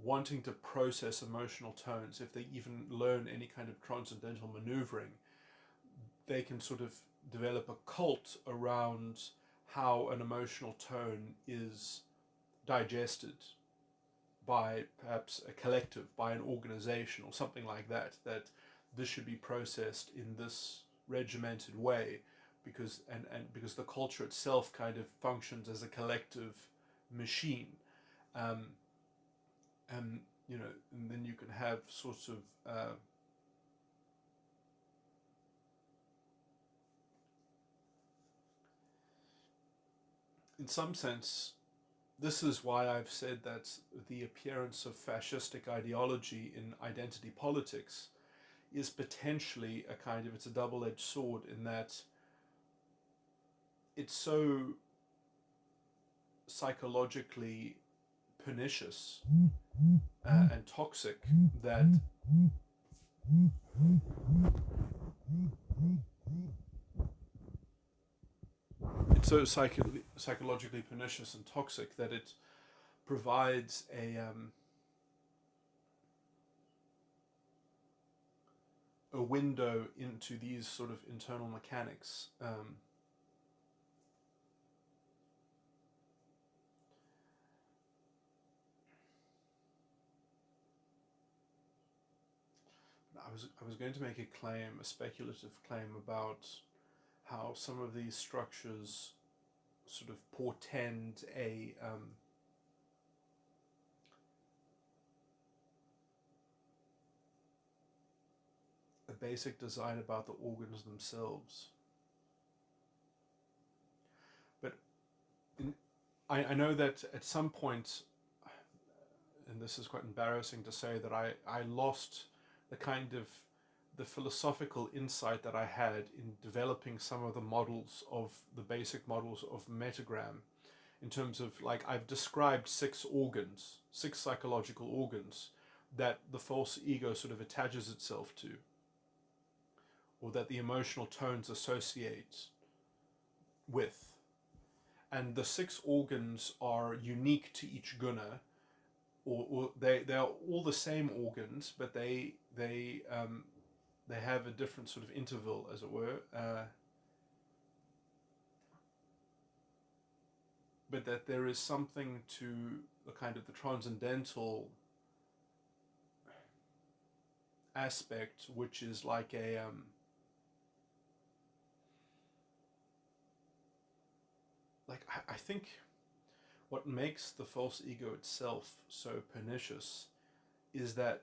wanting to process emotional tones. If they even learn any kind of transcendental maneuvering, they can sort of develop a cult around how an emotional tone is digested by perhaps a collective, by an organization or something like that, that this should be processed in this regimented way, because because the culture itself kind of functions as a collective machine. And and then you can have sorts of in some sense, this is why I've said that the appearance of fascistic ideology in identity politics is potentially it's a double-edged sword, in that it's so psychologically pernicious and toxic that it's so psychologically pernicious and toxic that it provides a window into these sort of internal mechanics. I was going to make a speculative claim about how some of these structures sort of portend a basic design about the organs themselves. But I know that at some point, and this is quite embarrassing to say, that I lost the kind of the philosophical insight that I had in developing some of the models of the basic models of metagram, in terms of, like, I've described six organs, six psychological organs that the false ego sort of attaches itself to, or that the emotional tones associate with. And the six organs are unique to each guna, or they are all the same organs, but they have a different sort of interval, as it were. But that there is something to the kind of the transcendental aspect, which is like a I think what makes the false ego itself so pernicious is that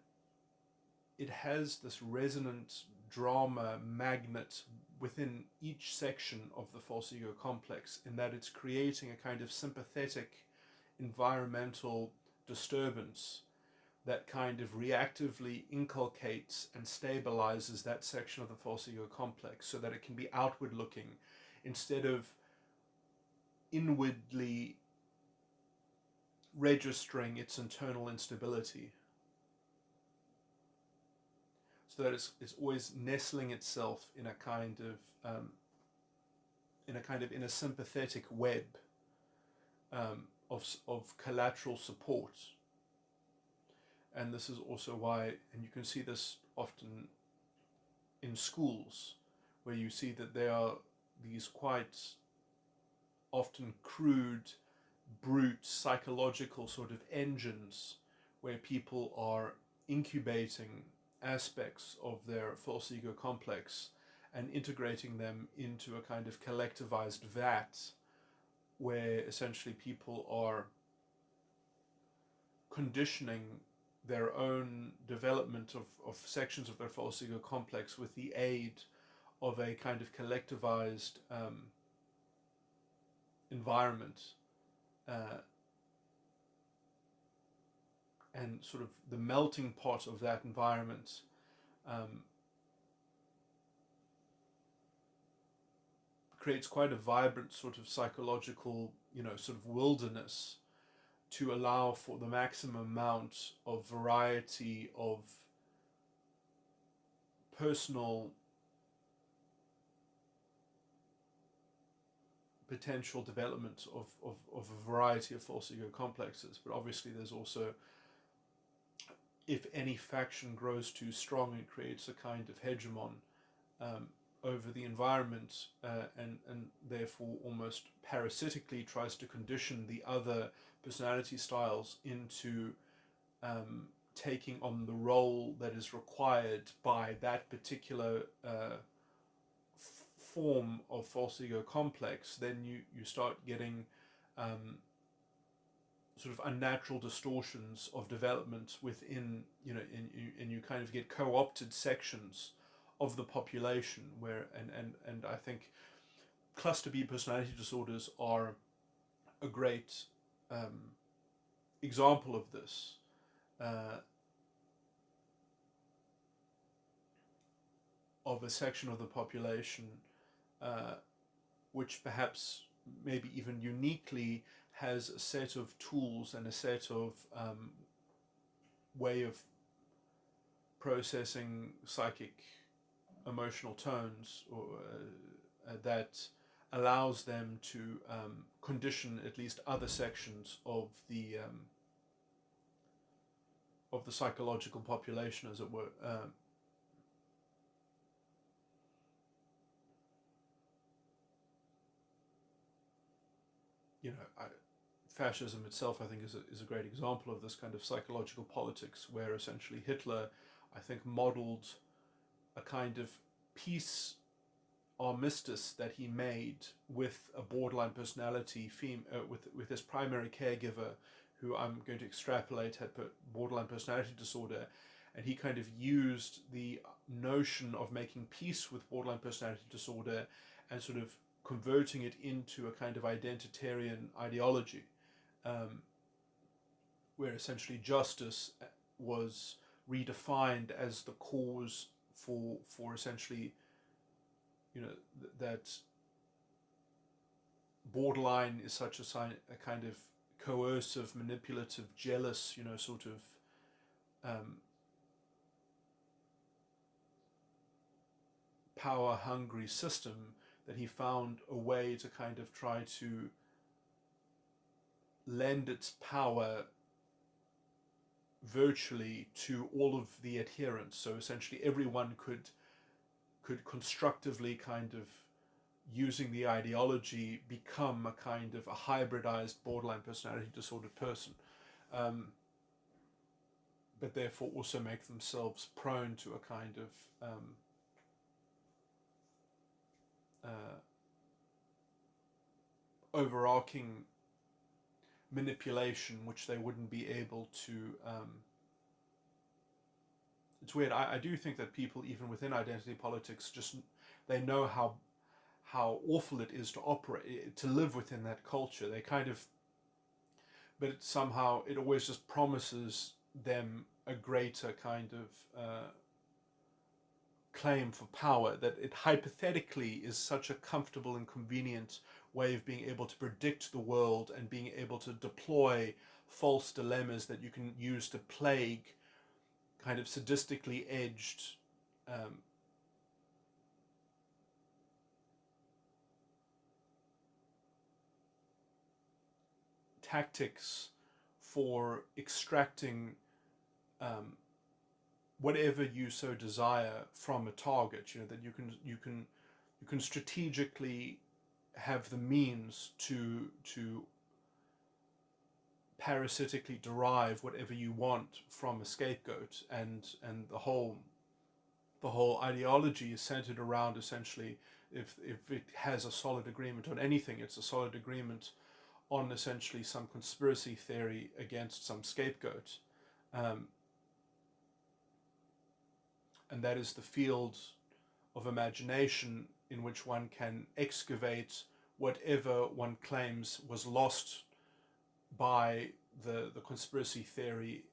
it has this resonant drama magnet within each section of the false ego complex, in that it's creating a kind of sympathetic environmental disturbance that kind of reactively inculcates and stabilizes that section of the false ego complex, so that it can be outward looking instead of inwardly registering its internal instability. So that it's always nestling itself in a kind of in a sympathetic web of collateral support. And this is also why, and you can see this often in schools, where you see that there are these quite often crude, brute, psychological sort of engines where people are incubating aspects of their false ego complex and integrating them into a kind of collectivized vat, where essentially people are conditioning their own development of sections of their false ego complex with the aid of a kind of collectivized environment, and sort of the melting pot of that environment creates quite a vibrant sort of psychological, sort of wilderness, to allow for the maximum amount of variety of personal potential development of a variety of false ego complexes. But obviously there's also, if any faction grows too strong, it creates a kind of hegemon over the environment, and therefore almost parasitically tries to condition the other personality styles into taking on the role that is required by that particular form of false ego complex. Then you start getting sort of unnatural distortions of development within, and you kind of get co-opted sections of the population, where and I think cluster B personality disorders are a great example of this. Of a section of the population which perhaps maybe even uniquely has a set of tools and a set of way of processing psychic emotional tones, or that allows them to condition at least other sections of the psychological population, as it were. Fascism itself, I think, is a great example of this kind of psychological politics, where essentially Hitler, I think, modeled a kind of peace armistice that he made with a borderline personality with his primary caregiver, who I'm going to extrapolate had borderline personality disorder, and he kind of used the notion of making peace with borderline personality disorder and sort of converting it into a kind of identitarian ideology, where essentially justice was redefined as the cause for essentially, that borderline is such a kind of coercive, manipulative, jealous, sort of power-hungry system, that he found a way to kind of try to lend its power virtually to all of the adherents. So essentially everyone could constructively, kind of using the ideology, become a kind of a hybridized borderline personality disordered person, but therefore also make themselves prone to a kind of overarching manipulation, which they wouldn't be able to. It's weird. I do think that people, even within identity politics, just they know how awful it is to operate, to live within that culture. They kind of, but somehow it always just promises them a greater kind of claim for power, that it hypothetically is such a comfortable and convenient way of being able to predict the world and being able to deploy false dilemmas that you can use to plague kind of sadistically edged tactics for extracting whatever you so desire from a target. That you can strategically have the means to parasitically derive whatever you want from a scapegoat, and the whole ideology is centered around, essentially, if it has a solid agreement on anything, it's a solid agreement on essentially some conspiracy theory against some scapegoat, and that is the field of imagination in which one can excavate whatever one claims was lost by the conspiracy theory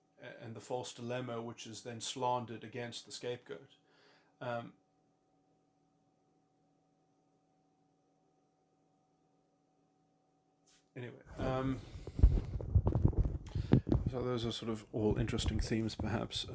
and the false dilemma, which is then slandered against the scapegoat. Anyway, so those are sort of all interesting themes, perhaps.